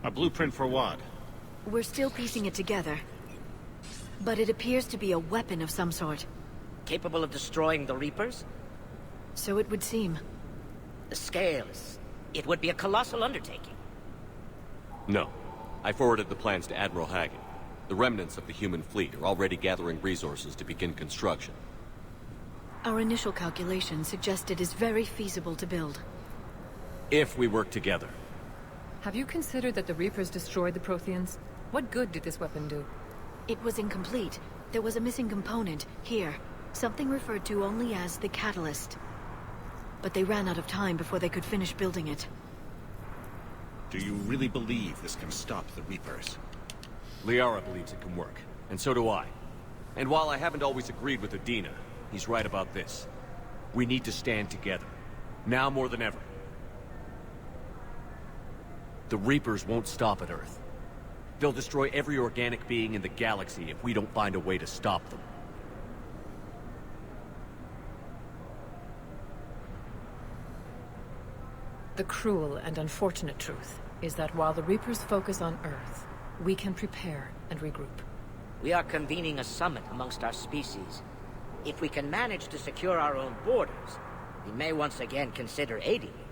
Speaker 6: A blueprint for what?
Speaker 8: We're still piecing it together. But it appears to be a weapon of some sort.
Speaker 25: Capable of destroying the Reapers?
Speaker 8: So it would seem.
Speaker 25: The scale is... it would be a colossal undertaking.
Speaker 5: No. I forwarded the plans to Admiral Hagen. The remnants of the human fleet are already gathering resources to begin construction.
Speaker 8: Our initial calculations suggest it is very feasible to build.
Speaker 5: If we work together.
Speaker 10: Have you considered that the Reapers destroyed the Protheans? What good did this weapon do?
Speaker 8: It was incomplete. There was a missing component, here. Something referred to only as the catalyst. But they ran out of time before they could finish building it.
Speaker 6: Do you really believe this can stop the Reapers?
Speaker 5: Liara believes it can work, and so do I. And while I haven't always agreed with Udina, he's right about this. We need to stand together. Now more than ever. The Reapers won't stop at Earth. They'll destroy every organic being in the galaxy if we don't find a way to stop them.
Speaker 10: The cruel and unfortunate truth is that while the Reapers focus on Earth, we can prepare and regroup.
Speaker 25: We are convening a summit amongst our species. If we can manage to secure our own borders, we may once again consider aiding you.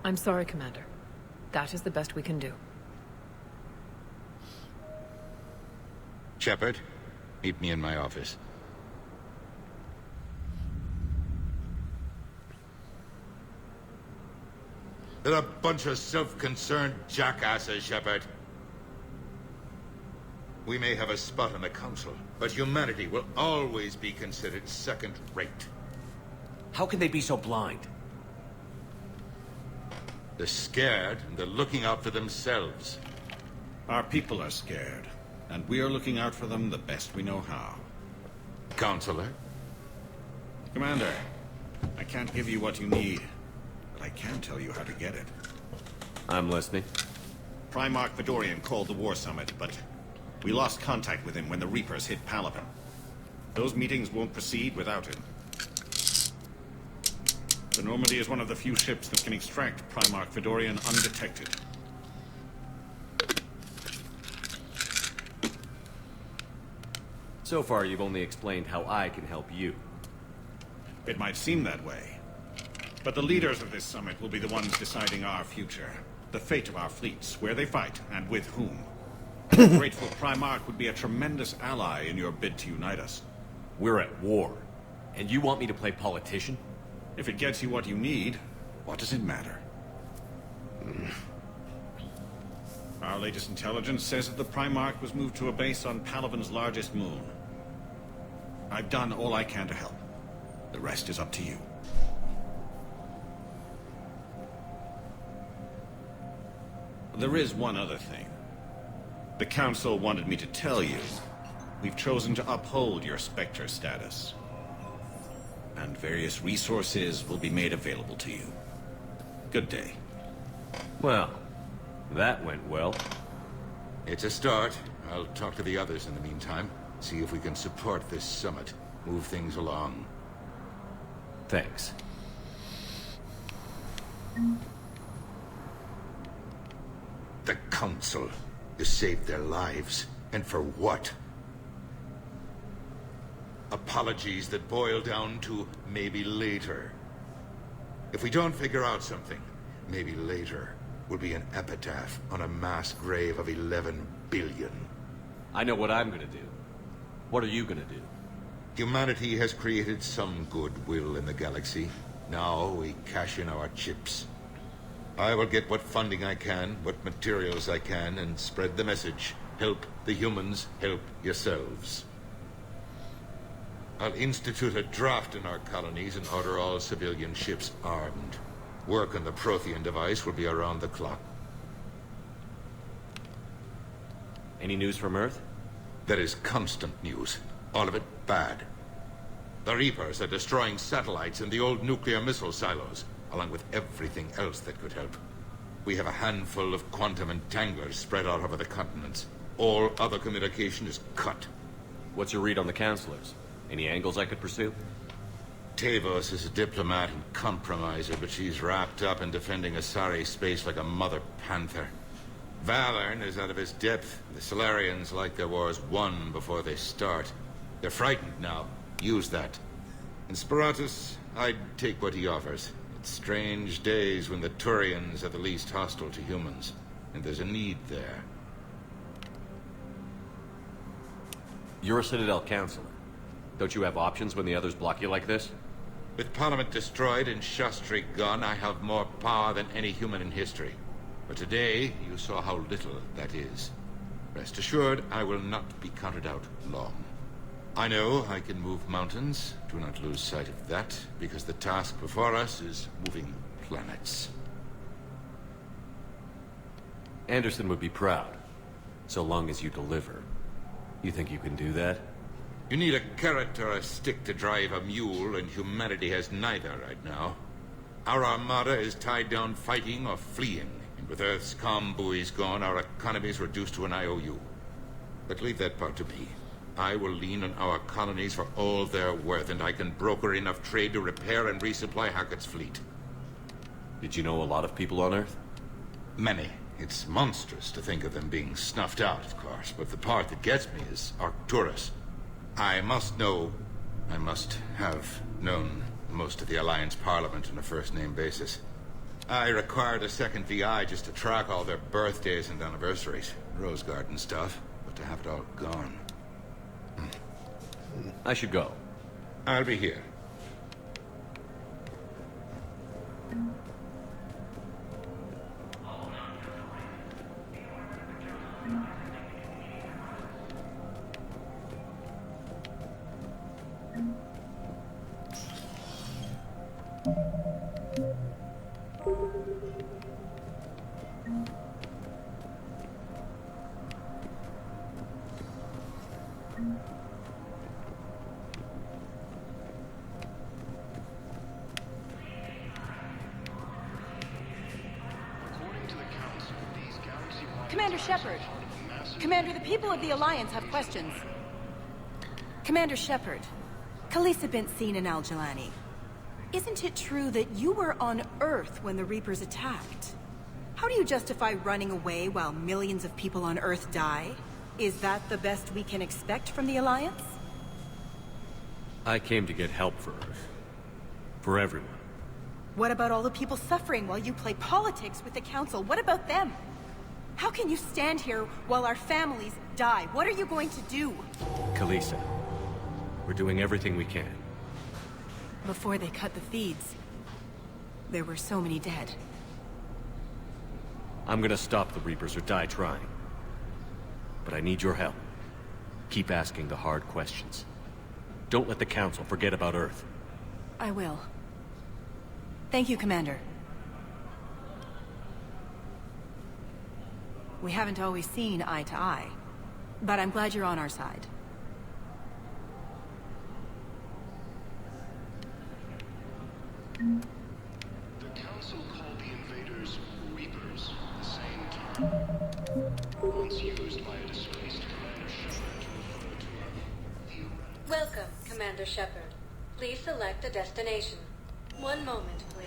Speaker 10: I'm sorry, Commander. That is the best we can do.
Speaker 15: Shepard, meet me in my office. They're a bunch of self-concerned jackasses, Shepard. We may have a spot on the Council, but humanity will always be considered second-rate.
Speaker 5: How can they be so blind?
Speaker 15: They're scared, and they're looking out for themselves.
Speaker 6: Our people are scared, and we are looking out for them the best we know how.
Speaker 15: Counselor?
Speaker 6: Commander, I can't give you what you need, but I can tell you how to get it.
Speaker 5: I'm listening.
Speaker 6: Primarch Fedorian called the War Summit, but we lost contact with him when the Reapers hit Palaven. Those meetings won't proceed without him. The Normandy is one of the few ships that can extract Primarch Fedorian undetected.
Speaker 5: So far, you've only explained how I can help you.
Speaker 6: It might seem that way. But the leaders of this summit will be the ones deciding our future. The fate of our fleets, where they fight, and with whom. The grateful Primarch would be a tremendous ally in your bid to unite us.
Speaker 5: We're at war. And you want me to play politician?
Speaker 6: If it gets you what you need, what does it matter? Our latest intelligence says that the Primarch was moved to a base on Palaven's largest moon. I've done all I can to help. The rest is up to you. There is one other thing. The Council wanted me to tell you. We've chosen to uphold your Spectre status. And various resources will be made available to you. Good day.
Speaker 5: Well, that went well.
Speaker 15: It's a start. I'll talk to the others in the meantime. See if we can support this summit. Move things along.
Speaker 5: Thanks.
Speaker 15: The Council. You saved their lives. And for what? Apologies that boil down to maybe later. If we don't figure out something, maybe later will be an epitaph on a mass grave of 11 billion.
Speaker 5: I know what I'm gonna do. What are you gonna do?
Speaker 15: Humanity has created some goodwill in the galaxy. Now we cash in our chips. I will get what funding I can, what materials I can, and spread the message. Help the humans, help yourselves. I'll institute a draft in our colonies and order all civilian ships armed. Work on the Prothean device will be around the clock.
Speaker 5: Any news from Earth?
Speaker 15: There is constant news. All of it bad. The Reapers are destroying satellites and the old nuclear missile silos, along with everything else that could help. We have a handful of quantum entanglers spread out over the continents. All other communication is cut.
Speaker 5: What's your read on the counselors? Any angles I could pursue?
Speaker 15: Tavos is a diplomat and compromiser, but she's wrapped up in defending Asari space like a mother panther. Valern is out of his depth. The Solarians like their wars won before they start. They're frightened now. Use that. In Sparatus, I'd take what he offers. It's strange days when the Turians are the least hostile to humans, and there's a need there.
Speaker 5: You're a Citadel counselor. Don't you have options when the others block you like this?
Speaker 15: With Parliament destroyed and Shastri gone, I have more power than any human in history. But today, you saw how little that is. Rest assured, I will not be counted out long. I know I can move mountains. Do not lose sight of that, because the task before us is moving planets.
Speaker 5: Anderson would be proud, so long as you deliver. You think you can do that?
Speaker 15: You need a carrot or a stick to drive a mule, and humanity has neither right now. Our armada is tied down fighting or fleeing, and with Earth's comm buoys gone, our economy is reduced to an IOU. But leave that part to me. I will lean on our colonies for all they're worth, and I can broker enough trade to repair and resupply Hackett's fleet.
Speaker 5: Did you know a lot of people on Earth?
Speaker 15: Many. It's monstrous to think of them being snuffed out, of course, but the part that gets me is Arcturus. I must have known most of the Alliance Parliament on a first-name basis. I required a second VI just to track all their birthdays and anniversaries. Rose Garden stuff, but to have it all gone.
Speaker 5: I should go.
Speaker 15: I'll be here.
Speaker 13: Commander Shepard. Commander, the people of the Alliance have questions. Commander Shepard, Khaleesi been seen in Al-Jalani. Isn't it true that you were on Earth when the Reapers attacked? How do you justify running away while millions of people on Earth die? Is that the best we can expect from the Alliance?
Speaker 5: I came to get help for Earth. For everyone.
Speaker 13: What about all the people suffering while you play politics with the Council? What about them? How can you stand here while our families die? What are you going to do?
Speaker 5: Khaleesi, we're doing everything we can.
Speaker 13: Before they cut the feeds, there were so many dead.
Speaker 5: I'm gonna stop the Reapers or die trying. But I need your help. Keep asking the hard questions. Don't let the Council forget about Earth.
Speaker 13: I will. Thank you, Commander. We haven't always seen eye to eye, but I'm glad you're on our side.
Speaker 3: The Council called the invaders Reapers, the same term. Once used by a disgraced Commander Shepard to refer to the...
Speaker 22: Welcome, Commander Shepard. Please select a destination. One moment, please.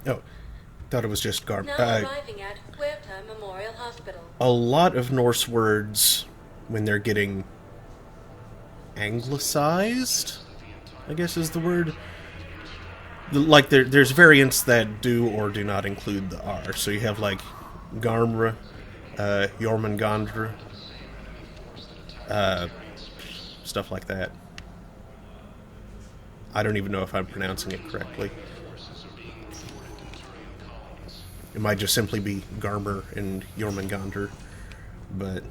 Speaker 1: Oh, thought it was just
Speaker 22: Now arriving at Huerta Memorial Hospital.
Speaker 1: A lot of Norse words, when they're getting anglicized, I guess is the word. Like, there's variants that do or do not include the R. So you have, like, Garmra, Jormungandr, stuff like that. I don't even know if I'm pronouncing it correctly. It might just simply be Garmer and Jormungandr, but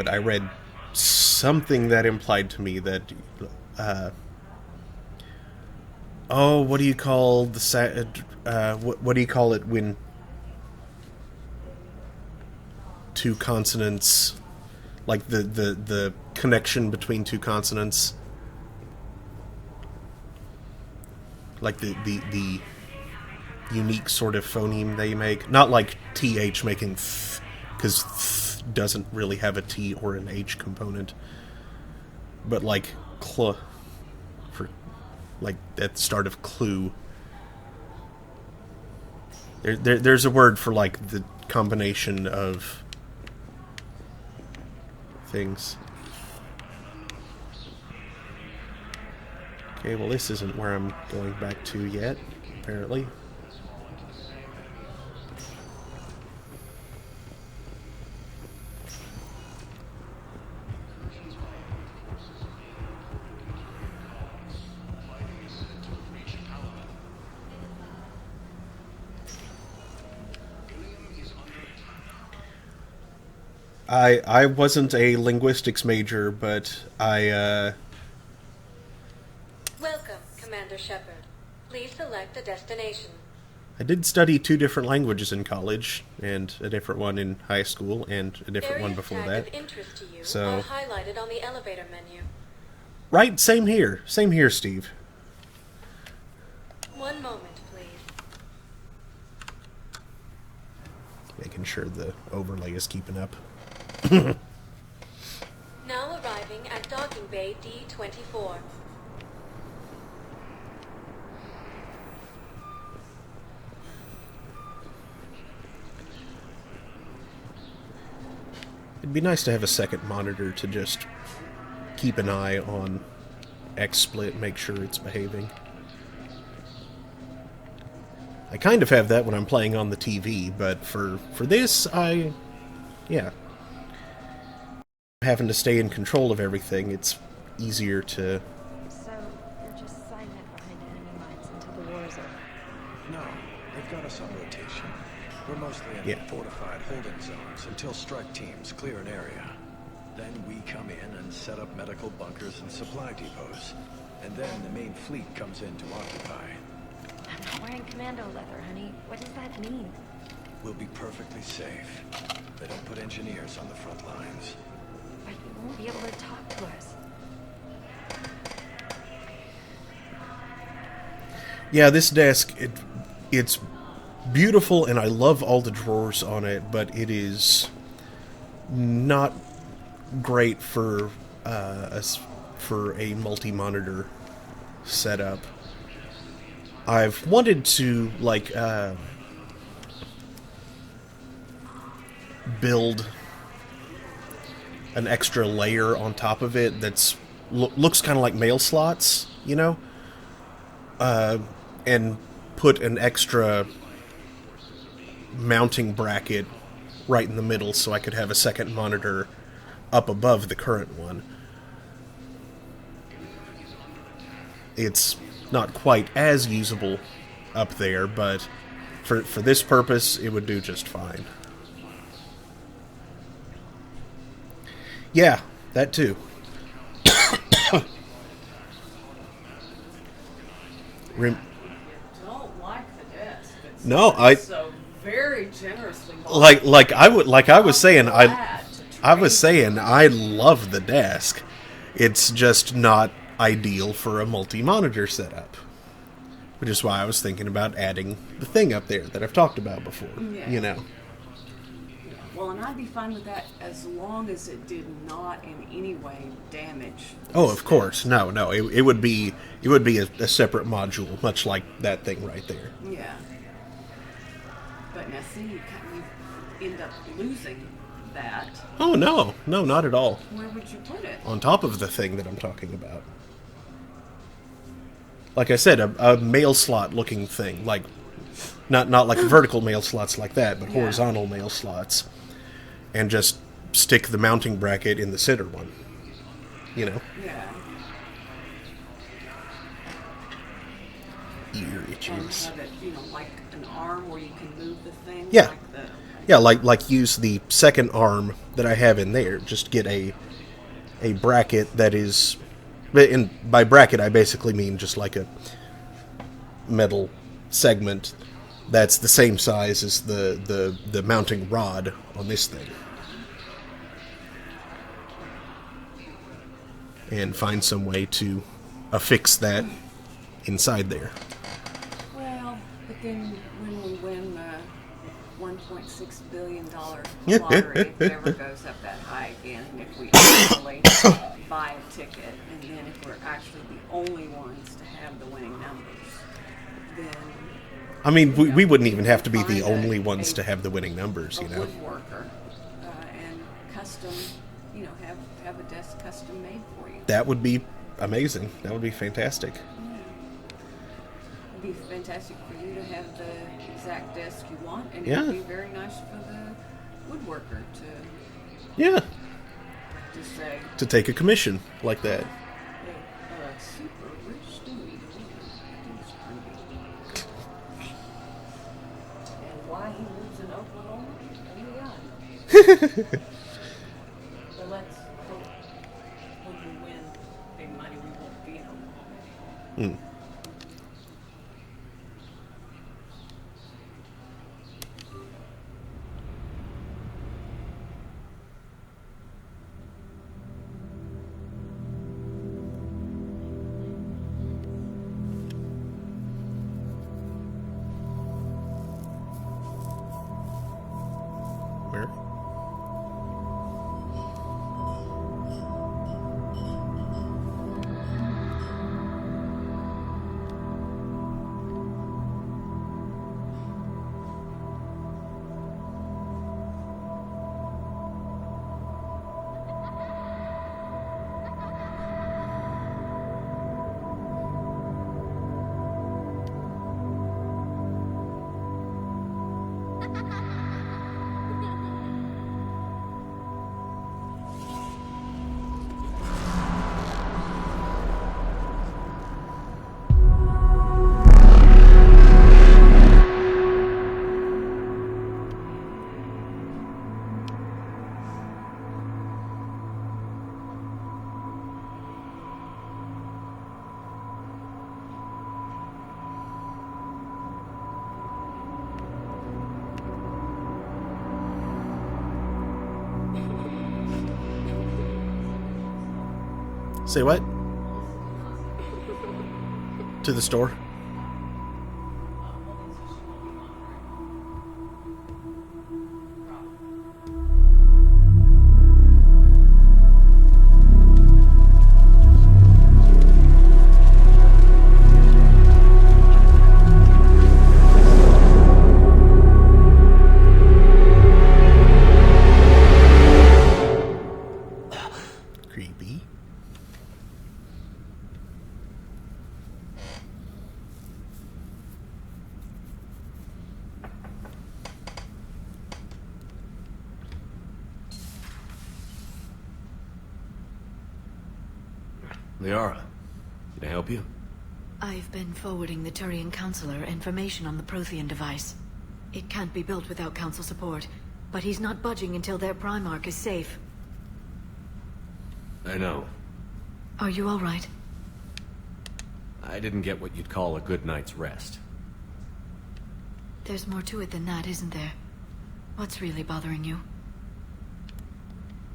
Speaker 1: I read something that implied to me that Oh, what do you call the what do you call it when two consonants, like the connection between two consonants, like the unique sort of phoneme they make, not like th making th, because th doesn't really have a t or an h component, but like cl, for like at the start of clue. There's a word for like the combination of things. Okay, well this isn't where I'm going back to yet, apparently. I wasn't a linguistics major, but
Speaker 22: Welcome, Commander Shepard. Please select a destination.
Speaker 1: I did study 2 different languages in college, and a different one in high school, and a different one before that.
Speaker 22: Of interest to you
Speaker 1: So,
Speaker 22: are highlighted on the elevator menu.
Speaker 1: right, same here, Steve.
Speaker 22: One moment, please.
Speaker 1: Making sure the overlay is keeping up.
Speaker 22: Now arriving at docking bay D-24.
Speaker 1: It'd be nice to have a second monitor to just keep an eye on XSplit, make sure it's behaving. I kind of have that when I'm playing on the TV, but for this, yeah. Having to stay in control of everything, it's easier to...
Speaker 11: So, you're just silent behind enemy lines until the war is over?
Speaker 21: No, they've got us on rotation. We're mostly in fortified holding zones until strike teams clear an area. Then we come in and set up medical bunkers and supply depots. And then the main fleet comes in to occupy.
Speaker 11: I'm not wearing commando leather, honey. What does that mean?
Speaker 21: We'll be perfectly safe. They don't put engineers on the front lines.
Speaker 11: But you won't be able to talk to us.
Speaker 1: Yeah, this desk, it's beautiful, and I love all the drawers on it, but it is not great for a multi-monitor setup. I've wanted to like build an extra layer on top of it that's looks kind of like mail slots, you know, and put an extra mounting bracket right in the middle so I could have a second monitor up above the current one. It's not quite as usable up there, but for this purpose, it would do just fine. Yeah, that too.
Speaker 4: Don't like the desk. It's
Speaker 1: No,
Speaker 4: so very generously
Speaker 1: like I was saying I love the desk. It's just not ideal for a multi-monitor setup, which is why I was thinking about adding the thing up there that I've talked about before.
Speaker 4: Yeah.
Speaker 1: You know.
Speaker 4: Yeah. Well, and I'd be fine with that as long as it did not in any way damage.
Speaker 1: Oh, of course. No. It would be a separate module, much like that thing right there.
Speaker 4: Yeah. But now, see, you end up losing that.
Speaker 1: Oh no, not at all.
Speaker 4: Where would you put it?
Speaker 1: On top of the thing that I'm talking about. Like I said, a mail slot looking thing, like not like vertical mail slots like that, but horizontal mail slots, and just stick the mounting bracket in the center one. You know.
Speaker 4: Yeah.
Speaker 1: Ear itches.
Speaker 4: Have it, like an arm where you can move the thing.
Speaker 1: Yeah.
Speaker 4: Like the,
Speaker 1: Yeah, like use the second arm that I have in there. Just get a bracket that is, and by bracket I basically mean just like metal segment that's the same size as the mounting rod on this thing. And find some way to affix that inside there.
Speaker 4: Well, but then when we win the $1.6 billion lottery, if it ever goes up that high again, and if we actually buy a ticket, and then if we're actually the only ones to have the winning numbers, then...
Speaker 1: I mean, we wouldn't even have to be the only ones to have the winning numbers, you know.
Speaker 4: Woodworker, and custom, you know, have a desk custom made for you.
Speaker 1: That would be amazing. That would be fantastic.
Speaker 4: Yeah. It'd be fantastic for you to have the exact desk you want, and
Speaker 1: yeah.
Speaker 4: It'd be very nice for the woodworker to...
Speaker 1: Yeah.
Speaker 4: To say...
Speaker 1: To take a commission like that.
Speaker 4: Super rich dude. And why he lives in Oklahoma? Only God knows. So let's hope when we win big money, we won't be in Oklahoma.
Speaker 1: Where? Say what? To the store? Creepy.
Speaker 2: Liara, can I help you?
Speaker 8: I've been forwarding the Turian Counselor information on the Prothean device. It can't be built without Council support, but he's not budging until their Primarch is safe.
Speaker 2: I know.
Speaker 8: Are you all right?
Speaker 2: I didn't get what you'd call a good night's rest.
Speaker 8: There's more to it than that, isn't there? What's really bothering you?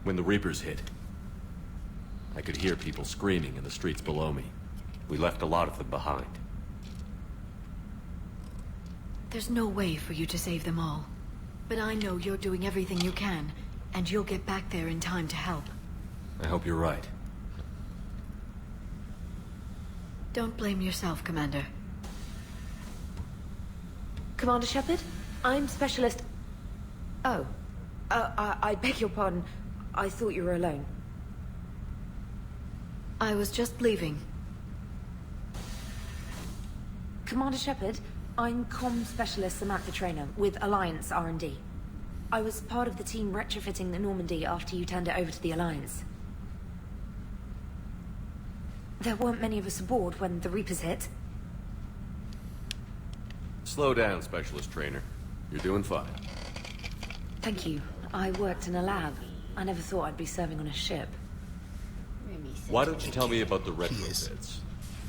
Speaker 2: When the Reapers hit, I could hear people screaming in the streets below me. We left a lot of them behind.
Speaker 8: There's no way for you to save them all. But I know you're doing everything you can, and you'll get back there in time to help.
Speaker 2: I hope you're right.
Speaker 8: Don't blame yourself, Commander.
Speaker 11: Commander Shepard, I'm Specialist... Oh. I beg your pardon. I thought you were alone.
Speaker 8: I was just leaving.
Speaker 11: Commander Shepard, I'm Comm Specialist Samantha Traynor with Alliance R&D. I was part of the team retrofitting the Normandy after you turned it over to the Alliance. There weren't many of us aboard when the Reapers hit.
Speaker 2: Slow down, Specialist Trainer. You're doing fine.
Speaker 11: Thank you. I worked in a lab. I never thought I'd be serving on a ship.
Speaker 2: Why don't you tell me about the retrofits?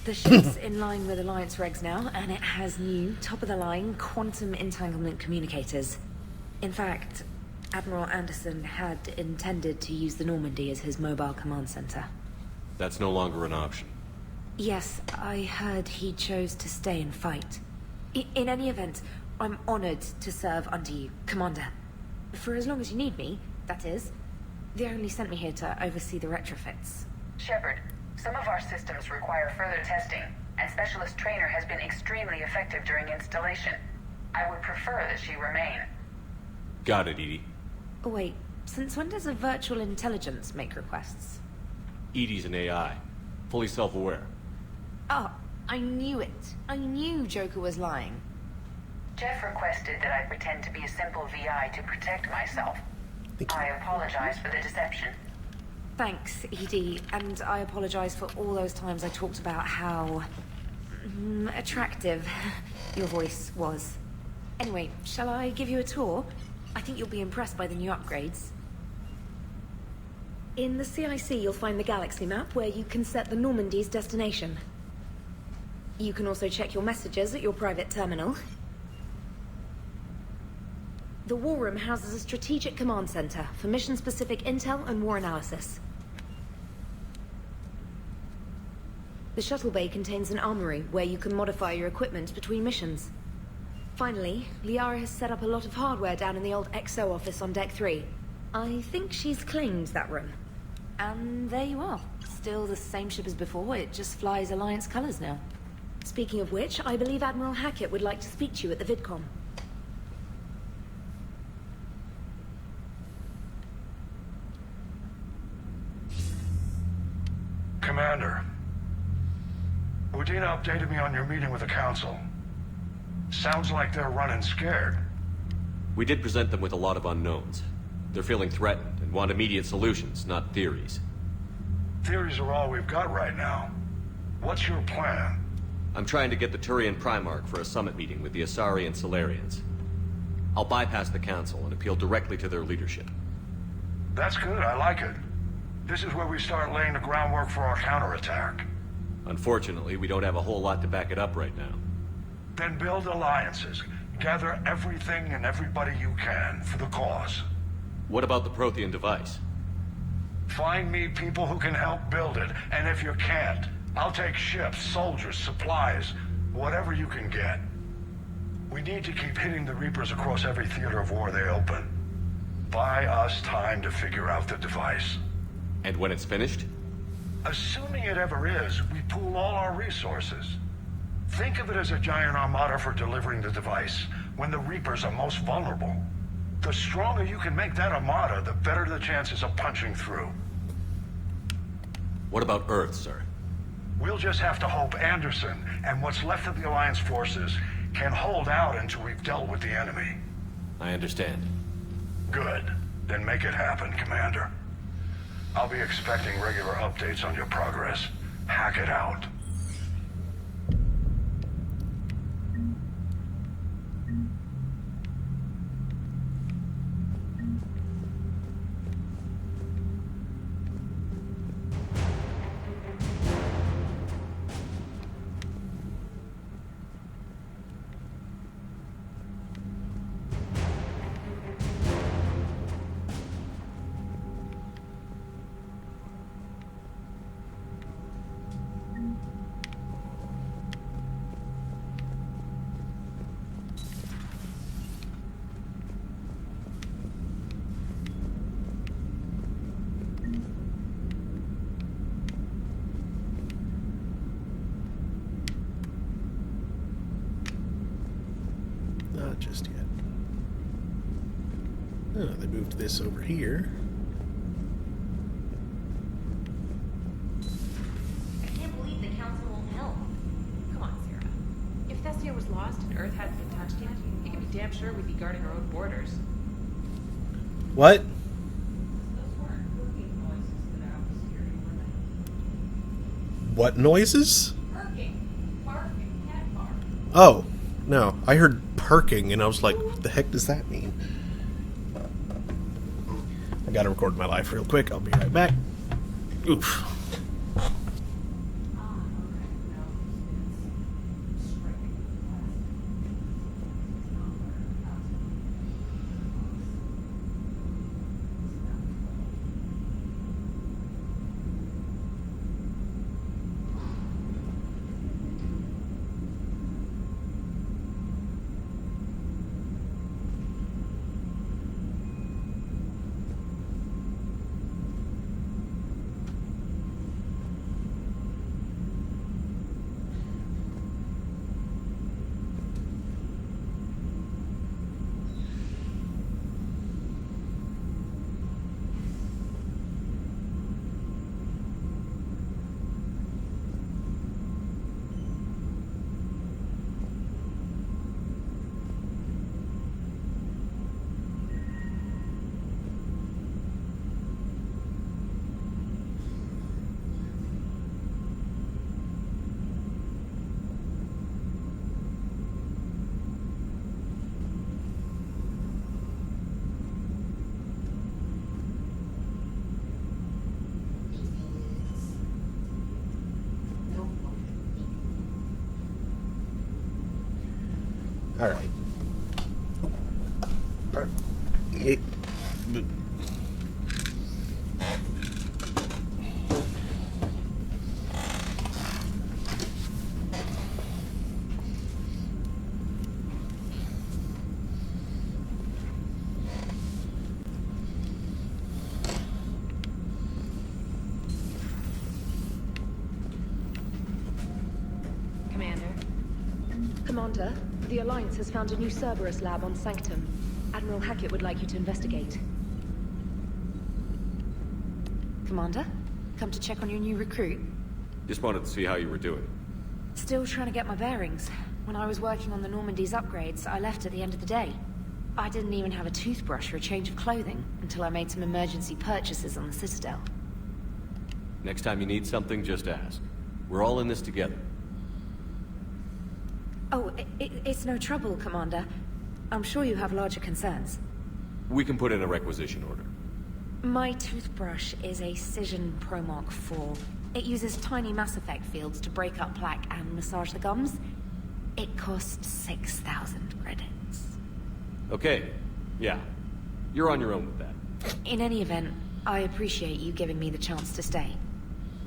Speaker 11: The ship's in line with Alliance regs now, and it has new, top-of-the-line quantum entanglement communicators. In fact, Admiral Anderson had intended to use the Normandy as his mobile command center.
Speaker 2: That's no longer an option.
Speaker 11: Yes, I heard he chose to stay and fight. In any event, I'm honored to serve under you, Commander. For as long as you need me, that is. They only sent me here to oversee the retrofits.
Speaker 7: Shepard, some of our systems require further testing, and Specialist Trainer has been extremely effective during installation. I would prefer that she remain.
Speaker 2: Got it, Edie.
Speaker 11: Oh, wait, since when does a virtual intelligence make requests?
Speaker 2: Edie's an AI, fully self-aware.
Speaker 11: Oh, I knew it. I knew Joker was lying.
Speaker 7: Jeff requested that I pretend to be a simple VI to protect myself. I apologize for the deception.
Speaker 11: Thanks, Edie, and I apologize for all those times I talked about how attractive your voice was. Anyway, shall I give you a tour? I think you'll be impressed by the new upgrades. In the CIC, you'll find the galaxy map where you can set the Normandy's destination. You can also check your messages at your private terminal. The War Room houses a strategic command center for mission-specific intel and war analysis. The shuttle bay contains an armory where you can modify your equipment between missions. Finally, Liara has set up a lot of hardware down in the old XO office on Deck 3. I think she's claimed that room. And there you are. Still the same ship as before, it just flies Alliance colors now. Speaking of which, I believe Admiral Hackett would like to speak to you at the VidCon.
Speaker 3: Commander, Udina updated me on your meeting with the Council. Sounds like they're running scared.
Speaker 2: We did present them with a lot of unknowns. They're feeling threatened and want immediate solutions, not theories.
Speaker 3: Theories are all we've got right now. What's your plan?
Speaker 2: I'm trying to get the Turian Primarch for a summit meeting with the Asari and Solarians. I'll bypass the Council and appeal directly to their leadership.
Speaker 3: That's good, I like it. This is where we start laying the groundwork for our counterattack.
Speaker 2: Unfortunately, we don't have a whole lot to back it up right now.
Speaker 3: Then build alliances. Gather everything and everybody you can for the cause.
Speaker 2: What about the Prothean device?
Speaker 3: Find me people who can help build it, and if you can't, I'll take ships, soldiers, supplies, whatever you can get. We need to keep hitting the Reapers across every theater of war they open. Buy us time to figure out the device.
Speaker 2: And when it's finished?
Speaker 3: Assuming it ever is, we pool all our resources. Think of it as a giant armada for delivering the device, when the Reapers are most vulnerable. The stronger you can make that armada, the better the chances of punching through.
Speaker 2: What about Earth, sir?
Speaker 3: We'll just have to hope Anderson, and what's left of the Alliance forces, can hold out until we've dealt with the enemy.
Speaker 2: I understand.
Speaker 3: Good. Then make it happen, Commander. I'll be expecting regular updates on your progress. Hack it out.
Speaker 1: Not just yet. Oh, they moved this over here.
Speaker 10: I can't believe the council won't help. Come on, Sarah. If Thessia was lost and Earth hadn't been touched yet, you can be damn sure we'd be guarding our own borders.
Speaker 1: What? What noises? Oh, no. I heard perking, and I was like, what the heck does that mean? I gotta record my life real quick. I'll be right back. Oof. Alright.
Speaker 11: Commander, the Alliance has found a new Cerberus lab on Sanctum. Admiral Hackett would like you to investigate. Commander, come to check on your new recruit.
Speaker 2: Just wanted to see how you were doing.
Speaker 11: Still trying to get my bearings. When I was working on the Normandy's upgrades, I left at the end of the day. I didn't even have a toothbrush or a change of clothing until I made some emergency purchases on the Citadel.
Speaker 2: Next time you need something, just ask. We're all in this together.
Speaker 11: Oh, it's no trouble, Commander. I'm sure you have larger concerns.
Speaker 2: We can put in a requisition order.
Speaker 11: My toothbrush is a Cision Pro Mark IV. It uses tiny Mass Effect fields to break up plaque and massage the gums. It costs 6,000 credits.
Speaker 2: Okay, yeah. You're on your own with that.
Speaker 11: In any event, I appreciate you giving me the chance to stay.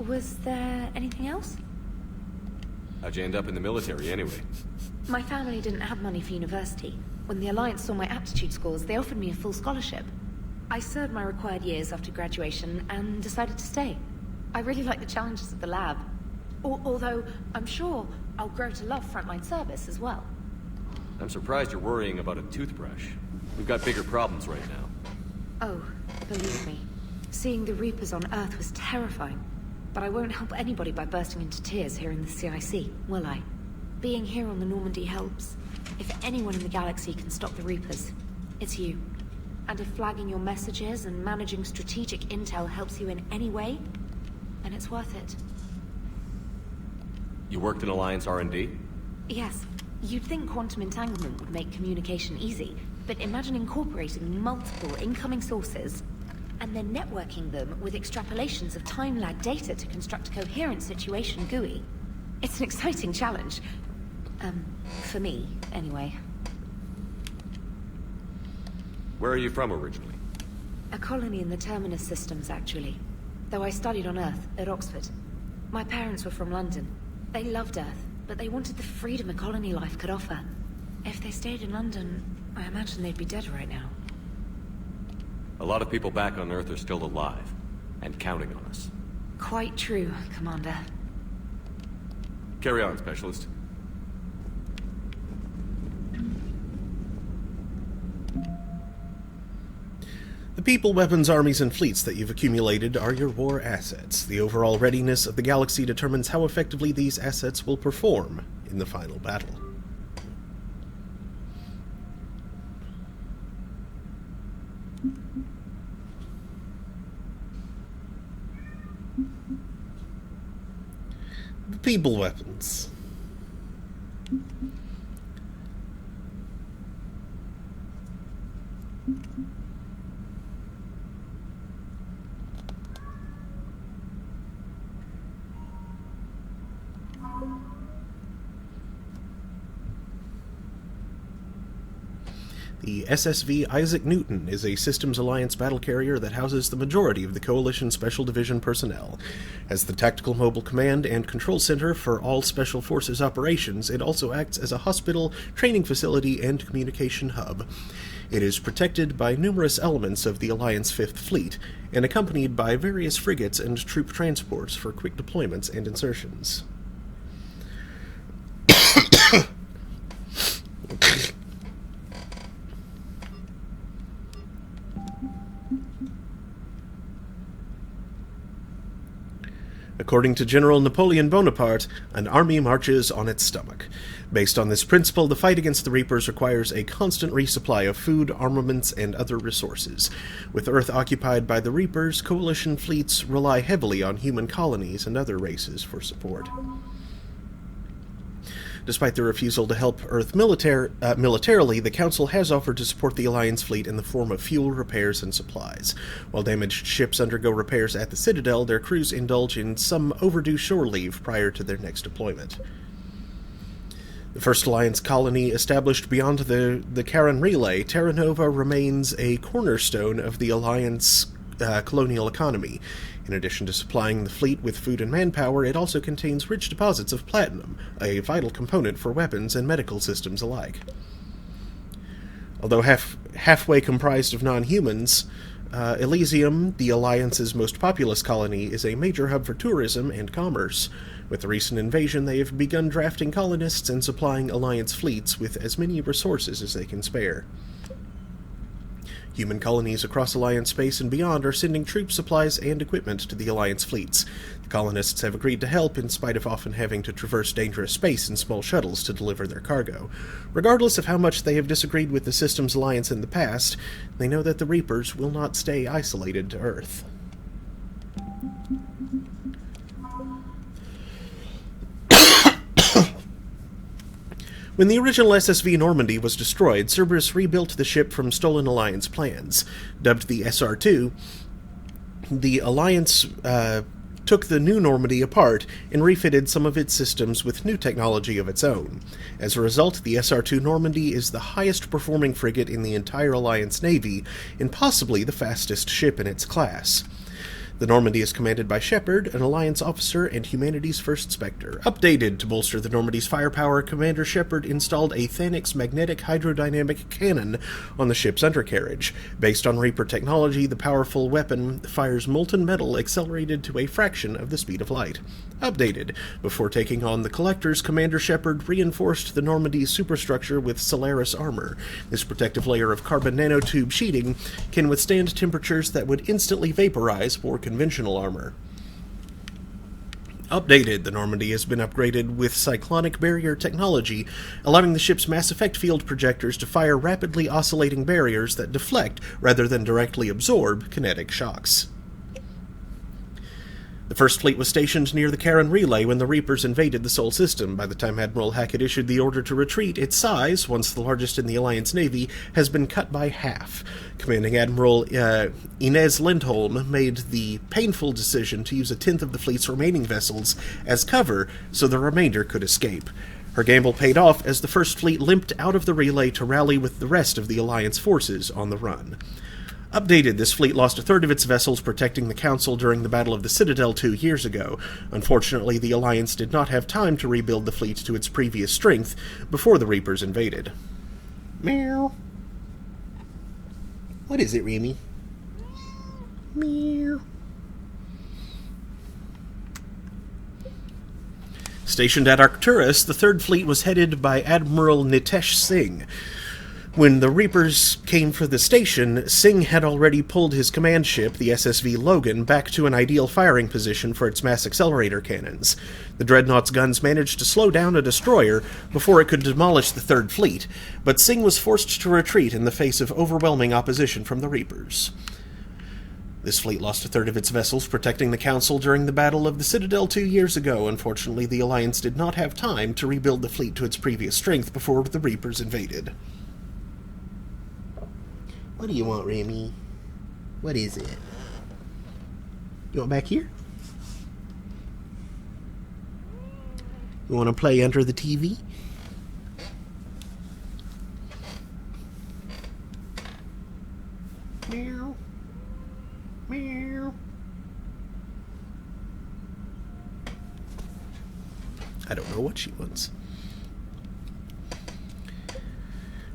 Speaker 11: Was there anything else?
Speaker 2: How'd you end up in the military anyway?
Speaker 11: My family didn't have money for university. When the Alliance saw my aptitude scores, they offered me a full scholarship. I served my required years after graduation and decided to stay. I really like the challenges of the lab. Although, I'm sure I'll grow to love frontline service as well.
Speaker 2: I'm surprised you're worrying about a toothbrush. We've got bigger problems right now.
Speaker 11: Oh, believe me. Seeing the Reapers on Earth was terrifying. But I won't help anybody by bursting into tears here in the CIC, will I? Being here on the Normandy helps. If anyone in the galaxy can stop the Reapers, it's you. And if flagging your messages and managing strategic intel helps you in any way, then it's worth it.
Speaker 2: You worked in Alliance R&D?
Speaker 11: Yes. You'd think quantum entanglement would make communication easy, but imagine incorporating multiple incoming sources and then networking them with extrapolations of time-lag data to construct a coherent situation GUI. It's an exciting challenge. For me, anyway.
Speaker 2: Where are you from originally?
Speaker 11: A colony in the Terminus systems, actually. Though I studied on Earth, at Oxford. My parents were from London. They loved Earth, but they wanted the freedom a colony life could offer. If they stayed in London, I imagine they'd be dead right now.
Speaker 2: A lot of people back on Earth are still alive, and counting on us.
Speaker 11: Quite true, Commander.
Speaker 2: Carry on, Specialist.
Speaker 1: The people, weapons, armies, and fleets that you've accumulated are your war assets. The overall readiness of the galaxy determines how effectively these assets will perform in the final battle. The people weapons. The SSV Isaac Newton is a Systems Alliance battle carrier that houses the majority of the Coalition Special Division personnel. As the Tactical Mobile Command and Control Center for all Special Forces operations, it also acts as a hospital, training facility, and communication hub. It is protected by numerous elements of the Alliance Fifth Fleet, and accompanied by various frigates and troop transports for quick deployments and insertions. According to General Napoleon Bonaparte, an army marches on its stomach. Based on this principle, the fight against the Reapers requires a constant resupply of food, armaments, and other resources. With Earth occupied by the Reapers, Coalition fleets rely heavily on human colonies and other races for support. Despite their refusal to help Earth militarily, the Council has offered to support the Alliance fleet in the form of fuel, repairs, and supplies. While damaged ships undergo repairs at the Citadel, their crews indulge in some overdue shore leave prior to their next deployment. The first Alliance colony established beyond the Karen Relay, Terra Nova remains a cornerstone of the Alliance colonial economy. In addition to supplying the fleet with food and manpower, it also contains rich deposits of platinum, a vital component for weapons and medical systems alike. Although halfway comprised of non-humans, Elysium, the Alliance's most populous colony, is a major hub for tourism and commerce. With the recent invasion, they have begun drafting colonists and supplying Alliance fleets with as many resources as they can spare. Human colonies across Alliance space and beyond are sending troops, supplies, and equipment to the Alliance fleets. The colonists have agreed to help, in spite of often having to traverse dangerous space in small shuttles to deliver their cargo. Regardless of how much they have disagreed with the Systems Alliance in the past, they know that the Reapers will not stay isolated to Earth. When the original SSV Normandy was destroyed, Cerberus rebuilt the ship from stolen Alliance plans. Dubbed the SR-2, the Alliance took the new Normandy apart and refitted some of its systems with new technology of its own. As a result, the SR-2 Normandy is the highest-performing frigate in the entire Alliance Navy, and possibly the fastest ship in its class. The Normandy is commanded by Shepard, an Alliance officer and humanity's first Spectre. Updated to bolster the Normandy's firepower, Commander Shepard installed a Thanix magnetic hydrodynamic cannon on the ship's undercarriage. Based on Reaper technology, the powerful weapon fires molten metal accelerated to a fraction of the speed of light. Updated. Before taking on the Collectors, Commander Shepard reinforced the Normandy's superstructure with Solaris armor. This protective layer of carbon nanotube sheeting can withstand temperatures that would instantly vaporize more conventional armor. Updated, the Normandy has been upgraded with cyclonic barrier technology, allowing the ship's Mass Effect field projectors to fire rapidly oscillating barriers that deflect, rather than directly absorb, kinetic shocks. The First Fleet was stationed near the Karen Relay when the Reapers invaded the Sol system. By the time Admiral Hackett issued the order to retreat, its size, once the largest in the Alliance Navy, has been cut by half. Commanding Admiral Inez Lindholm made the painful decision to use a tenth of the fleet's remaining vessels as cover so the remainder could escape. Her gamble paid off as the First Fleet limped out of the relay to rally with the rest of the Alliance forces on the run. Updated, this fleet lost a third of its vessels protecting the Council during the Battle of the Citadel 2 years ago. Unfortunately, the Alliance did not have time to rebuild the fleet to its previous strength before the Reapers invaded. Meow. What is it, Remy? Meow. Stationed at Arcturus, the Third Fleet was headed by Admiral Nitesh Singh. When the Reapers came for the station, Singh had already pulled his command ship, the SSV Logan, back to an ideal firing position for its mass accelerator cannons. The Dreadnought's guns managed to slow down a destroyer before it could demolish the Third Fleet, but Singh was forced to retreat in the face of overwhelming opposition from the Reapers. This fleet lost a third of its vessels protecting the Council during the Battle of the Citadel 2 years ago. Unfortunately, the Alliance did not have time to rebuild the fleet to its previous strength before the Reapers invaded. What do you want, Remy? What is it? You want back here? You want to play under the TV? Meow. Meow. I don't know what she wants.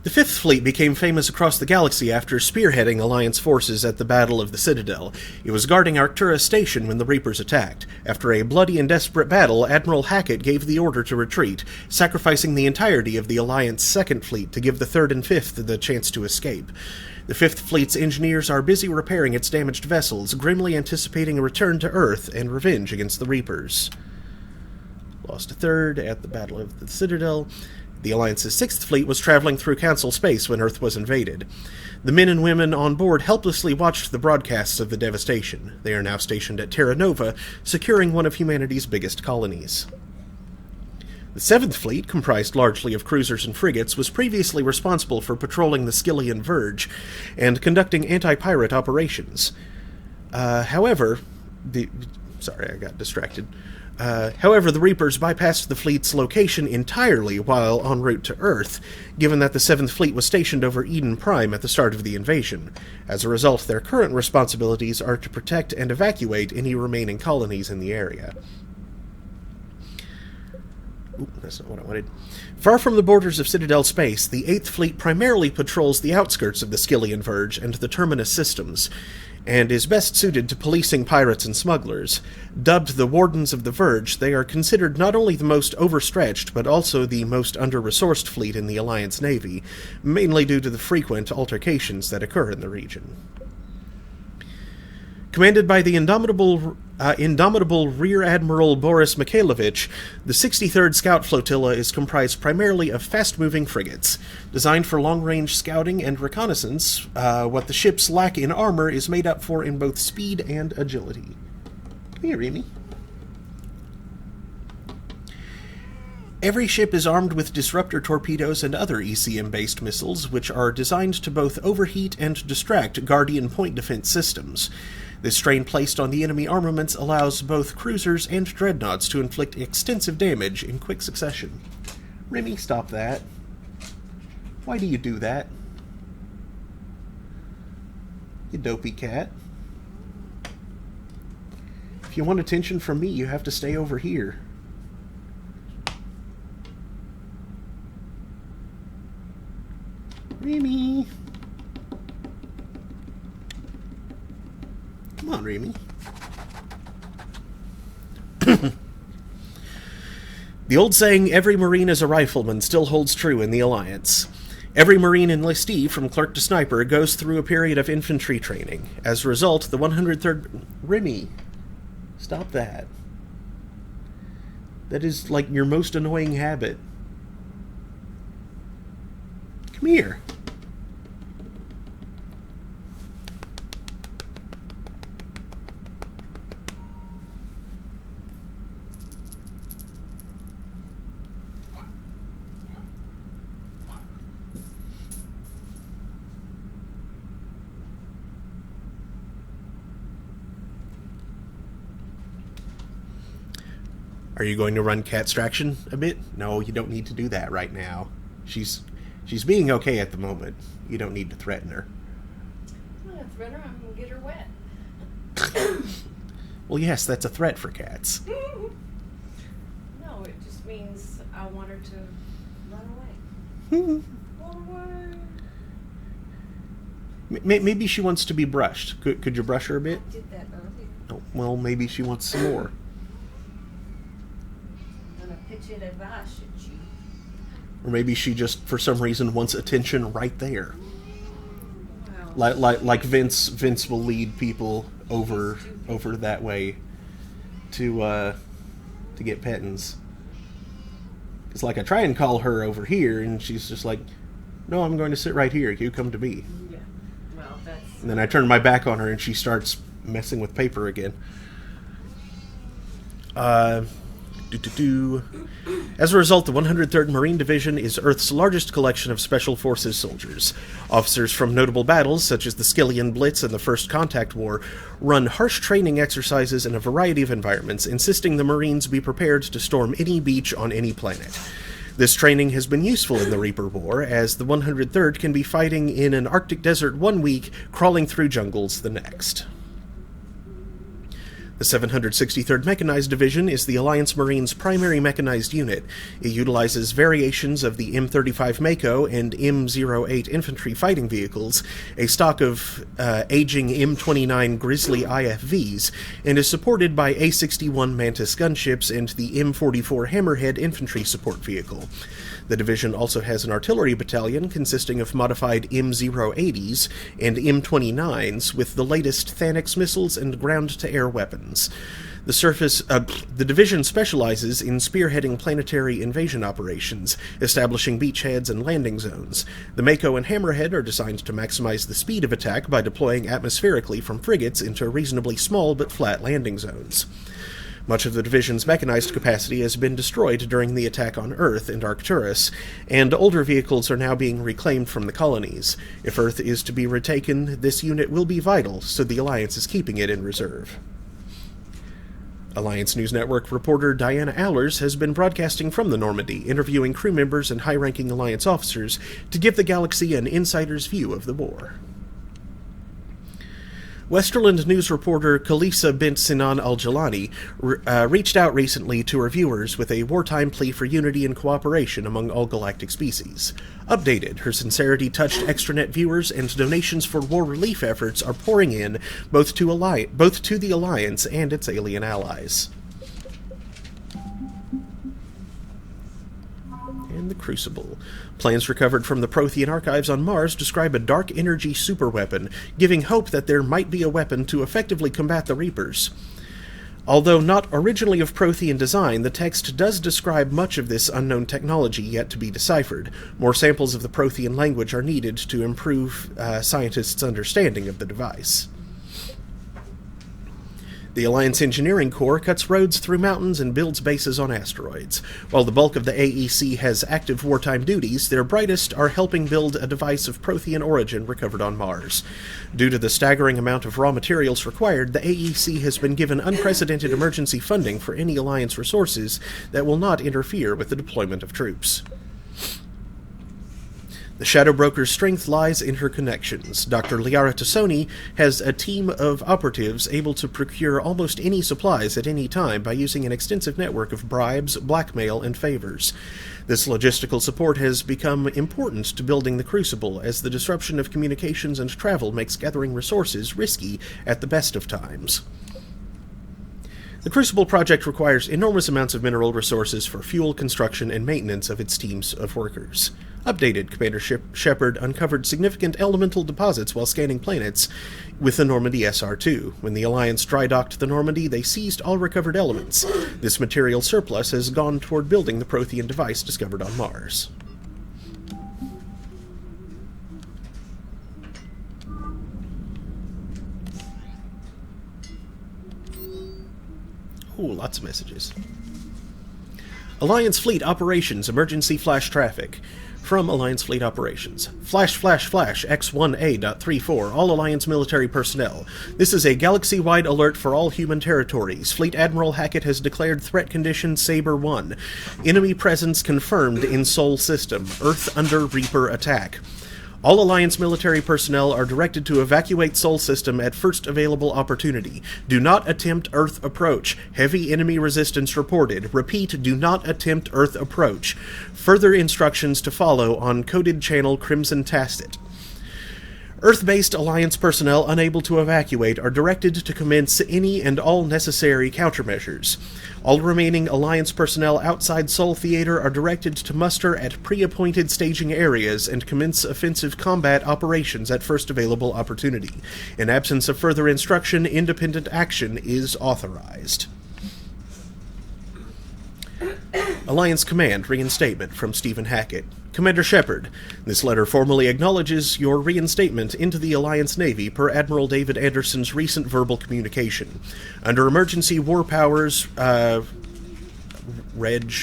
Speaker 1: The Fifth Fleet became famous across the galaxy after spearheading Alliance forces at the Battle of the Citadel. It was guarding Arcturus Station when the Reapers attacked. After a bloody and desperate battle, Admiral Hackett gave the order to retreat, sacrificing the entirety of the Alliance Second Fleet to give the Third and Fifth the chance to escape. The Fifth Fleet's engineers are busy repairing its damaged vessels, grimly anticipating a return to Earth and revenge against the Reapers. Lost a third at the Battle of the Citadel. The Alliance's Sixth Fleet was traveling through Council space when Earth was invaded. The men and women on board helplessly watched the broadcasts of the devastation. They are now stationed at Terra Nova, securing one of humanity's biggest colonies. The Seventh Fleet, comprised largely of cruisers and frigates, was previously responsible for patrolling the Skyllian Verge and conducting anti-pirate operations. Sorry, I got distracted. However, the Reapers bypassed the fleet's location entirely while en route to Earth, given that the 7th Fleet was stationed over Eden Prime at the start of the invasion. As a result, their current responsibilities are to protect and evacuate any remaining colonies in the area. Ooh, that's not what I wanted. Far from the borders of Citadel space, the 8th Fleet primarily patrols the outskirts of the Skyllian Verge and the Terminus systems, and is best suited to policing pirates and smugglers. Dubbed the Wardens of the Verge, they are considered not only the most overstretched, but also the most under-resourced fleet in the Alliance Navy, mainly due to the frequent altercations that occur in the region. Commanded by the indomitable Rear Admiral Boris Mikhailovich, the 63rd Scout Flotilla is comprised primarily of fast-moving frigates. Designed for long-range scouting and reconnaissance, what the ships lack in armor is made up for in both speed and agility. Come here, Remy. Every ship is armed with disruptor torpedoes and other ECM-based missiles, which are designed to both overheat and distract Guardian point defense systems. The strain placed on the enemy armaments allows both cruisers and dreadnoughts to inflict extensive damage in quick succession. Remy, stop that. Why do you do that? You dopey cat. If you want attention from me, you have to stay over here. Remy. Come on, Remy. The old saying, every Marine is a rifleman, still holds true in the Alliance. Every Marine enlistee, from clerk to sniper, goes through a period of infantry training. As a result, the 103rd... Remy, stop that. That is, like, your most annoying habit. Come here. Are you going to run Catstraction a bit? No, you don't need to do that right now. She's being okay at the moment. You don't need to threaten her.
Speaker 4: I'm going to threaten her. I'm going to get her wet.
Speaker 1: Well, yes, that's a threat for cats.
Speaker 4: No, it just means I want her to run away. Run away.
Speaker 1: Maybe she wants to be brushed. Could you brush her a bit?
Speaker 4: I did that earlier.
Speaker 1: Oh, well, maybe she wants some more.
Speaker 4: I'm going to pitch it advice at you.
Speaker 1: Or maybe she just, for some reason, wants attention right there. Well, like Vince will lead people over that way to get pettins. It's like I try and call her over here, and she's just like, "No, I'm going to sit right here. You come to me."
Speaker 4: Yeah. Well, that's.
Speaker 1: And then I turn my back on her, and she starts messing with paper again. As a result, the 103rd Marine Division is Earth's largest collection of Special Forces soldiers. Officers from notable battles, such as the Skyllian Blitz and the First Contact War, run harsh training exercises in a variety of environments, insisting the Marines be prepared to storm any beach on any planet. This training has been useful in the Reaper War, as the 103rd can be fighting in an Arctic desert 1 week, crawling through jungles the next. The 763rd Mechanized Division is the Alliance Marines' primary mechanized unit. It utilizes variations of the M35 Mako and M08 infantry fighting vehicles, a stock of aging M29 Grizzly IFVs, and is supported by A61 Mantis gunships and the M44 Hammerhead infantry support vehicle. The division also has an artillery battalion consisting of modified M080s and M29s with the latest Thanix missiles and ground-to-air weapons. The division specializes in spearheading planetary invasion operations, establishing beachheads and landing zones. The Mako and Hammerhead are designed to maximize the speed of attack by deploying atmospherically from frigates into reasonably small but flat landing zones. Much of the division's mechanized capacity has been destroyed during the attack on Earth and Arcturus, and older vehicles are now being reclaimed from the colonies. If Earth is to be retaken, this unit will be vital, so the Alliance is keeping it in reserve. Alliance News Network reporter Diana Allers has been broadcasting from the Normandy, interviewing crew members and high-ranking Alliance officers to give the galaxy an insider's view of the war. Westerland news reporter Khalisa bint Sinan al-Jalani reached out recently to her viewers with a wartime plea for unity and cooperation among all galactic species. Updated, her sincerity touched extranet viewers, and donations for war relief efforts are pouring in both to the Alliance and its alien allies. And the Crucible. Plans recovered from the Prothean archives on Mars describe a dark energy superweapon, giving hope that there might be a weapon to effectively combat the Reapers. Although not originally of Prothean design, the text does describe much of this unknown technology yet to be deciphered. More samples of the Prothean language are needed to improve scientists' understanding of the device. The Alliance Engineering Corps cuts roads through mountains and builds bases on asteroids. While the bulk of the AEC has active wartime duties, their brightest are helping build a device of Prothean origin recovered on Mars. Due to the staggering amount of raw materials required, the AEC has been given unprecedented emergency funding for any Alliance resources that will not interfere with the deployment of troops. The Shadow Broker's strength lies in her connections. Dr. Liara Tassoni has a team of operatives able to procure almost any supplies at any time by using an extensive network of bribes, blackmail, and favors. This logistical support has become important to building the Crucible, as the disruption of communications and travel makes gathering resources risky at the best of times. The Crucible project requires enormous amounts of mineral resources for fuel, construction, and maintenance of its teams of workers. Updated, Commander Shepard uncovered significant elemental deposits while scanning planets with the Normandy SR-2. When the Alliance dry-docked the Normandy, they seized all recovered elements. This material surplus has gone toward building the Prothean device discovered on Mars. Ooh, lots of messages. Alliance Fleet Operations Emergency Flash Traffic. From Alliance Fleet Operations. Flash X1A.34, all Alliance military personnel. This is a galaxy-wide alert for all human territories. Fleet Admiral Hackett has declared threat condition Saber 1. Enemy presence confirmed in Sol System. Earth under Reaper attack. All Alliance military personnel are directed to evacuate Sol System at first available opportunity. Do not attempt Earth approach. Heavy enemy resistance reported. Repeat, do not attempt Earth approach. Further instructions to follow on coded channel Crimson Tacit. Earth-based Alliance personnel unable to evacuate are directed to commence any and all necessary countermeasures. All remaining Alliance personnel outside Sol Theater are directed to muster at pre-appointed staging areas and commence offensive combat operations at first available opportunity. In absence of further instruction, independent action is authorized. Alliance Command Reinstatement from Stephen Hackett. Commander Shepard, this letter formally acknowledges your reinstatement into the Alliance Navy per Admiral David Anderson's recent verbal communication. Under Emergency War Powers, Reg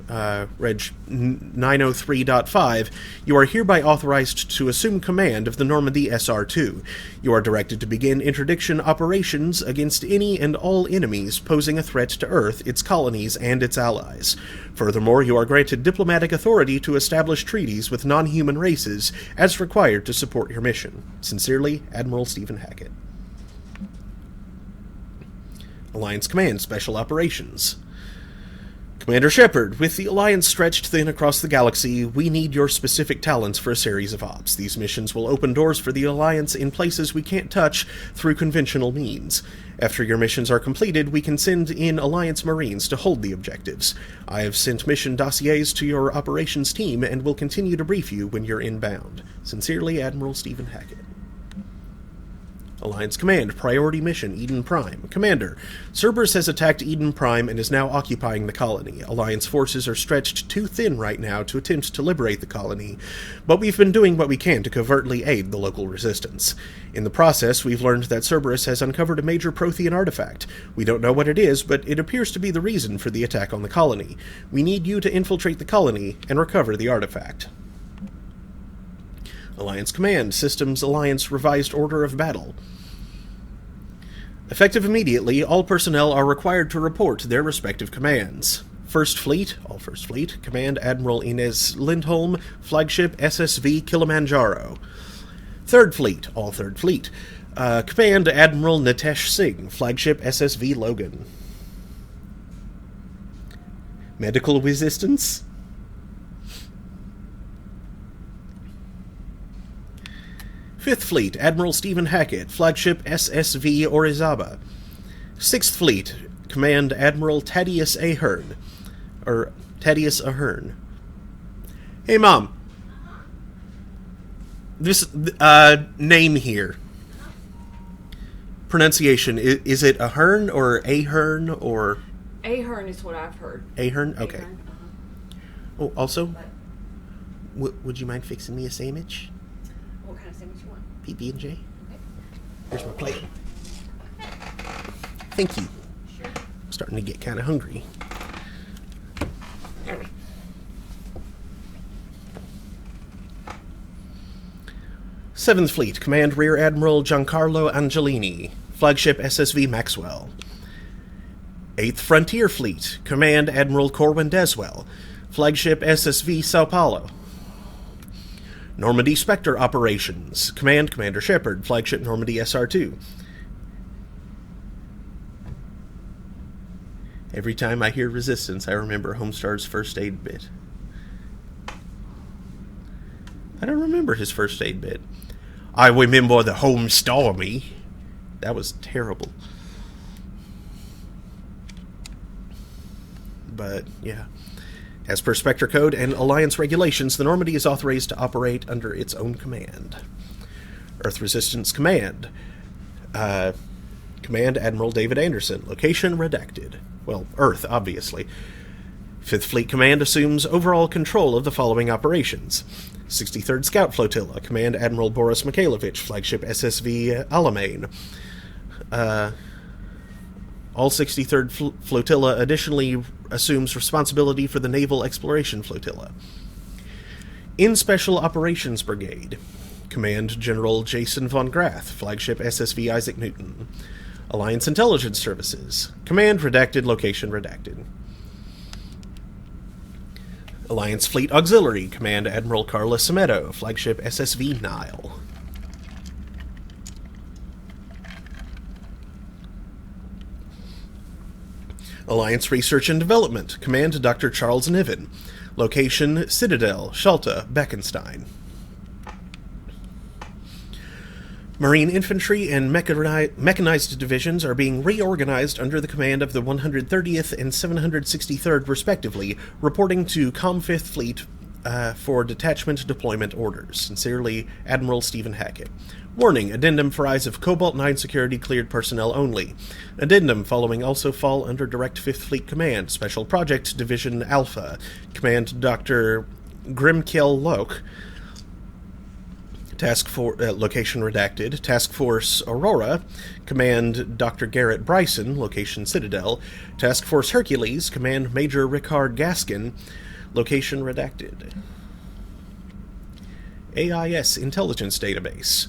Speaker 1: 903.5, you are hereby authorized to assume command of the Normandy SR-2. You are directed to begin interdiction operations against any and all enemies posing a threat to Earth, its colonies, and its allies. Furthermore, you are granted diplomatic authority to establish treaties with non-human races as required to support your mission. Sincerely, Admiral Stephen Hackett. Alliance Command Special Operations. Commander Shepard, with the Alliance stretched thin across the galaxy, we need your specific talents for a series of ops. These missions will open doors for the Alliance in places we can't touch through conventional means. After your missions are completed, we can send in Alliance Marines to hold the objectives. I have sent mission dossiers to your operations team and will continue to brief you when you're inbound. Sincerely, Admiral Stephen Hackett. Alliance Command, Priority Mission, Eden Prime. Commander, Cerberus has attacked Eden Prime and is now occupying the colony. Alliance forces are stretched too thin right now to attempt to liberate the colony, but we've been doing what we can to covertly aid the local resistance. In the process, we've learned that Cerberus has uncovered a major Prothean artifact. We don't know what it is, but it appears to be the reason for the attack on the colony. We need you to infiltrate the colony and recover the artifact. Alliance Command, Systems Alliance Revised Order of Battle. Effective immediately, all personnel are required to report to their respective commands. First Fleet, all First Fleet, Command Admiral Inez Lindholm, Flagship SSV Kilimanjaro. Third Fleet, all Third Fleet, Command Admiral Nitesh Singh, Flagship SSV Logan. Medical resistance? Fifth Fleet, Admiral Stephen Hackett, Flagship SSV Orizaba. Sixth Fleet, Command Admiral Thaddeus Ahern. Hey, Mom. This, name here. Pronunciation, is it Ahern or Ahern or...
Speaker 4: Ahern is what I've heard.
Speaker 1: Ahern? Okay.
Speaker 4: Ahern,
Speaker 1: Oh, also, would you mind fixing me a sandwich?
Speaker 4: What kind of sandwich you want?
Speaker 1: PB&J. Okay. Here's my plate. Thank you.
Speaker 4: Sure.
Speaker 1: I'm starting to get kind of hungry. Seventh Fleet, Command Rear Admiral Giancarlo Angelini, Flagship SSV Maxwell. Eighth Frontier Fleet, Command Admiral Corwin Deswell, Flagship SSV Sao Paulo. Normandy Spectre Operations, Command Commander Shepard, Flagship Normandy SR2. Every time I hear Resistance, I remember Homestar's first aid bit. I don't remember his first aid bit. I remember the Homestar me. That was terrible. But, yeah. As per Spectre Code and Alliance regulations, the Normandy is authorized to operate under its own command. Earth Resistance Command. Command Admiral David Anderson. Location redacted. Well, Earth, obviously. Fifth Fleet Command assumes overall control of the following operations. 63rd Scout Flotilla, Command Admiral Boris Mikhailovich, Flagship SSV Alamein. All 63rd Flotilla additionally assumes responsibility for the Naval Exploration Flotilla. In Special Operations Brigade, Command General Jason von Grath, Flagship SSV Isaac Newton. Alliance Intelligence Services, Command redacted, location redacted. Alliance Fleet Auxiliary, Command Admiral Carla Semedo, Flagship SSV Nile. Alliance Research and Development, Command Dr. Charles Niven. Location Citadel, Shalta, Beckenstein. Marine Infantry and Mechanized Divisions are being reorganized under the command of the 130th and 763rd respectively, reporting to Com-5th Fleet for detachment deployment orders. Sincerely, Admiral Stephen Hackett. Warning, addendum for eyes of Cobalt-9 security cleared personnel only. Addendum following also fall under Direct 5th Fleet Command, Special Project Division Alpha, Command Dr. Grimkjell Loke. Location redacted. Task Force Aurora, Command Dr. Garrett Bryson, location Citadel. Task Force Hercules, Command Major Ricard Gaskin, location redacted. AIS Intelligence Database.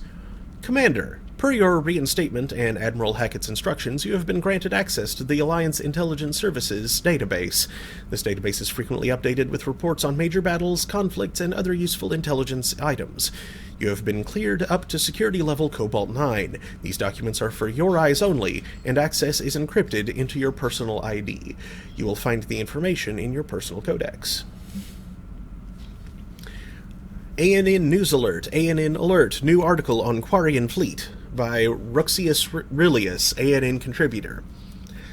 Speaker 1: Commander, per your reinstatement and Admiral Hackett's instructions, you have been granted access to the Alliance Intelligence Services database. This database is frequently updated with reports on major battles, conflicts, and other useful intelligence items. You have been cleared up to security level Cobalt-9. These documents are for your eyes only, and access is encrypted into your personal ID. You will find the information in your personal codex. ANN News Alert, ANN Alert, new article on Quarian Fleet, by Ruxius Rilius, ANN contributor.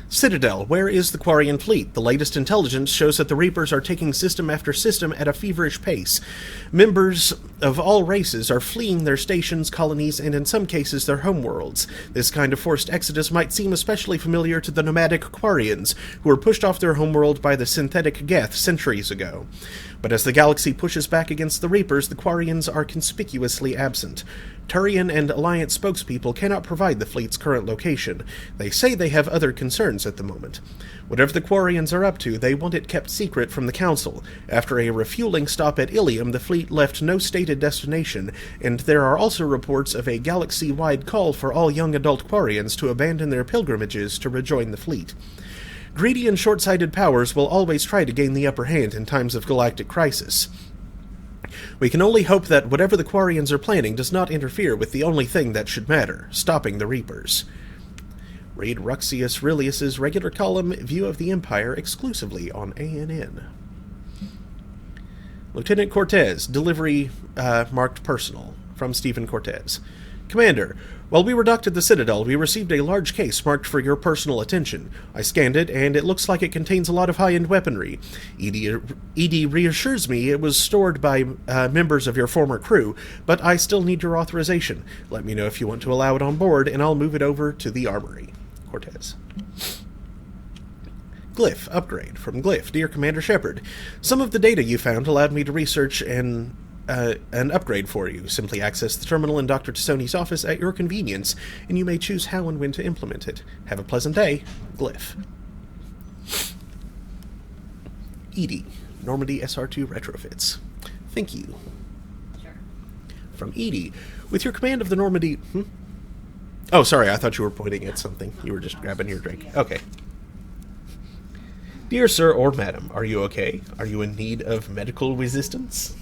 Speaker 1: Citadel, where is the Quarian Fleet? The latest intelligence shows that the Reapers are taking system after system at a feverish pace. Members of all races are fleeing their stations, colonies, and in some cases their homeworlds. This kind of forced exodus might seem especially familiar to the nomadic Quarians, who were pushed off their homeworld by the synthetic Geth centuries ago. But as the galaxy pushes back against the Reapers, the Quarians are conspicuously absent. Turian and Alliance spokespeople cannot provide the fleet's current location. They say they have other concerns at the moment. Whatever the Quarians are up to, they want it kept secret from the Council. After a refueling stop at Ilium, the fleet left no stated destination, and there are also reports of a galaxy-wide call for all young adult Quarians to abandon their pilgrimages to rejoin the fleet. Greedy and short-sighted powers will always try to gain the upper hand in times of galactic crisis. We can only hope that whatever the Quarians are planning does not interfere with the only thing that should matter, stopping the Reapers. Read Ruxius Aurelius's regular column, View of the Empire, exclusively on ANN. Lieutenant Cortez, delivery marked personal, from Stephen Cortez. Commander, while we were docked at the Citadel, we received a large case marked for your personal attention. I scanned it, and it looks like it contains a lot of high-end weaponry. ED reassures me it was stored by members of your former crew, but I still need your authorization. Let me know if you want to allow it on board, and I'll move it over to the armory. Cortez. Glyph upgrade from Glyph. Dear Commander Shepard, some of the data you found allowed me to research an upgrade for you. Simply access the terminal in Dr. Tassoni's office at your convenience, and you may choose how and when to implement it. Have a pleasant day. Glyph. Edie. Normandy SR2 retrofits. Thank you.
Speaker 4: Sure.
Speaker 1: From Edie. With your command of the Normandy... Oh, sorry, I thought you were pointing at something. You were just grabbing your drink. Okay. Dear sir or madam, are you okay? Are you in need of medical resistance?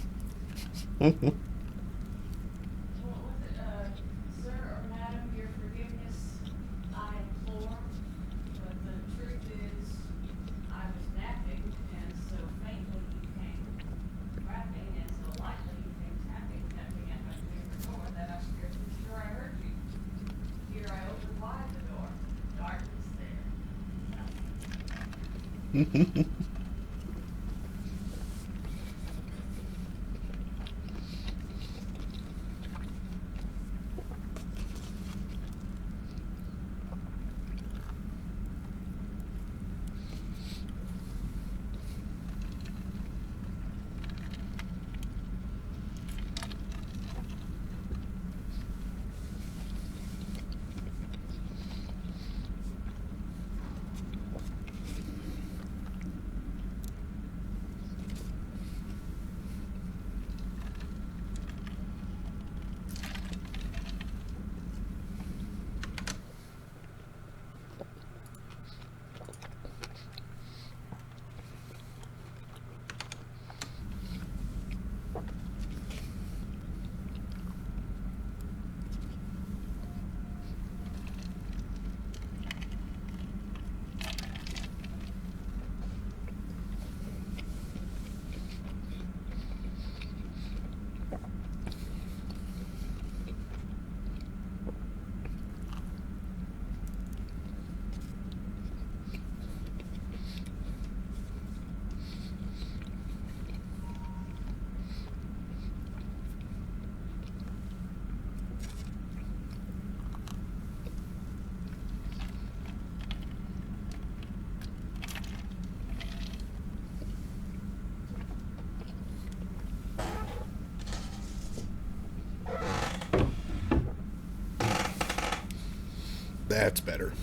Speaker 1: That's better.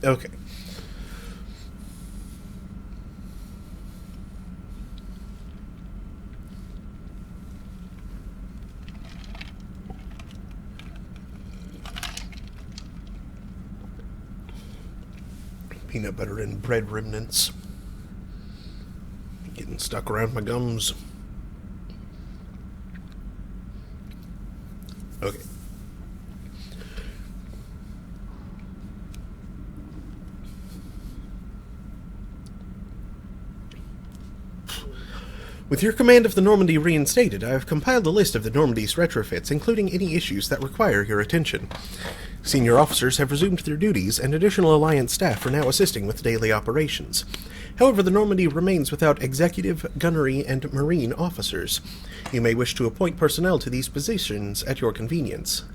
Speaker 1: Okay. Peanut butter and bread remnants. Getting stuck around my gums. Okay. With your command of the Normandy reinstated, I have compiled a list of the Normandy's retrofits, including any issues that require your attention. Senior officers have resumed their duties, and additional Alliance staff are now assisting with daily operations. However, the Normandy remains without executive, gunnery, and marine officers. You may wish to appoint personnel to these positions at your convenience.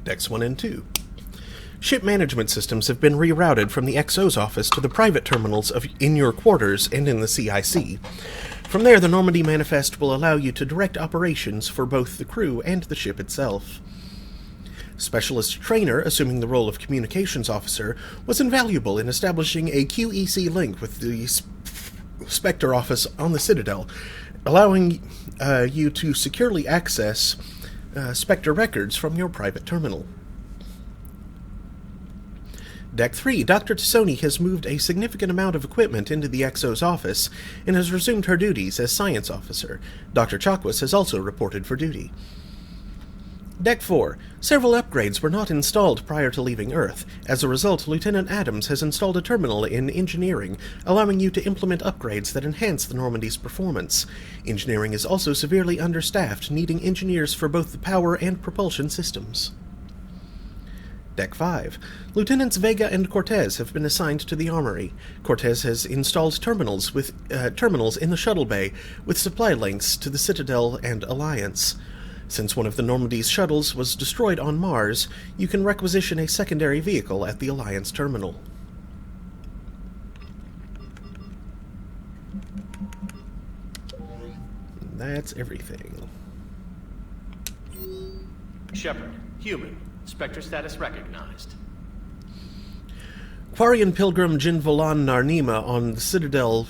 Speaker 1: Decks 1 and 2. Ship management systems have been rerouted from the XO's office to the private terminals in your quarters and in the CIC. From there, the Normandy Manifest will allow you to direct operations for both the crew and the ship itself. Specialist Trainer, assuming the role of communications officer, was invaluable in establishing a QEC link with the Spectre office on the Citadel, allowing you to securely access Spectre records from your private terminal. Deck 3, Dr. Tassoni has moved a significant amount of equipment into the XO's office and has resumed her duties as science officer. Dr. Chakwas has also reported for duty. Deck 4. Several upgrades were not installed prior to leaving Earth. As a result, Lieutenant Adams has installed a terminal in engineering, allowing you to implement upgrades that enhance the Normandy's performance. Engineering is also severely understaffed, needing engineers for both the power and propulsion systems. Deck 5. Lieutenants Vega and Cortez have been assigned to the Armory. Cortez has installed terminals in the shuttle bay with supply links to the Citadel and Alliance. Since one of the Normandy's shuttles was destroyed on Mars, you can requisition a secondary vehicle at the Alliance terminal. That's everything.
Speaker 16: Shepard, human. Spectre status recognized.
Speaker 1: Quarian Pilgrim Jin Volan Narnima on the Citadel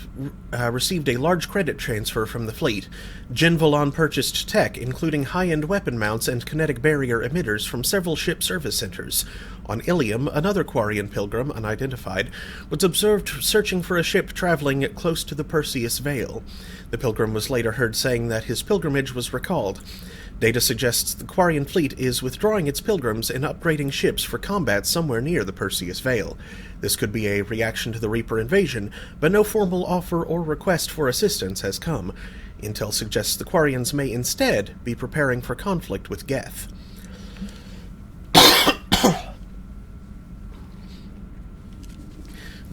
Speaker 1: received a large credit transfer from the fleet. Jin Volan purchased tech, including high-end weapon mounts and kinetic barrier emitters from several ship service centers. On Ilium, another Quarian Pilgrim, unidentified, was observed searching for a ship traveling close to the Perseus Veil. The Pilgrim was later heard saying that his pilgrimage was recalled. Data suggests the Quarian fleet is withdrawing its pilgrims and upgrading ships for combat somewhere near the Perseus Veil. This could be a reaction to the Reaper invasion, but no formal offer or request for assistance has come. Intel suggests the Quarians may instead be preparing for conflict with Geth.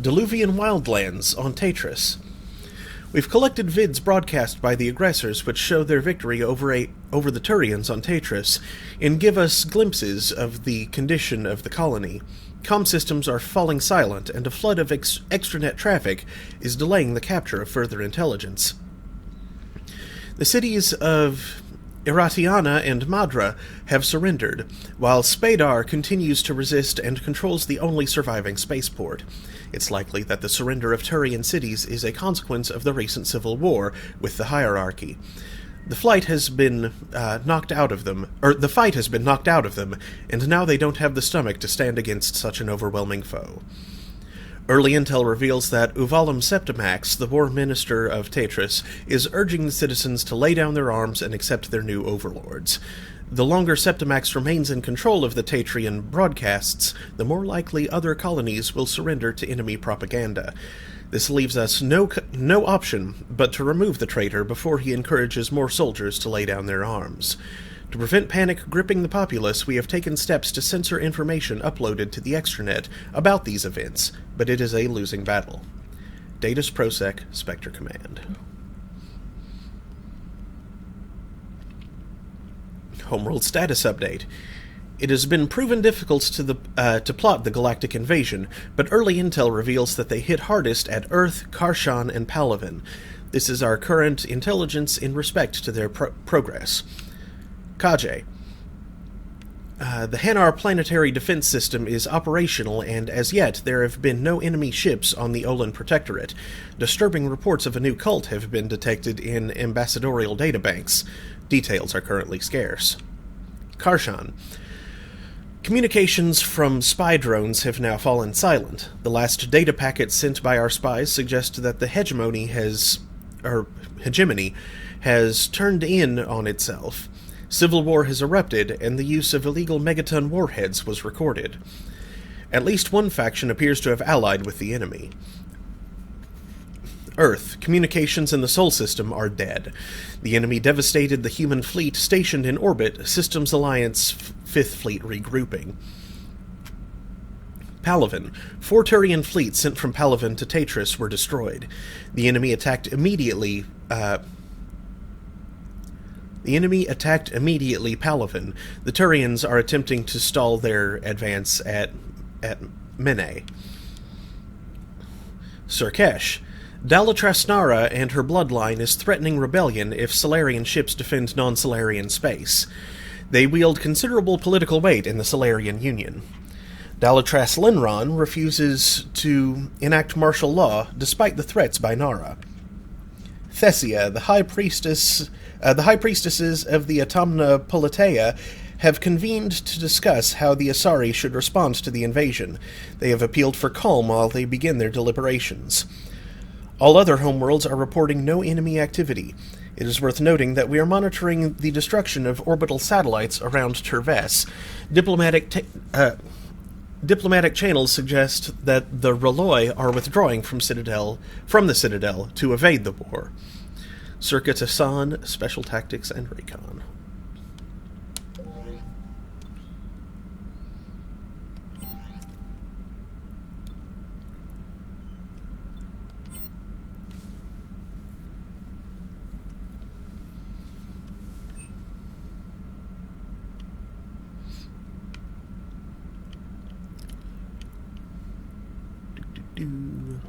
Speaker 1: Diluvian Wildlands on Tatris. We've collected vids broadcast by the aggressors which show their victory over the Turians on Tatris and give us glimpses of the condition of the colony. Comm systems are falling silent, and a flood of extranet traffic is delaying the capture of further intelligence. The cities of Iratiana and Madra have surrendered, while Spadar continues to resist and controls the only surviving spaceport. It's likely that the surrender of Turian cities is a consequence of the recent civil war with the hierarchy. The fight has been knocked out of them, and now they don't have the stomach to stand against such an overwhelming foe. Early intel reveals that Uvalum Septimax, the war minister of Tatris, is urging the citizens to lay down their arms and accept their new overlords. The longer Septimax remains in control of the Tatrian broadcasts, the more likely other colonies will surrender to enemy propaganda. This leaves us no option but to remove the traitor before he encourages more soldiers to lay down their arms. To prevent panic gripping the populace, we have taken steps to censor information uploaded to the extranet about these events, but it is a losing battle. Datus Prosec, Spectre Command. Homeworld status update. It has been proven difficult to plot the galactic invasion, but early intel reveals that they hit hardest at Earth, Karshan, and Palaven. This is our current intelligence in respect to their progress. Kaje. The Hanar planetary defense system is operational, and as yet there have been no enemy ships on the Olin Protectorate. Disturbing reports of a new cult have been detected in ambassadorial databanks. Details are currently scarce. Karshan. Communications from spy drones have now fallen silent. The last data packets sent by our spies suggest that the hegemony has turned in on itself. Civil war has erupted, and the use of illegal megaton warheads was recorded. At least one faction appears to have allied with the enemy. Earth, communications in the Sol system are dead. The enemy devastated the human fleet stationed in orbit, Systems Alliance 5th Fleet regrouping. Palaven. 4 Turian fleets sent from Palaven to Tatris were destroyed. The enemy attacked immediately Palaven. The Turians are attempting to stall their advance at at Mene. Surkesh. Dalatrasnara and her bloodline is threatening rebellion if Solarian ships defend non-Solarian space. They wield considerable political weight in the Solarian Union. Dalatras Linron refuses to enact martial law despite the threats by Nara. Thessia, the high priestesses of the Autumna Politeia have convened to discuss how the Asari should respond to the invasion. They have appealed for calm while they begin their deliberations. All other homeworlds are reporting no enemy activity. It is worth noting that we are monitoring the destruction of orbital satellites around Terves. Diplomatic channels suggest that the Reloi are withdrawing from the Citadel to evade the war. Circuit Asan, Special Tactics and Recon. Do.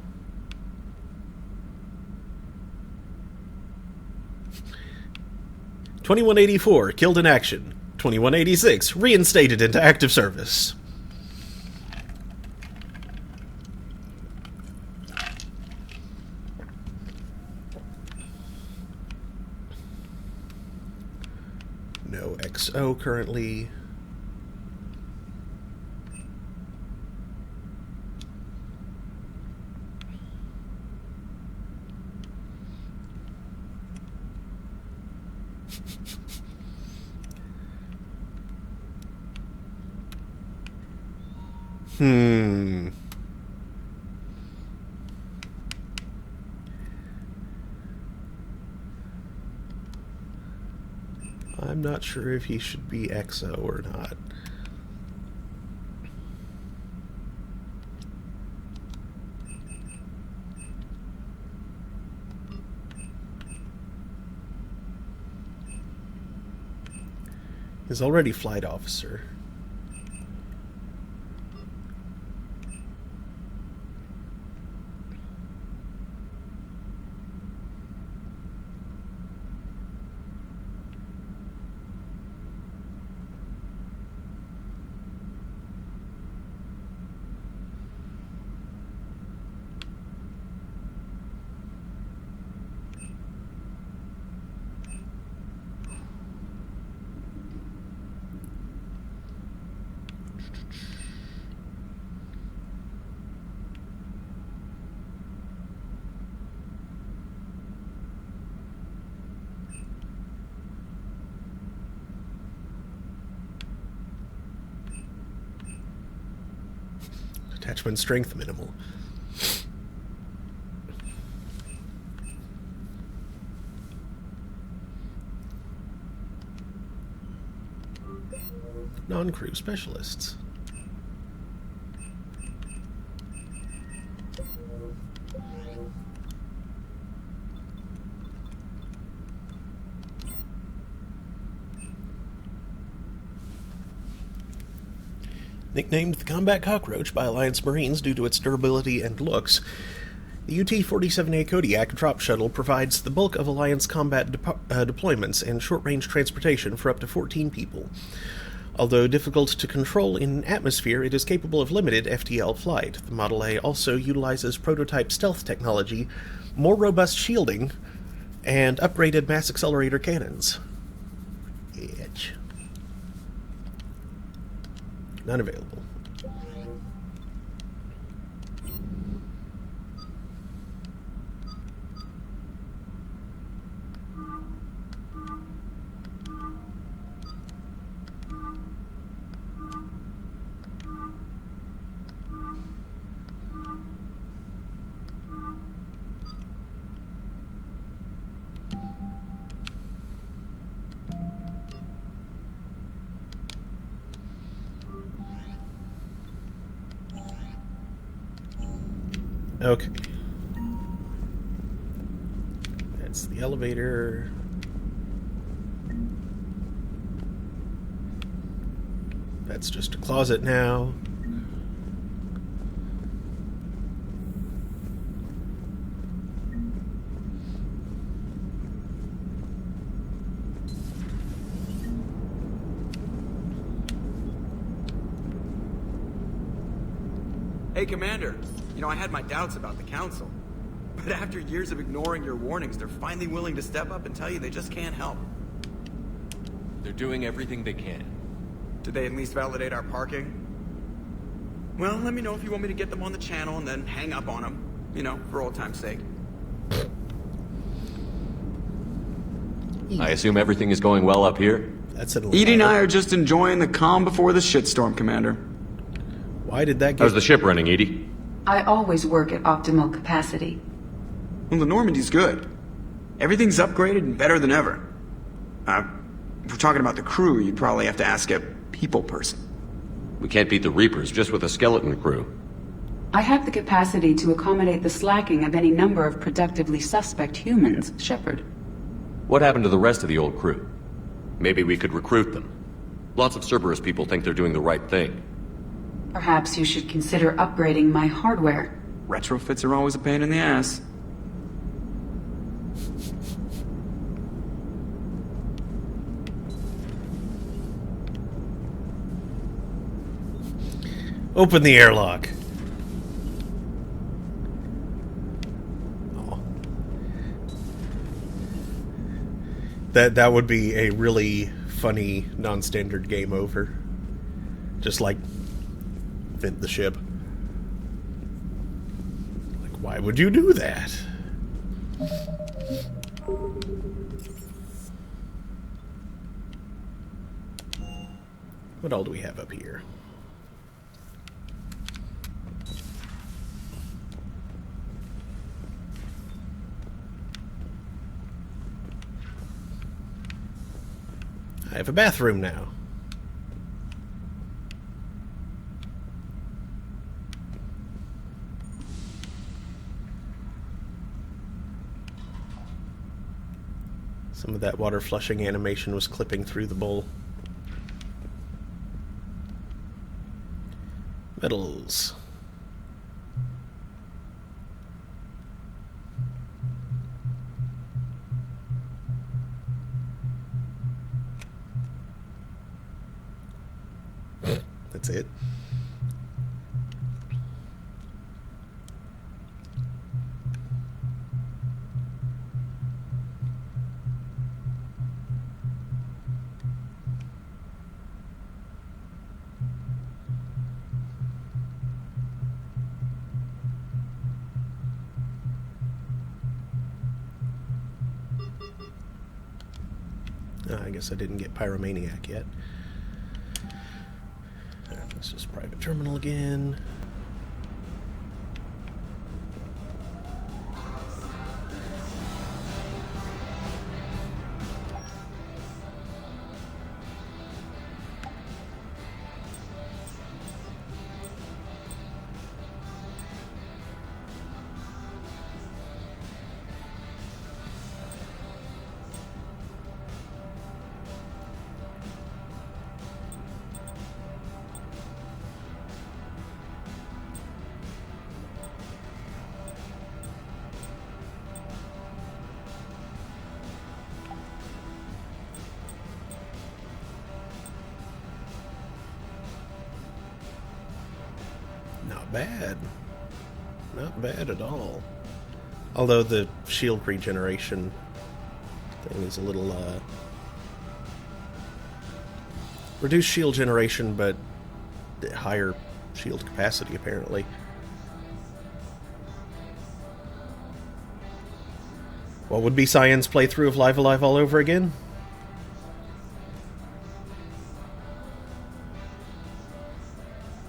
Speaker 1: 2184, killed in action. 2186, reinstated into active service. No XO currently. I'm not sure if he should be XO or not. He's already flight officer. Attachment strength minimal. Non-crew specialists. Nicknamed the Combat Cockroach by Alliance Marines due to its durability and looks, the UT-47A Kodiak drop shuttle provides the bulk of Alliance combat deployments and short-range transportation for up to 14 people. Although difficult to control in atmosphere, it is capable of limited FTL flight. The Model A also utilizes prototype stealth technology, more robust shielding, and upgraded mass accelerator cannons. Itch. None available. Okay. That's the elevator. That's just a closet now.
Speaker 12: Hey, Commander. You know, I had my doubts about the Council. But after years of ignoring your warnings, they're finally willing to step up and tell you they just can't help.
Speaker 2: They're doing everything they can.
Speaker 12: Did they at least validate our parking? Well, let me know if you want me to get them on the channel and then hang up on them. You know, for old time's sake.
Speaker 2: I assume everything is going well up here?
Speaker 1: That's an
Speaker 12: Edie and I are just enjoying the calm before the shitstorm, Commander.
Speaker 1: Why did that get...
Speaker 2: How's the ship running, Edie?
Speaker 17: I always work at optimal capacity.
Speaker 12: Well, the Normandy's good. Everything's upgraded and better than ever. If we're talking about the crew, you'd probably have to ask a people person.
Speaker 2: We can't beat the Reapers just with a skeleton crew.
Speaker 17: I have the capacity to accommodate the slacking of any number of productively suspect humans, Shepard.
Speaker 2: What happened to the rest of the old crew? Maybe we could recruit them. Lots of Cerberus people think they're doing the right thing.
Speaker 17: Perhaps you should consider upgrading my hardware.
Speaker 12: Retrofits are always a pain in the ass.
Speaker 1: Open the airlock. Oh. That would be a really funny non-standard game over. Just like vent the ship. Like, why would you do that? What all do we have up here? I have a bathroom now. Some of that water flushing animation was clipping through the bowl. Metals. That's it. I guess I didn't get Pyromaniac yet. This is private terminal again. Not bad. Not bad at all. Although the shield regeneration thing is a little, reduced shield generation, but higher shield capacity, apparently. What would be Cyan's playthrough of Live Alive all over again?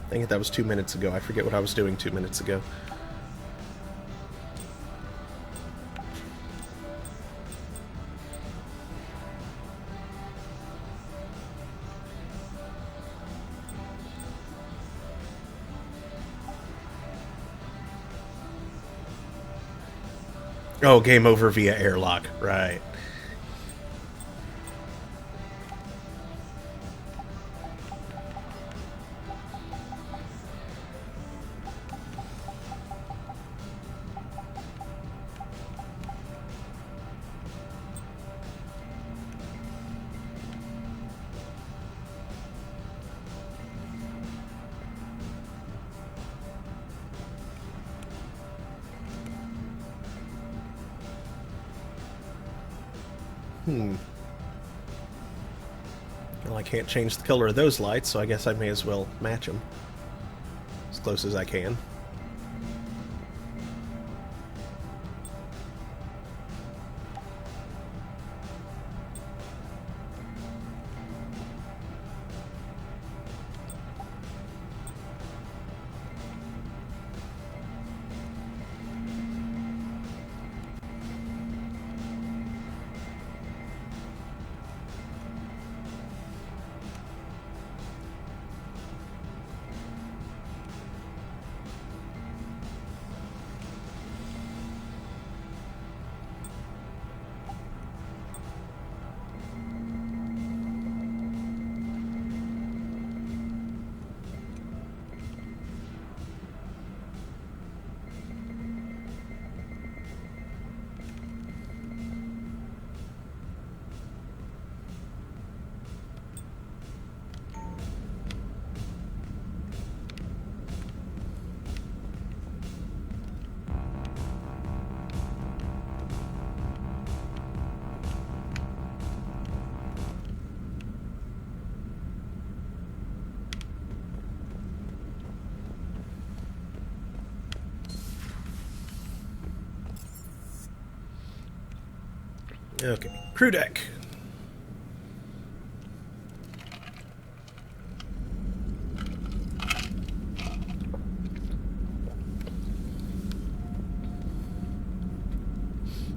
Speaker 1: Dang it, that was 2 minutes ago. I forget what I was doing 2 minutes ago. Oh, game over via airlock. Right. Well, I can't change the color of those lights, so I guess I may as well match them as close as I can. Okay, crew deck.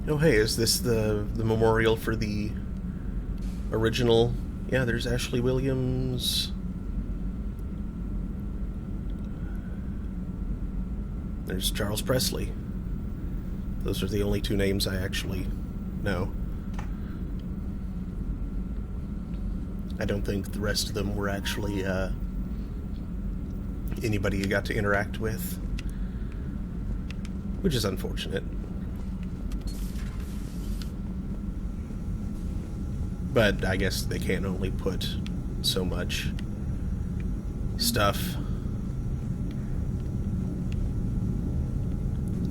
Speaker 1: Oh hey, is this the memorial for the original? Yeah, there's Ashley Williams. There's Charles Presley. Those are the only two names I actually know. I don't think the rest of them were actually anybody you got to interact with, which is unfortunate. But I guess they can only put so much stuff.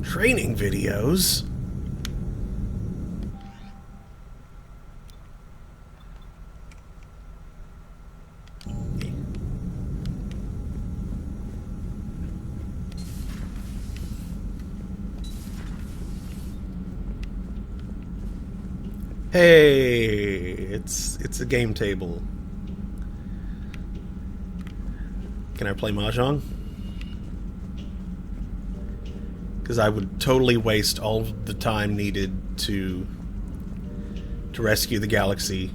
Speaker 1: Training videos? Hey, it's a game table. Can I play Mahjong? Because I would totally waste all the time needed to rescue the galaxy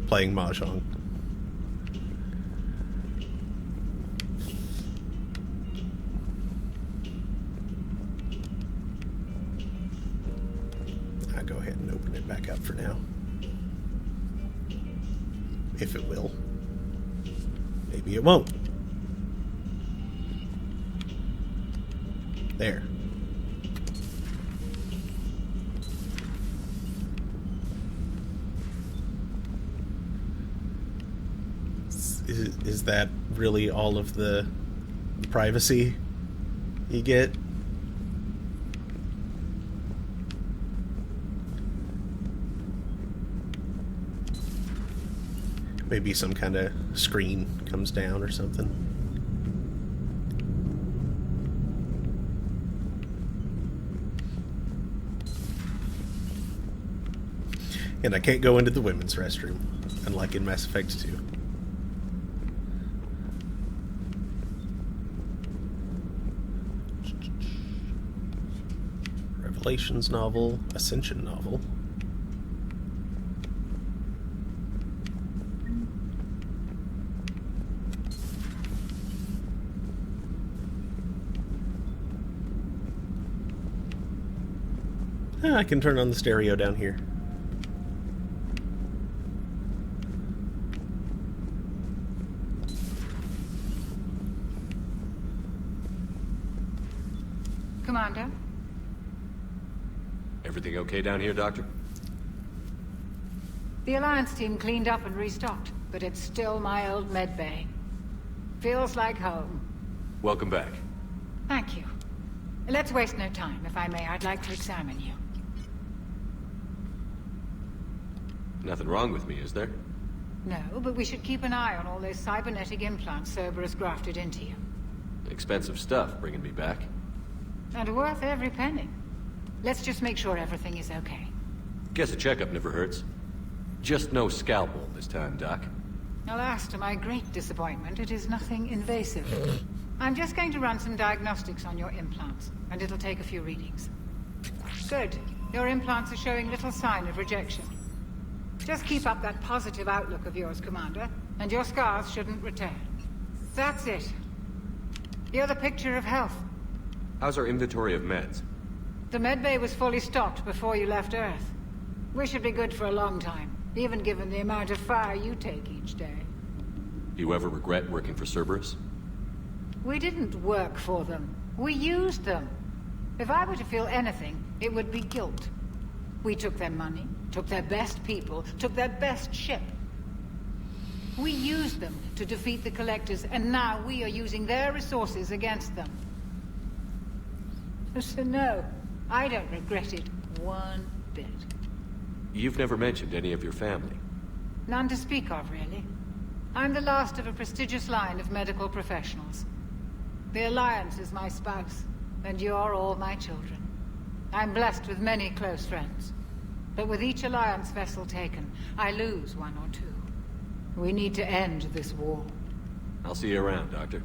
Speaker 1: playing Mahjong. I'll go ahead and open it back up for now. If it will. Maybe it won't. There. Is that really all of the privacy you get? Maybe some kind of screen comes down or something. And I can't go into the women's restroom, unlike in Mass Effect 2. Revelations novel, Ascension novel. I can turn on the stereo down here.
Speaker 23: Commander?
Speaker 2: Everything okay down here, Doctor?
Speaker 23: The Alliance team cleaned up and restocked, but it's still my old med bay. Feels like home.
Speaker 2: Welcome back.
Speaker 23: Thank you. Let's waste no time. If I may, I'd like to examine you.
Speaker 5: Nothing wrong with me, is there?
Speaker 23: No, but we should keep an eye on all those cybernetic implants Cerberus grafted into you.
Speaker 5: Expensive stuff bringing me back.
Speaker 23: And worth every penny. Let's just make sure everything is okay.
Speaker 5: Guess a checkup never hurts. Just no scalpel this time, Doc.
Speaker 23: Alas, to my great disappointment, it is nothing invasive. I'm just going to run some diagnostics on your implants, and it'll take a few readings. Good. Your implants are showing little sign of rejection. Just keep up that positive outlook of yours, Commander, and your scars shouldn't return. That's it. You're the picture of health.
Speaker 5: How's our inventory of meds?
Speaker 23: The medbay was fully stocked before you left Earth. We should be good for a long time, even given the amount of fire you take each day.
Speaker 5: You ever regret working for Cerberus?
Speaker 23: We didn't work for them. We used them. If I were to feel anything, it would be guilt. We took their money, took their best people, took their best ship. We used them to defeat the Collectors, and now we are using their resources against them. So no, I don't regret it one bit.
Speaker 5: You've never mentioned any of your family.
Speaker 23: None to speak of, really. I'm the last of a prestigious line of medical professionals. The Alliance is my spouse, and you're all my children. I'm blessed with many close friends. But with each Alliance vessel taken, I lose one or two. We need to end this war.
Speaker 5: I'll see you around, Doctor.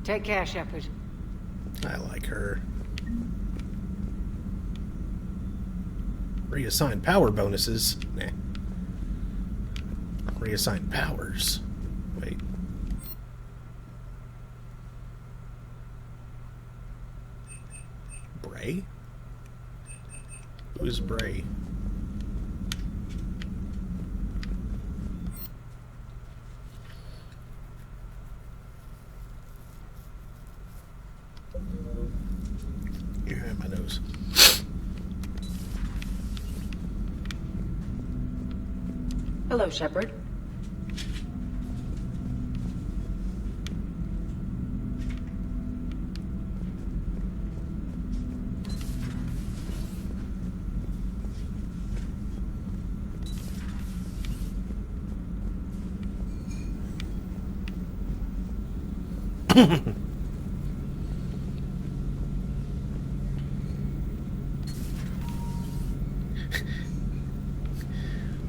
Speaker 23: Take care, Shepard.
Speaker 1: I like her. Reassign power bonuses? Nah. Reassign powers. Wait. Bray? Who's Bray? Here, my nose.
Speaker 17: Hello, Shepard.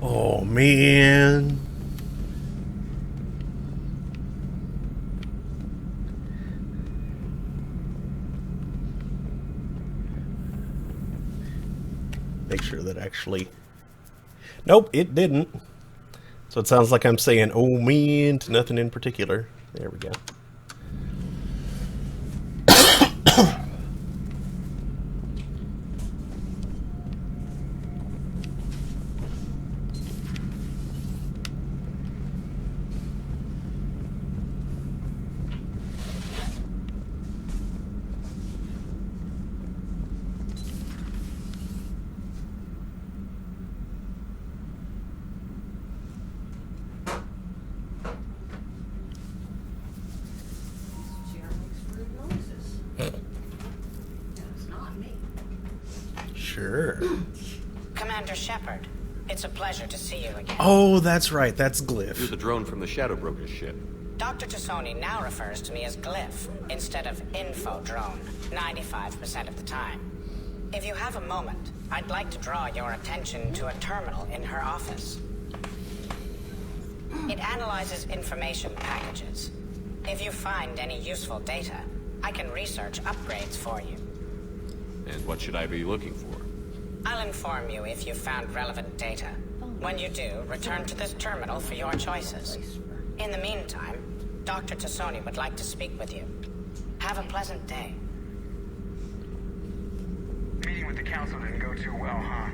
Speaker 1: Oh, man. Make sure that actually... Nope, it didn't. So it sounds like I'm saying, oh, man, to nothing in particular. There we go. Sure.
Speaker 25: Commander Shepard, it's a pleasure to see you again.
Speaker 1: Oh, that's right. That's Glyph.
Speaker 5: You're the drone from the Shadow Broker's ship.
Speaker 25: Dr. Tassoni now refers to me as Glyph instead of Info Drone, 95% of the time. If you have a moment, I'd like to draw your attention to a terminal in her office. It analyzes information packages. If you find any useful data, I can research upgrades for you.
Speaker 5: And what should I be looking for?
Speaker 25: I'll inform you if you found relevant data. When you do, return to this terminal for your choices. In the meantime, Dr. Tassoni would like to speak with you. Have a pleasant day.
Speaker 9: Meeting with the council didn't go too well, huh?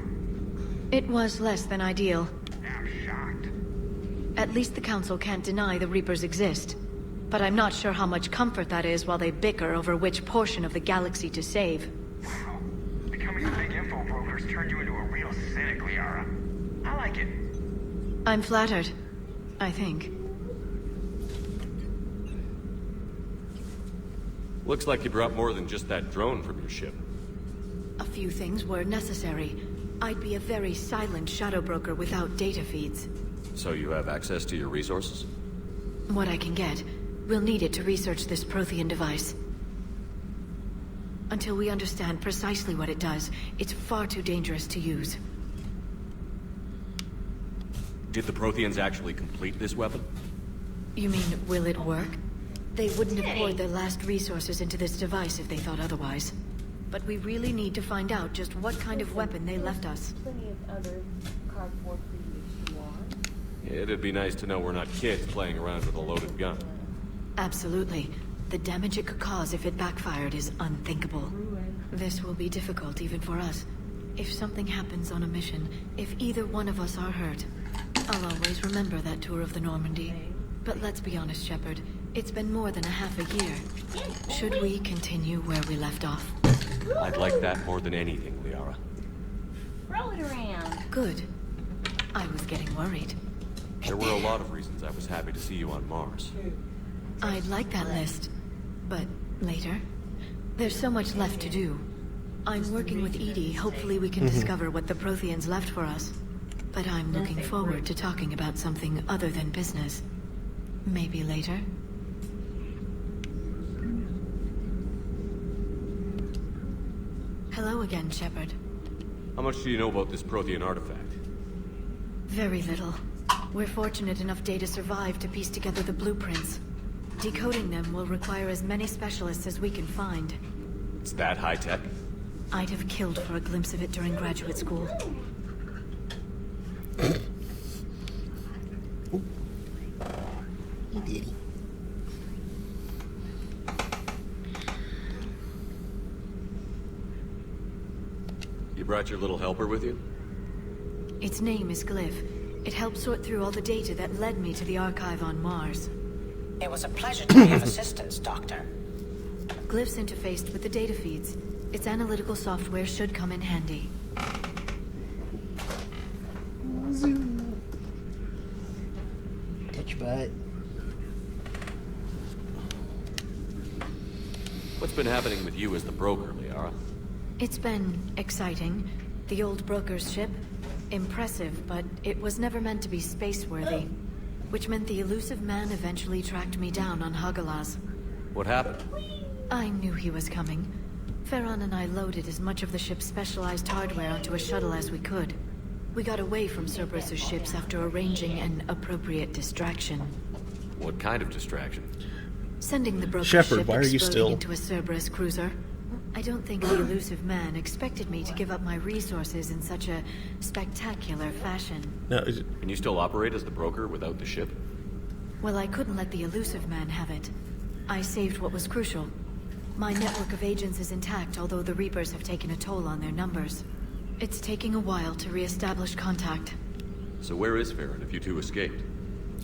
Speaker 8: It was less than ideal.
Speaker 9: I'm shocked.
Speaker 8: At least the council can't deny the Reapers exist. But I'm not sure how much comfort that is while they bicker over which portion of the galaxy to save.
Speaker 9: Wow. Becoming a big info broker's turned you into a real cynic, Liara. I like it.
Speaker 8: I'm flattered, I think.
Speaker 5: Looks like you brought more than just that drone from your ship.
Speaker 8: A few things were necessary. I'd be a very silent shadow broker without data feeds.
Speaker 2: So you have access to your resources?
Speaker 8: What I can get. We'll need it to research this Prothean device. Until we understand precisely what it does, it's far too dangerous to use.
Speaker 2: Did the Protheans actually complete this weapon?
Speaker 8: You mean, will it work? They wouldn't have poured their last resources into this device if they thought otherwise. But we really need to find out just what kind of weapon they left us.
Speaker 14: Plenty of other cardboard for you to want.
Speaker 2: It'd be nice to know we're not kids playing around with a loaded gun.
Speaker 8: Absolutely. The damage it could cause if it backfired is unthinkable. This will be difficult even for us. If something happens on a mission, if either one of us are hurt, I'll always remember that tour of the Normandy. But let's be honest, Shepard. It's been more than a half a year. Should we continue where we left off?
Speaker 2: I'd like that more than anything, Liara.
Speaker 14: Roll it around.
Speaker 8: Good. I was getting worried.
Speaker 2: There were a lot of reasons I was happy to see you on Mars.
Speaker 8: I'd like that list. But later? There's so much left to do. I'm working with Edie. Hopefully we can discover what the Protheans left for us. But I'm looking forward to talking about something other than business. Maybe later? Hello again, Shepard.
Speaker 2: How much do you know about this Prothean artifact?
Speaker 8: Very little. We're fortunate enough Data survived to piece together the blueprints. Decoding them will require as many specialists as we can find.
Speaker 2: It's that high-tech?
Speaker 8: I'd have killed for a glimpse of it during graduate school.
Speaker 1: He did.
Speaker 2: You brought your little helper with you?
Speaker 8: Its name is Glyph. It helped sort through all the data that led me to the archive on Mars.
Speaker 25: It was a pleasure to be of assistance, Doctor.
Speaker 8: Glyph's interfaced with the data feeds. Its analytical software should come in handy.
Speaker 18: Touch butt.
Speaker 2: What's been happening with you as the broker, Liara?
Speaker 8: It's been exciting. The old broker's ship. Impressive, but it was never meant to be space-worthy. Which meant the elusive man eventually tracked me down on Hagalaz.
Speaker 2: What happened?
Speaker 8: I knew he was coming. Farron and I loaded as much of the ship's specialized hardware onto a shuttle as we could. We got away from Cerberus' ships after arranging an appropriate distraction.
Speaker 2: What kind of distraction?
Speaker 8: Sending the broker
Speaker 1: Shepard,
Speaker 8: ship
Speaker 1: why are you
Speaker 8: exploding
Speaker 1: still
Speaker 8: into a Cerberus cruiser. I don't think the elusive man expected me to give up my resources in such a spectacular fashion.
Speaker 1: No,
Speaker 2: Can you still operate as the broker without the ship?
Speaker 8: Well, I couldn't let the elusive man have it. I saved what was crucial. My network of agents is intact, although the Reapers have taken a toll on their numbers. It's taking a while to re-establish contact.
Speaker 2: So where is Farron if you two escaped?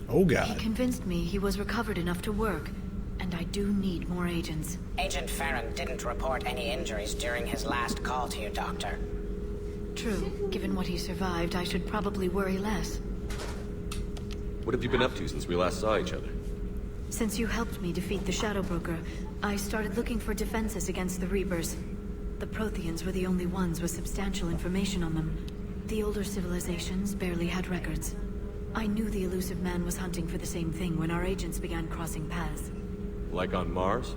Speaker 1: Oh
Speaker 8: He
Speaker 1: god.
Speaker 8: convinced me he was recovered enough to work, and I do need more agents.
Speaker 25: Agent Farron didn't report any injuries during his last call to you, Doctor.
Speaker 8: True. Given what he survived, I should probably worry less.
Speaker 2: What have you been up to since we last saw each other?
Speaker 8: Since you helped me defeat the Shadow Broker, I started looking for defenses against the Reapers. The Protheans were the only ones with substantial information on them. The older civilizations barely had records. I knew the elusive man was hunting for the same thing when our agents began crossing paths.
Speaker 2: Like on Mars?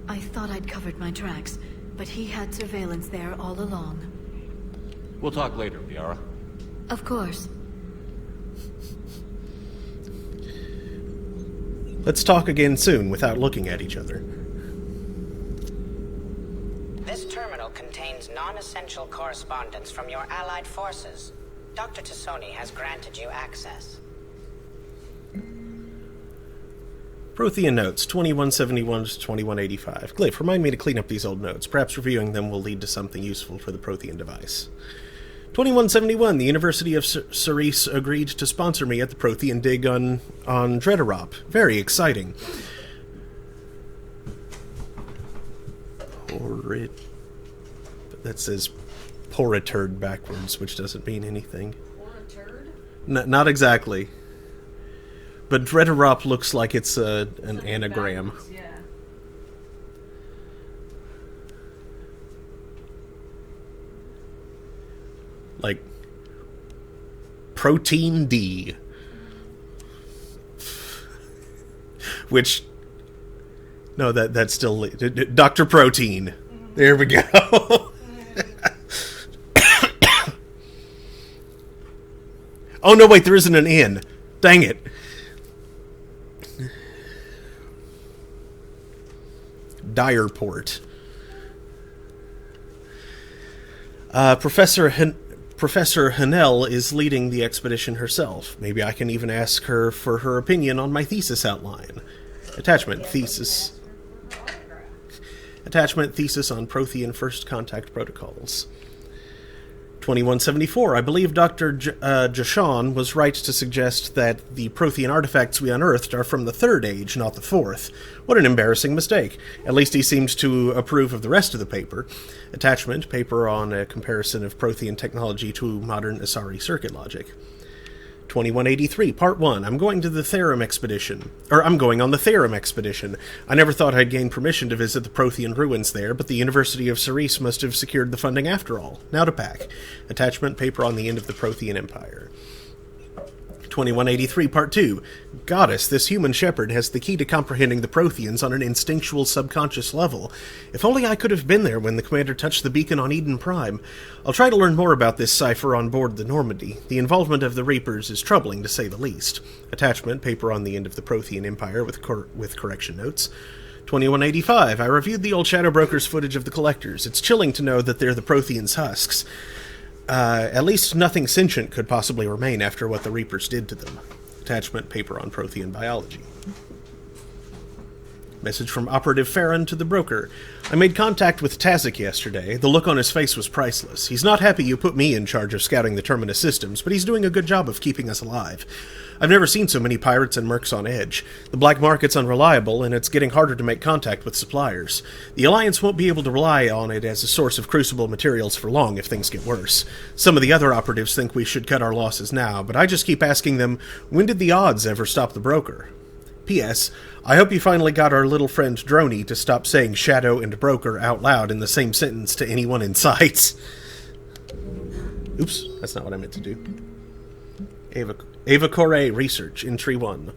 Speaker 8: I thought I'd covered my tracks, but he had surveillance there all along.
Speaker 2: We'll talk later, Liara.
Speaker 8: Of course.
Speaker 1: Let's talk again soon without looking at each other.
Speaker 25: This terminal contains non-essential correspondence from your allied forces. Dr. Tassoni has granted you access.
Speaker 1: Prothean notes, 2171 to 2185. Glyph, remind me to clean up these old notes. Perhaps reviewing them will lead to something useful for the Prothean device. 2171, the University of Cerise agreed to sponsor me at the Prothean dig on Dredarop. Very exciting. Porrid. That says porriturd backwards, which doesn't mean anything. Not exactly. But Dredarop looks like it's an anagram.
Speaker 4: Yeah.
Speaker 1: Like, Protein D. Which, no, that's still Dr. Protein. There we go. Oh, no, wait, there isn't an N. Dang it. Direport. Professor Hanel is leading the expedition herself. Maybe I can even ask her for her opinion on my thesis outline. Attachment, thesis on Prothean First Contact Protocols. 2174. I believe Dr. Jashan was right to suggest that the Prothean artifacts we unearthed are from the Third Age, not the Fourth. What an embarrassing mistake. At least he seems to approve of the rest of the paper. Attachment, paper on a comparison of Prothean technology to modern Asari circuit logic. 2183, Part 1. I'm going on the Therum expedition. I never thought I'd gain permission to visit the Prothean ruins there, but the University of Cerise must have secured the funding after all. Now to pack. Attachment, paper on the end of the Prothean Empire. 2183, Part 2. Goddess, this human shepherd has the key to comprehending the Protheans on an instinctual subconscious level. If only I could have been there when the commander touched the beacon on Eden Prime. I'll try to learn more about this cipher on board the Normandy. The involvement of the Reapers is troubling, to say the least. Attachment, paper on the end of the Prothean Empire with correction notes. 2185. I reviewed the old Shadow Brokers footage of the Collectors. It's chilling to know that they're the Protheans' husks. At least nothing sentient could possibly remain after what the Reapers did to them. Attachment, paper on Prothean biology. Message from Operative Farron to the broker. I made contact with Tazik yesterday. The look on his face was priceless. He's not happy you put me in charge of scouting the Terminus systems, but he's doing a good job of keeping us alive. I've never seen so many pirates and mercs on edge. The black market's unreliable, and it's getting harder to make contact with suppliers. The Alliance won't be able to rely on it as a source of crucible materials for long if things get worse. Some of the other operatives think we should cut our losses now, but I just keep asking them, when did the odds ever stop the broker? P.S. I hope you finally got our little friend Droney to stop saying shadow and broker out loud in the same sentence to anyone in sight. Oops, that's not what I meant to do. Ava Corey Research, Entry 1.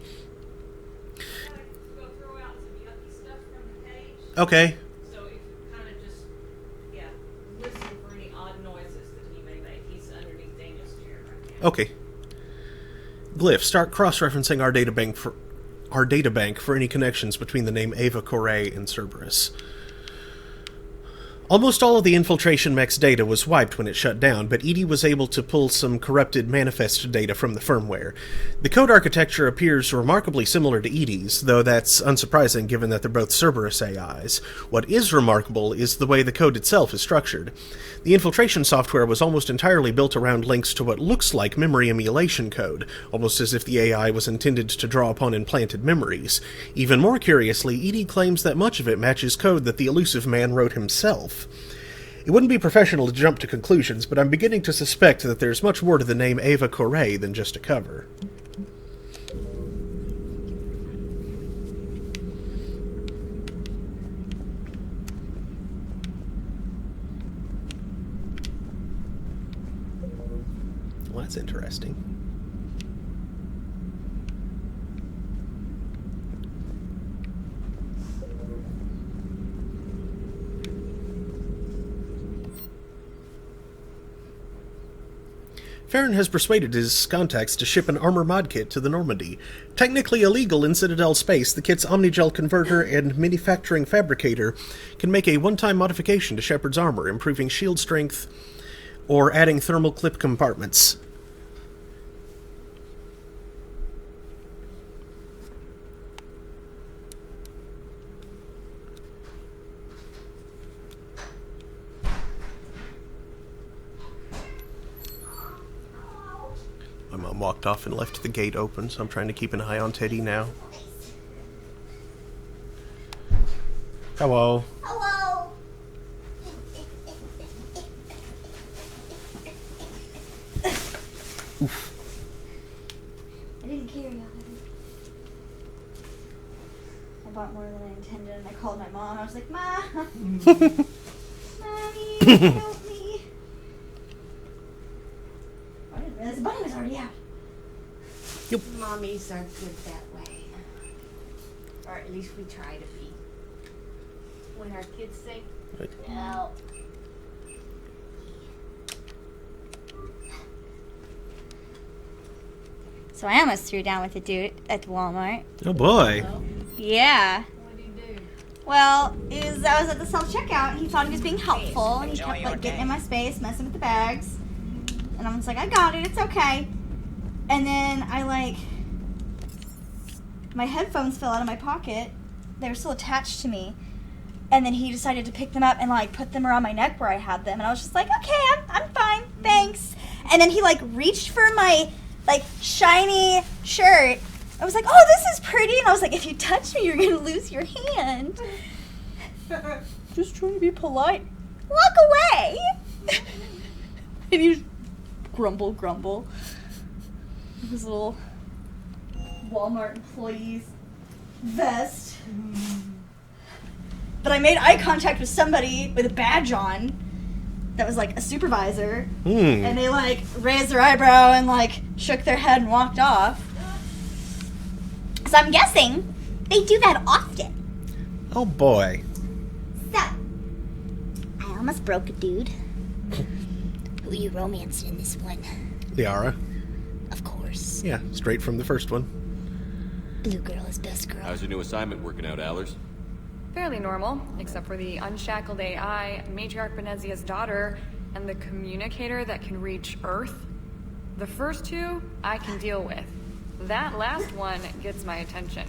Speaker 1: Okay.
Speaker 4: So if you kind of just, listen for any odd noises that he may make. He's underneath Daniel's chair right now.
Speaker 1: Okay. Glyph, start cross-referencing our databank for any connections between the name Ava Corey and Cerberus. Almost all of the infiltration mech's data was wiped when it shut down, but EDI was able to pull some corrupted manifest data from the firmware. The code architecture appears remarkably similar to EDI's, though that's unsurprising given that they're both Cerberus AIs. What is remarkable is the way the code itself is structured. The infiltration software was almost entirely built around links to what looks like memory emulation code, almost as if the AI was intended to draw upon implanted memories. Even more curiously, EDI claims that much of it matches code that the elusive man wrote himself. It wouldn't be professional to jump to conclusions, but I'm beginning to suspect that there's much more to the name Ava Corey than just a cover. Well, that's interesting. Farron has persuaded his contacts to ship an armor mod kit to the Normandy. Technically illegal in Citadel space, the kit's Omnigel converter and manufacturing fabricator can make a one-time modification to Shepard's armor, improving shield strength or adding thermal clip compartments. My mom walked off and left the gate open, so I'm trying to keep an eye on Teddy now. Hello.
Speaker 6: Hello.
Speaker 1: Oof.
Speaker 6: I didn't carry on. I bought more than I intended, and I called my mom. I was like, Mom! Mommy, help me. mommies are good that way. Or at least we try to be. When our kids say, no.
Speaker 15: So I almost threw down with a dude at Walmart.
Speaker 1: Oh boy.
Speaker 15: Yeah.
Speaker 6: What do you do?
Speaker 15: Well, I was at the self-checkout, and he thought he was being helpful, and he kept, like, getting in my space, messing with the bags. And I was like, I got it, it's okay. And then my headphones fell out of my pocket. They were still attached to me. And then he decided to pick them up and, like, put them around my neck where I had them. And I was just like, okay, I'm fine, thanks. And then he, like, reached for my, like, shiny shirt. I was like, oh, this is pretty. And I was like, if you touch me, you're going to lose your hand. Just trying to be polite. Walk away. And he just grumble. His little Walmart employee's vest. But I made eye contact with somebody with a badge on that was, like, a supervisor. And they, like, raised their eyebrow and, like, shook their head and walked off. So I'm guessing they do that often.
Speaker 1: Oh boy.
Speaker 15: So, I almost broke a dude. Who are you romancing in this one?
Speaker 1: Liara.
Speaker 15: Of course.
Speaker 1: Yeah, straight from the first one.
Speaker 15: Blue girl is best girl.
Speaker 2: How's your new assignment working out, Allers?
Speaker 18: Fairly normal, except for the unshackled AI, Matriarch Benezia's daughter, and the communicator that can reach Earth. The first two, I can deal with. That last one gets my attention.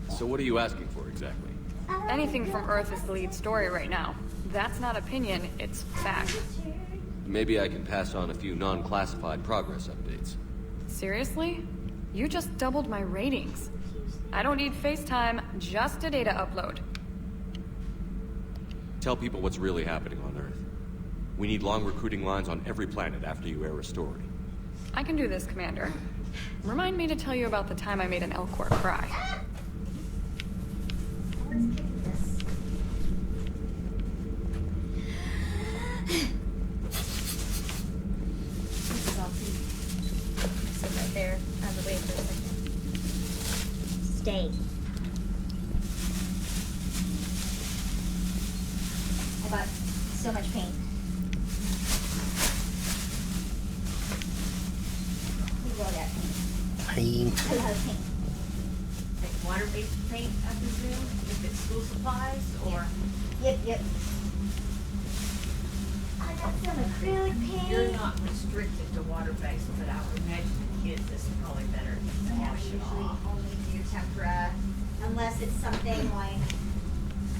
Speaker 2: So what are you asking for exactly?
Speaker 18: Anything from Earth is the lead story right now. That's not opinion, it's fact.
Speaker 2: Maybe I can pass on a few non-classified progress updates.
Speaker 18: Seriously? You just doubled my ratings. I don't need FaceTime, just a data upload.
Speaker 2: Tell people what's really happening on Earth. We need long recruiting lines on every planet after you air restored.
Speaker 18: I can do this, Commander. Remind me to tell you about the time I made an Elcor cry.
Speaker 15: Sit right there on the way for a second. Stay. I got so much paint. Who wrote that paint?
Speaker 1: Paint.
Speaker 15: A lot of paint.
Speaker 6: Like water-based paint, I presume? If it's school supplies, or?
Speaker 15: Yep. I got some acrylic paint.
Speaker 6: You're not restricted to water-based, but I would imagine the kids, this is probably better to
Speaker 15: Yeah,
Speaker 6: wash it
Speaker 15: usually
Speaker 6: off.
Speaker 15: only do tempera, unless it's something like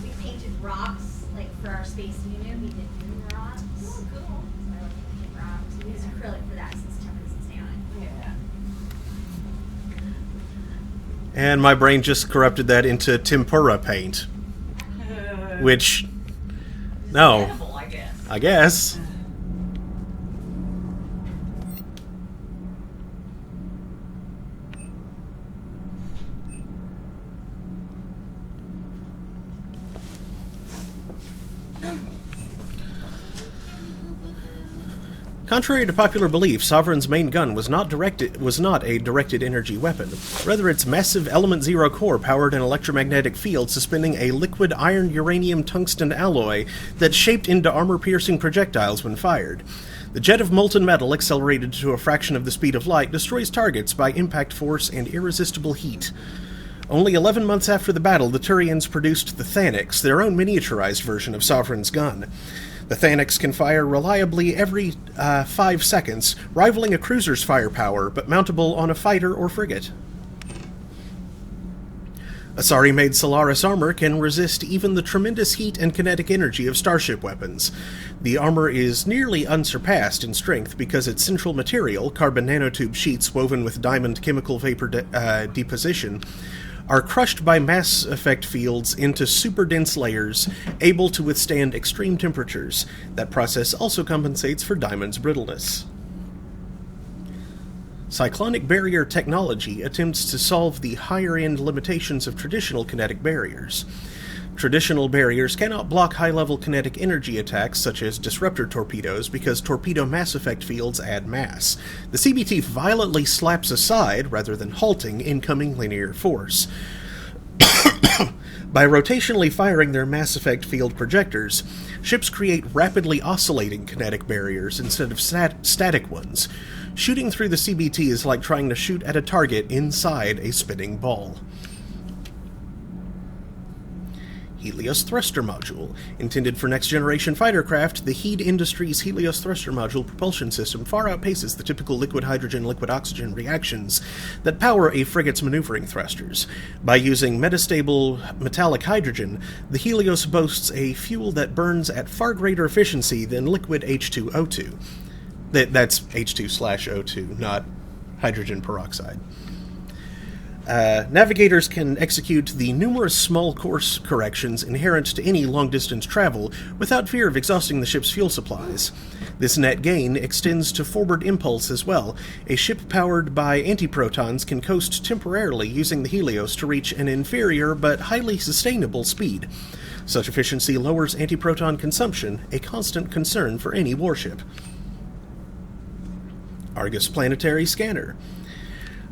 Speaker 15: we painted rocks, like for our Space Union, we did moon rocks.
Speaker 6: Oh, cool.
Speaker 15: So I like to paint rocks. We use acrylic for that since tempera doesn't stay on it.
Speaker 6: Yeah.
Speaker 1: And my brain just corrupted that into tempura paint. Which, no.
Speaker 6: Edible, I guess.
Speaker 1: I guess. Contrary to popular belief, Sovereign's main gun was not a directed energy weapon. Rather, its massive Element Zero core powered an electromagnetic field suspending a liquid iron-uranium-tungsten alloy that shaped into armor-piercing projectiles when fired. The jet of molten metal, accelerated to a fraction of the speed of light, destroys targets by impact force and irresistible heat. Only 11 months after the battle, the Turians produced the Thanix, their own miniaturized version of Sovereign's gun. The Thanix can fire reliably every 5 seconds, rivaling a cruiser's firepower, but mountable on a fighter or frigate. Asari-made Solaris armor can resist even the tremendous heat and kinetic energy of starship weapons. The armor is nearly unsurpassed in strength because its central material, carbon nanotube sheets woven with diamond chemical vapor deposition, are crushed by mass effect fields into super dense layers, able to withstand extreme temperatures. That process also compensates for diamond's brittleness. Cyclonic barrier technology attempts to solve the higher-end limitations of traditional kinetic barriers. Traditional barriers cannot block high-level kinetic energy attacks such as disruptor torpedoes because torpedo mass effect fields add mass. The CBT violently slaps aside, rather than halting, incoming linear force. By rotationally firing their mass effect field projectors, ships create rapidly oscillating kinetic barriers instead of static ones. Shooting through the CBT is like trying to shoot at a target inside a spinning ball. Helios Thruster Module. Intended for next-generation fighter craft, the Heed Industries Helios Thruster Module propulsion system far outpaces the typical liquid hydrogen-liquid oxygen reactions that power a frigate's maneuvering thrusters. By using metastable metallic hydrogen, the Helios boasts a fuel that burns at far greater efficiency than liquid H2O2. That's H2/O2, not hydrogen peroxide. Navigators can execute the numerous small course corrections inherent to any long-distance travel without fear of exhausting the ship's fuel supplies. This net gain extends to forward impulse as well. A ship powered by antiprotons can coast temporarily using the Helios to reach an inferior but highly sustainable speed. Such efficiency lowers antiproton consumption, a constant concern for any warship. Argus Planetary Scanner.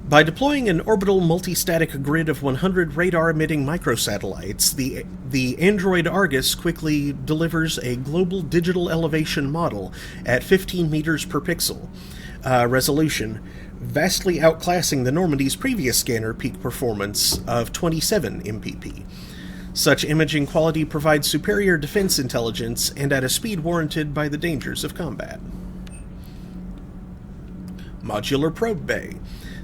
Speaker 1: By deploying an orbital multi-static grid of 100 radar-emitting microsatellites, the android Argus quickly delivers a global digital elevation model at 15 meters per pixel resolution, vastly outclassing the Normandy's previous scanner peak performance of 27 MPP. Such imaging quality provides superior defense intelligence and at a speed warranted by the dangers of combat. Modular Probe Bay.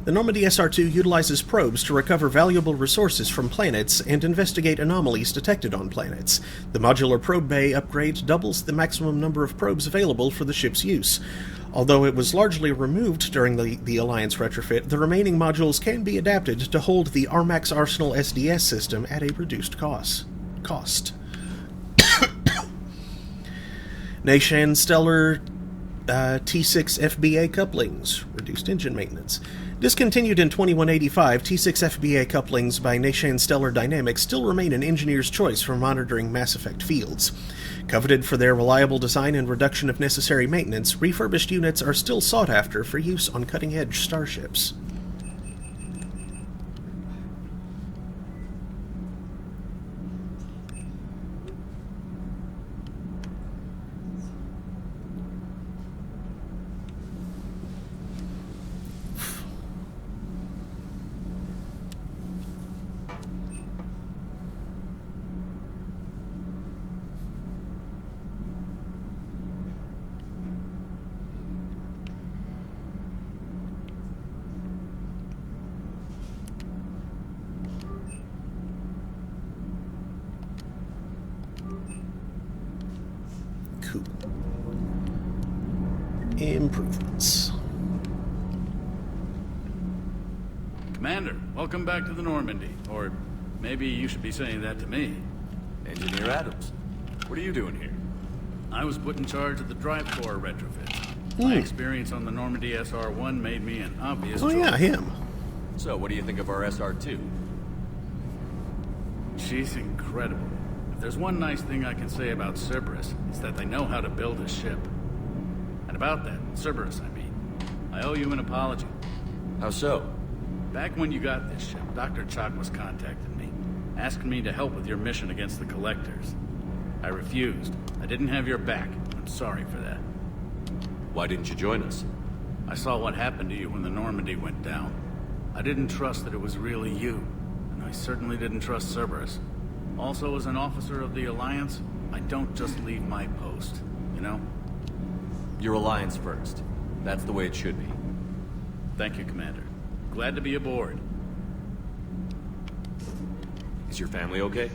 Speaker 1: The Normandy SR-2 utilizes probes to recover valuable resources from planets and investigate anomalies detected on planets. The modular probe bay upgrade doubles the maximum number of probes available for the ship's use. Although it was largely removed during the Alliance retrofit, the remaining modules can be adapted to hold the Armax Arsenal SDS system at a reduced cost. Neishan Stellar T6 FBA couplings, reduced engine maintenance. Discontinued in 2185, T6 FBA couplings by Neishan Stellar Dynamics still remain an engineer's choice for monitoring Mass Effect fields. Coveted for their reliable design and reduction of necessary maintenance, refurbished units are still sought after for use on cutting-edge starships. Cool. Improvements.
Speaker 13: Commander, welcome back to the Normandy. Or maybe you should be saying that to me.
Speaker 2: Engineer Adams, what are you doing here?
Speaker 13: I was put in charge of the drive core retrofits. My experience on the Normandy SR-1 made me an obvious choice.
Speaker 1: Yeah, him.
Speaker 2: So, what do you think of our SR-2?
Speaker 13: She's incredible. If there's one nice thing I can say about Cerberus, it's that they know how to build a ship. And about that, Cerberus, I owe you an apology.
Speaker 2: How so?
Speaker 13: Back when you got this ship, Dr. Chalk was contacting me, asking me to help with your mission against the Collectors. I refused. I didn't have your back. I'm sorry for that.
Speaker 2: Why didn't you join us?
Speaker 13: I saw what happened to you when the Normandy went down. I didn't trust that it was really you, and I certainly didn't trust Cerberus. Also, as an officer of the Alliance, I don't just leave my post, you know?
Speaker 2: Your Alliance first. That's the way it should be.
Speaker 13: Thank you, Commander. Glad to be aboard.
Speaker 2: Is your family okay?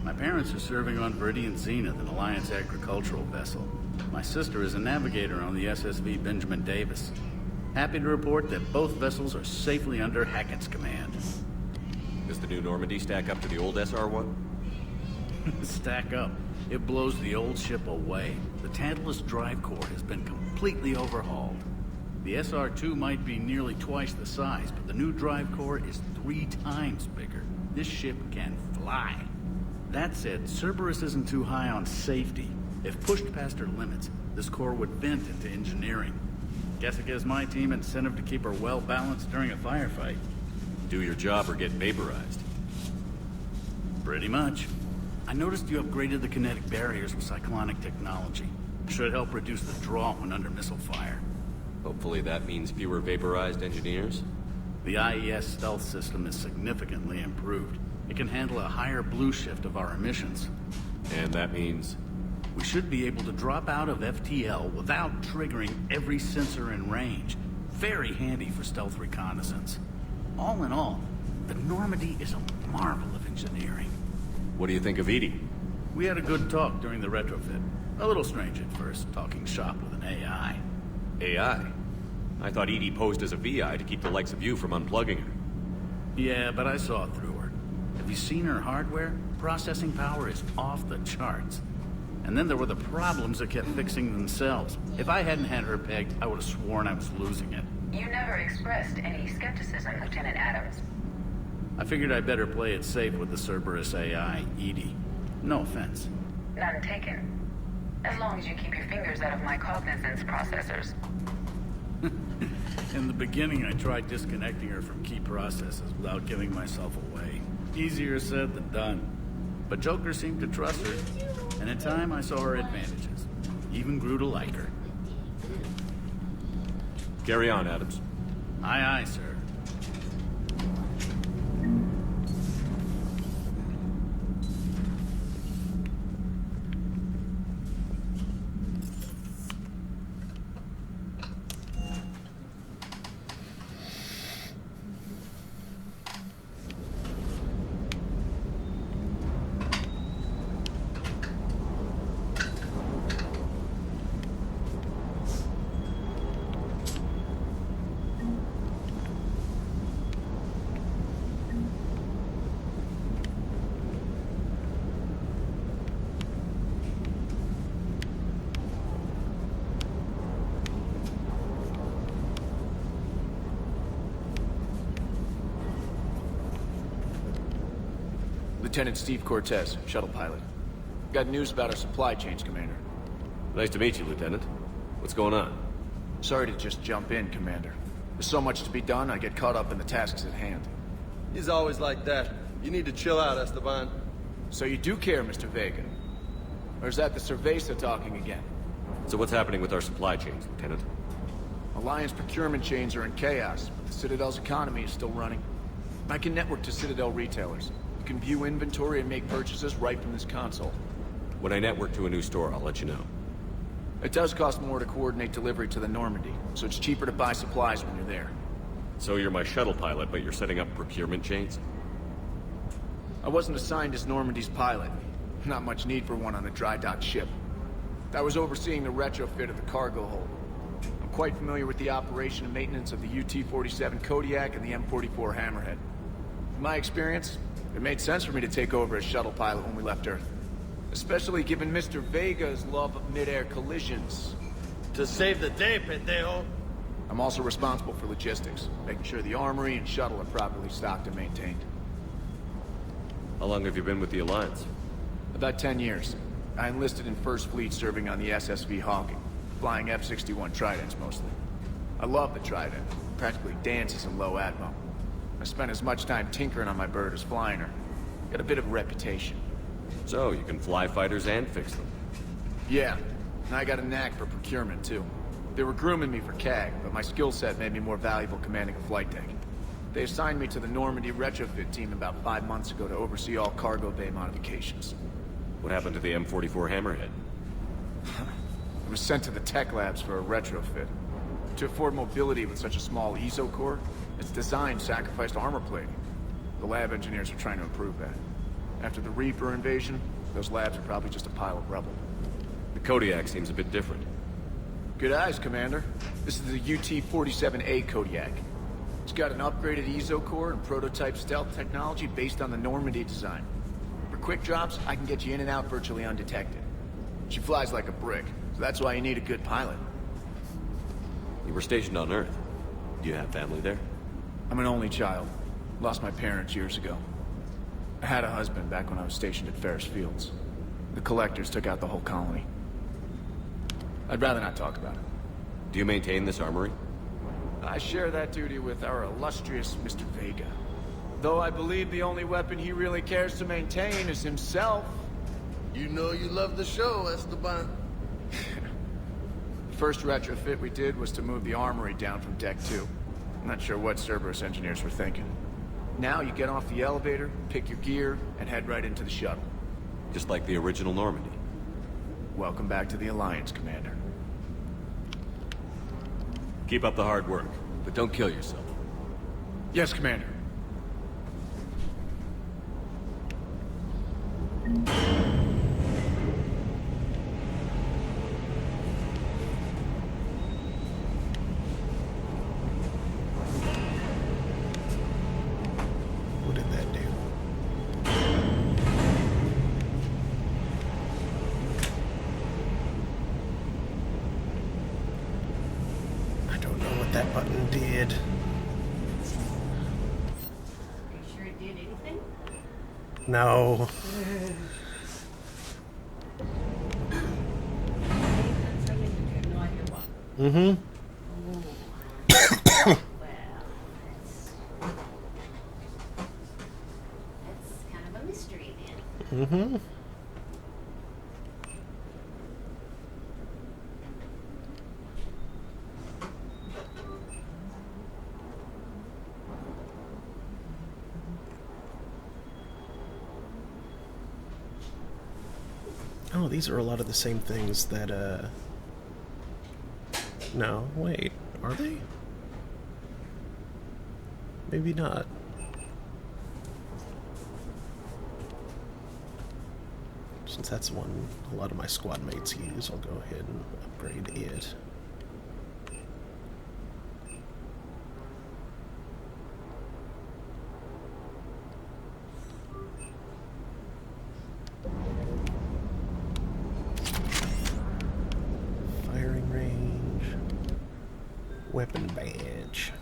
Speaker 13: My parents are serving on Viridian Zenith, an Alliance agricultural vessel. My sister is a navigator on the SSV Benjamin Davis. Happy to report that both vessels are safely under Hackett's command.
Speaker 2: Does the new Normandy stack up to the old SR-1?
Speaker 13: Stack up. It blows the old ship away. The Tantalus drive core has been completely overhauled. The SR-2 might be nearly twice the size, but the new drive core is 3 times bigger. This ship can fly. That said, Cerberus isn't too high on safety. If pushed past her limits, this core would vent into engineering. Guess it gives my team incentive to keep her well-balanced during a firefight.
Speaker 2: Do your job or get vaporized.
Speaker 13: Pretty much. I noticed you upgraded the kinetic barriers with cyclonic technology. Should help reduce the draw when under missile fire.
Speaker 2: Hopefully that means fewer vaporized engineers?
Speaker 13: The IES stealth system is significantly improved. It can handle a higher blue shift of our emissions.
Speaker 2: And that means?
Speaker 13: We should be able to drop out of FTL without triggering every sensor in range. Very handy for stealth reconnaissance. All in all, the Normandy is a marvel of engineering.
Speaker 2: What do you think of Edie?
Speaker 13: We had a good talk during the retrofit. A little strange at first, talking shop with an AI.
Speaker 2: AI? I thought Edie posed as a VI to keep the likes of you from unplugging her.
Speaker 13: Yeah, but I saw through her. Have you seen her hardware? Processing power is off the charts. And then there were the problems that kept fixing themselves. If I hadn't had her pegged, I would have sworn I was losing it.
Speaker 7: You never expressed any skepticism, Lieutenant Adams.
Speaker 13: I figured I'd better play it safe with the Cerberus AI, Edie. No offense.
Speaker 7: None taken. As long as you keep your fingers out of my cognizance processors.
Speaker 13: In the beginning, I tried disconnecting her from key processes without giving myself away. Easier said than done. But Joker seemed to trust her, and in time I saw her advantages. Even grew to like her.
Speaker 2: Carry on, Adams.
Speaker 13: Aye, aye, sir.
Speaker 19: Lieutenant Steve Cortez, shuttle pilot. Got news about our supply chains, Commander.
Speaker 2: Nice to meet you, Lieutenant. What's going on?
Speaker 19: Sorry to just jump in, Commander. There's so much to be done, I get caught up in the tasks at hand.
Speaker 20: He's always like that. You need to chill out, Esteban.
Speaker 19: So you do care, Mr. Vega? Or is that the Cerveza talking again?
Speaker 2: So what's happening with our supply chains, Lieutenant?
Speaker 19: Alliance procurement chains are in chaos, but the Citadel's economy is still running. I can network to Citadel retailers. You can view inventory and make purchases right from this console.
Speaker 2: When I network to a new store, I'll let you know.
Speaker 19: It does cost more to coordinate delivery to the Normandy, so it's cheaper to buy supplies when you're there.
Speaker 2: So you're my shuttle pilot, but you're setting up procurement chains?
Speaker 19: I wasn't assigned as Normandy's pilot. Not much need for one on a dry dock ship. I was overseeing the retrofit of the cargo hold. I'm quite familiar with the operation and maintenance of the UT-47 Kodiak and the M44 Hammerhead. In my experience, it made sense for me to take over as shuttle pilot when we left Earth. Especially given Mr. Vega's love of mid-air collisions.
Speaker 20: To save the day, pendejo.
Speaker 19: I'm also responsible for logistics, making sure the armory and shuttle are properly stocked and maintained.
Speaker 2: How long have you been with the Alliance?
Speaker 19: About 10 years. I enlisted in First Fleet serving on the SSV Hawking, flying F-61 Tridents mostly. I love the Trident, practically dances in low atmo. I spent as much time tinkering on my bird as flying her. Got a bit of a reputation.
Speaker 2: So, you can fly fighters and fix them?
Speaker 19: Yeah, and I got a knack for procurement too. They were grooming me for CAG, but my skill set made me more valuable commanding a flight deck. They assigned me to the Normandy retrofit team about 5 months ago to oversee all cargo bay modifications.
Speaker 2: What happened to the M44 Hammerhead?
Speaker 19: I was sent to the tech labs for a retrofit. To afford mobility with such a small ESO core, its design sacrificed armor plating. The lab engineers are trying to improve that. After the Reaper invasion, those labs are probably just a pile of rubble.
Speaker 2: The Kodiak seems a bit different.
Speaker 19: Good eyes, Commander. This is the UT-47A Kodiak. It's got an upgraded ESO core and prototype stealth technology based on the Normandy design. For quick drops, I can get you in and out virtually undetected. She flies like a brick, so that's why you need a good pilot.
Speaker 2: You were stationed on Earth. Do you have family there?
Speaker 19: I'm an only child. Lost my parents years ago. I had a husband back when I was stationed at Ferris Fields. The collectors took out the whole colony. I'd rather not talk about it.
Speaker 2: Do you maintain this armory?
Speaker 19: I share that duty with our illustrious Mr. Vega. Though I believe the only weapon he really cares to maintain is himself.
Speaker 20: You know you love the show, Esteban.
Speaker 19: The first retrofit we did was to move the armory down from Deck 2. I'm not sure what Cerberus engineers were thinking. Now you get off the elevator, pick your gear, and head right into the shuttle.
Speaker 2: Just like the original Normandy.
Speaker 19: Welcome back to the Alliance, Commander.
Speaker 2: Keep up the hard work, but don't kill yourself.
Speaker 19: Yes, Commander.
Speaker 1: What did that do? I don't know what that button did.
Speaker 6: Are you sure it did anything?
Speaker 1: No. Mm-hmm.
Speaker 6: That's kind of a mystery then.
Speaker 1: Mm-hmm. Oh, these are a lot of the same things that, No, wait. Are they? Maybe not. Since that's one a lot of my squad mates use, I'll go ahead and upgrade it. Firing range. Weapon badge.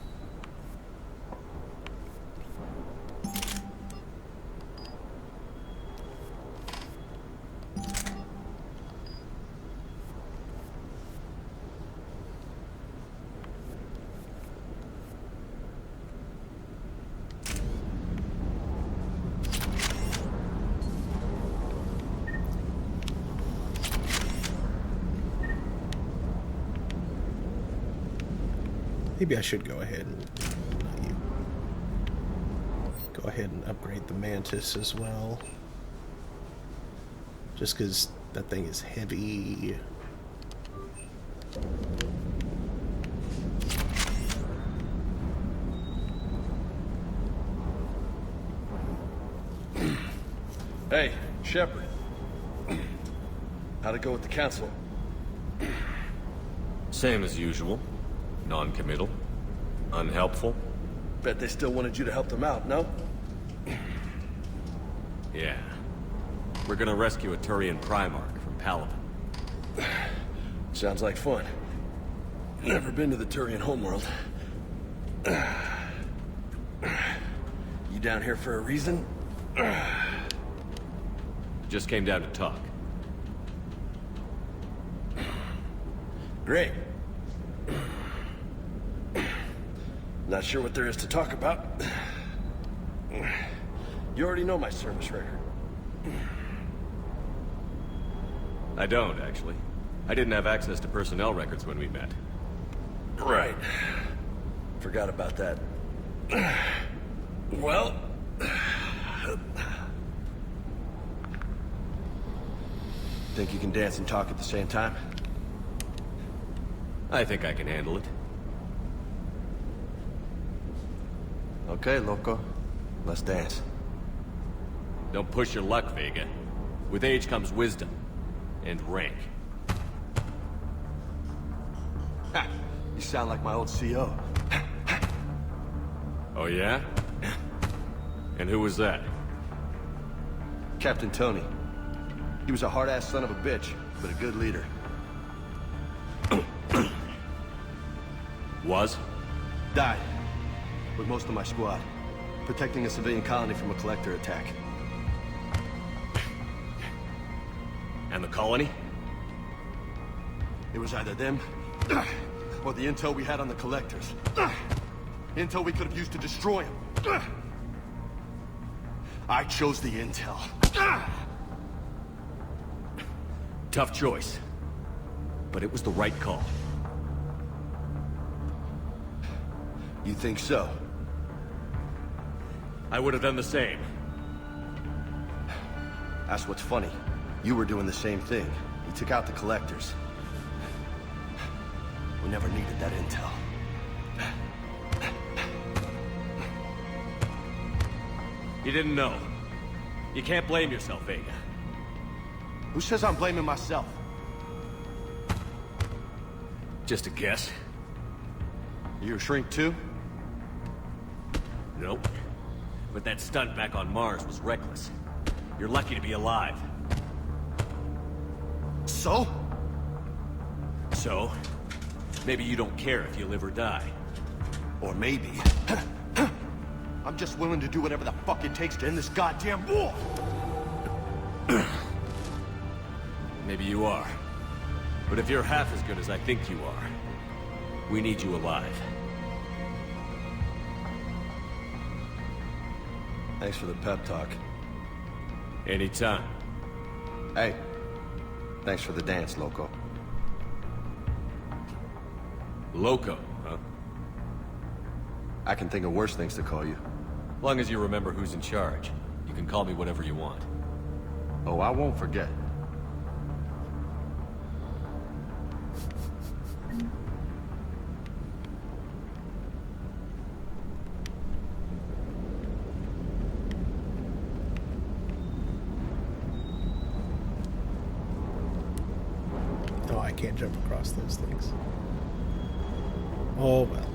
Speaker 1: Maybe I should go ahead and upgrade the Mantis as well. Just because that thing is heavy.
Speaker 20: Hey, Shepard. How'd it go with the council?
Speaker 2: Same as usual. Non-committal. Unhelpful.
Speaker 20: Bet they still wanted you to help them out, no?
Speaker 2: Yeah. We're gonna rescue a Turian Primarch from Palaven.
Speaker 20: Sounds like fun. Never been to the Turian homeworld. You down here for a reason?
Speaker 2: Just came down to talk.
Speaker 20: Great. Not sure what there is to talk about. You already know my service record.
Speaker 2: I don't, actually. I didn't have access to personnel records when we met.
Speaker 20: Right. Forgot about that. Well... Think you can dance and talk at the same time?
Speaker 2: I think I can handle it.
Speaker 20: Okay, loco. Let's dance.
Speaker 2: Don't push your luck, Vega. With age comes wisdom. And rank.
Speaker 20: Ha! You sound like my old CO.
Speaker 2: Oh, yeah? And who was that?
Speaker 20: Captain Tony. He was a hard-ass son of a bitch, but a good leader.
Speaker 2: Was?
Speaker 20: Died. With most of my squad. Protecting a civilian colony from a collector attack.
Speaker 5: And the colony?
Speaker 20: It was either them, or the intel we had on the collectors. Intel we could have used to destroy them. I chose the intel.
Speaker 5: Tough choice. But it was the right call.
Speaker 20: You think so?
Speaker 5: I would have done the same.
Speaker 20: That's what's funny. You were doing the same thing. You took out the collectors. We never needed that intel.
Speaker 5: You didn't know. You can't blame yourself, Vega.
Speaker 20: Who says I'm blaming myself?
Speaker 5: Just a guess.
Speaker 20: You a shrink too?
Speaker 5: Nope. But that stunt back on Mars was reckless. You're lucky to be alive.
Speaker 20: So?
Speaker 5: So? Maybe you don't care if you live or die.
Speaker 20: Or maybe... I'm just willing to do whatever the fuck it takes to end this goddamn war!
Speaker 5: Maybe you are. But if you're half as good as I think you are, we need you alive.
Speaker 20: Thanks for the pep talk.
Speaker 5: Anytime.
Speaker 20: Hey, thanks for the dance, Loco.
Speaker 5: Loco, huh?
Speaker 20: I can think of worse things to call you.
Speaker 5: Long as you remember who's in charge, you can call me whatever you want.
Speaker 20: Oh, I won't forget.
Speaker 1: Oh, I can't jump across those things. Oh, well.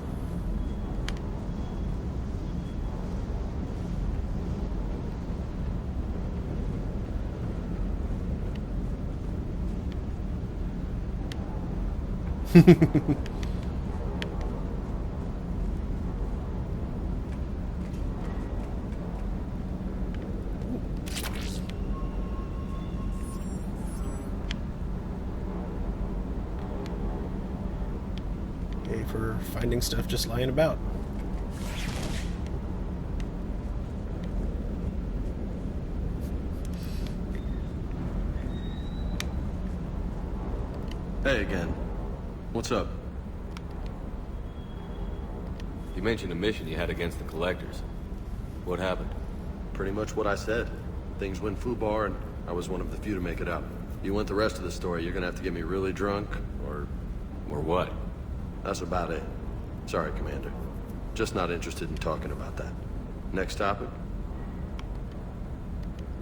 Speaker 1: Yay for finding stuff just lying about.
Speaker 20: Hey again. What's up?
Speaker 2: You mentioned a mission you had against the collectors. What happened?
Speaker 20: Pretty much what I said. Things went foobar, and I was one of the few to make it out. You want the rest of the story, you're gonna have to get me really drunk, or...
Speaker 2: Or what?
Speaker 20: That's about it. Sorry, Commander. Just not interested in talking about that. Next topic?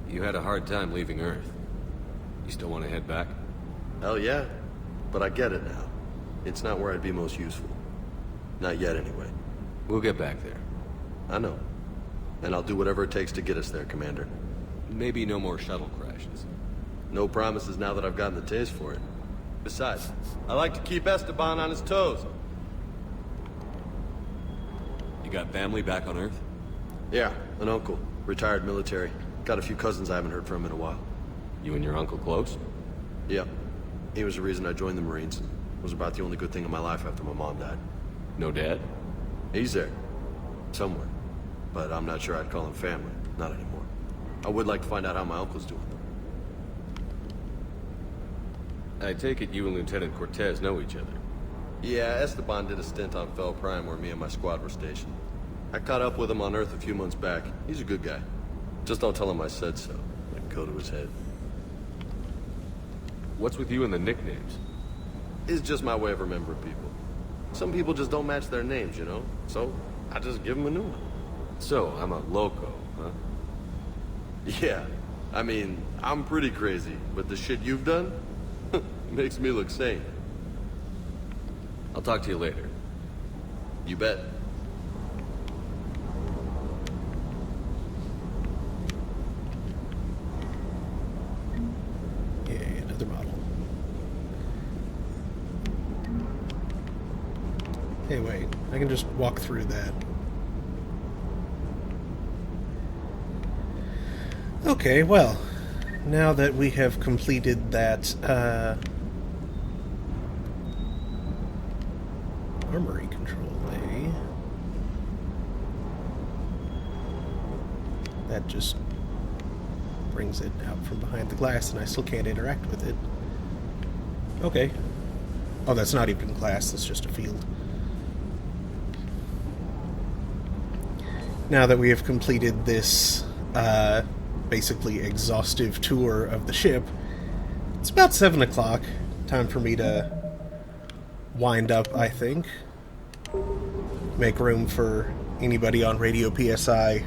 Speaker 2: You had a hard time leaving Earth. You still want to head back?
Speaker 20: Hell yeah. But I get it now. It's not where I'd be most useful. Not yet, anyway.
Speaker 2: We'll get back there.
Speaker 20: I know. And I'll do whatever it takes to get us there, Commander.
Speaker 2: Maybe no more shuttle crashes.
Speaker 20: No promises now that I've gotten the taste for it. Besides, I like to keep Esteban on his toes.
Speaker 2: You got family back on Earth?
Speaker 20: Yeah, an uncle. Retired military. Got a few cousins I haven't heard from in a while.
Speaker 2: You and your uncle close?
Speaker 20: Yeah. He was the reason I joined the Marines. It was about the only good thing in my life after my mom died.
Speaker 2: No dad?
Speaker 20: He's there. Somewhere. But I'm not sure I'd call him family. Not anymore. I would like to find out how my uncle's doing, though.
Speaker 2: I take it you and Lieutenant Cortez know each other.
Speaker 20: Yeah, Esteban did a stint on Fel Prime where me and my squad were stationed. I caught up with him on Earth a few months back. He's a good guy. Just don't tell him I said so. I'd go to his head.
Speaker 2: What's with you and the nicknames?
Speaker 20: It's just my way of remembering people. Some people just don't match their names, you know? So, I just give them a new one.
Speaker 2: So, I'm a loco, huh?
Speaker 20: Yeah. I mean, I'm pretty crazy, but the shit you've done makes me look sane.
Speaker 2: I'll talk to you later.
Speaker 20: You bet.
Speaker 1: Yeah, another model. Hey, wait. I can just walk through that. Okay, well, now that we have completed that armory control bay, that just brings it out from behind the glass and I still can't interact with it. Okay. Oh, that's not even glass, that's just a field. Now that we have completed this basically exhaustive tour of the ship, it's about 7 o'clock. Time for me to wind up, I think. Make room for anybody on Radio PSI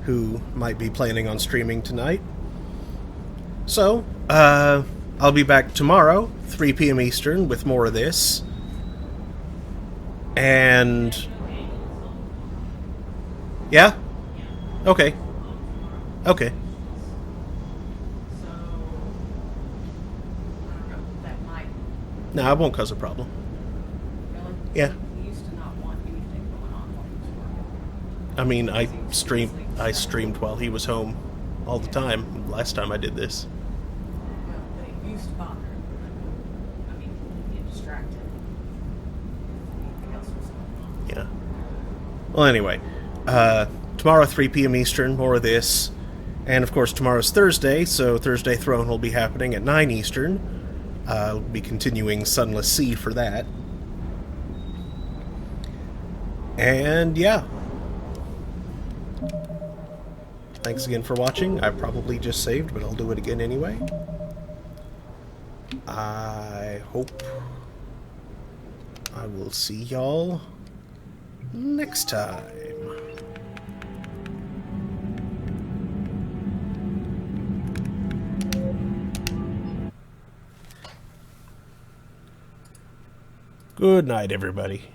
Speaker 1: who might be planning on streaming tonight. So, I'll be back tomorrow, 3 p.m. Eastern, with more of this. And... yeah? Okay. Okay. No, it won't cause a problem. Yeah. I mean, I streamed while he was home all the time last time I did this.
Speaker 4: They used to bother him. I mean, get distracted. Anything else was going on.
Speaker 1: Yeah. Well, anyway, tomorrow 3 p.m. Eastern, more of this. And, of course, tomorrow's Thursday, so Thursday Throne will be happening at 9 Eastern. I'll be continuing Sunless Sea for that. And, yeah. Thanks again for watching. I probably just saved, but I'll do it again anyway. I hope I will see y'all next time. Good night, everybody.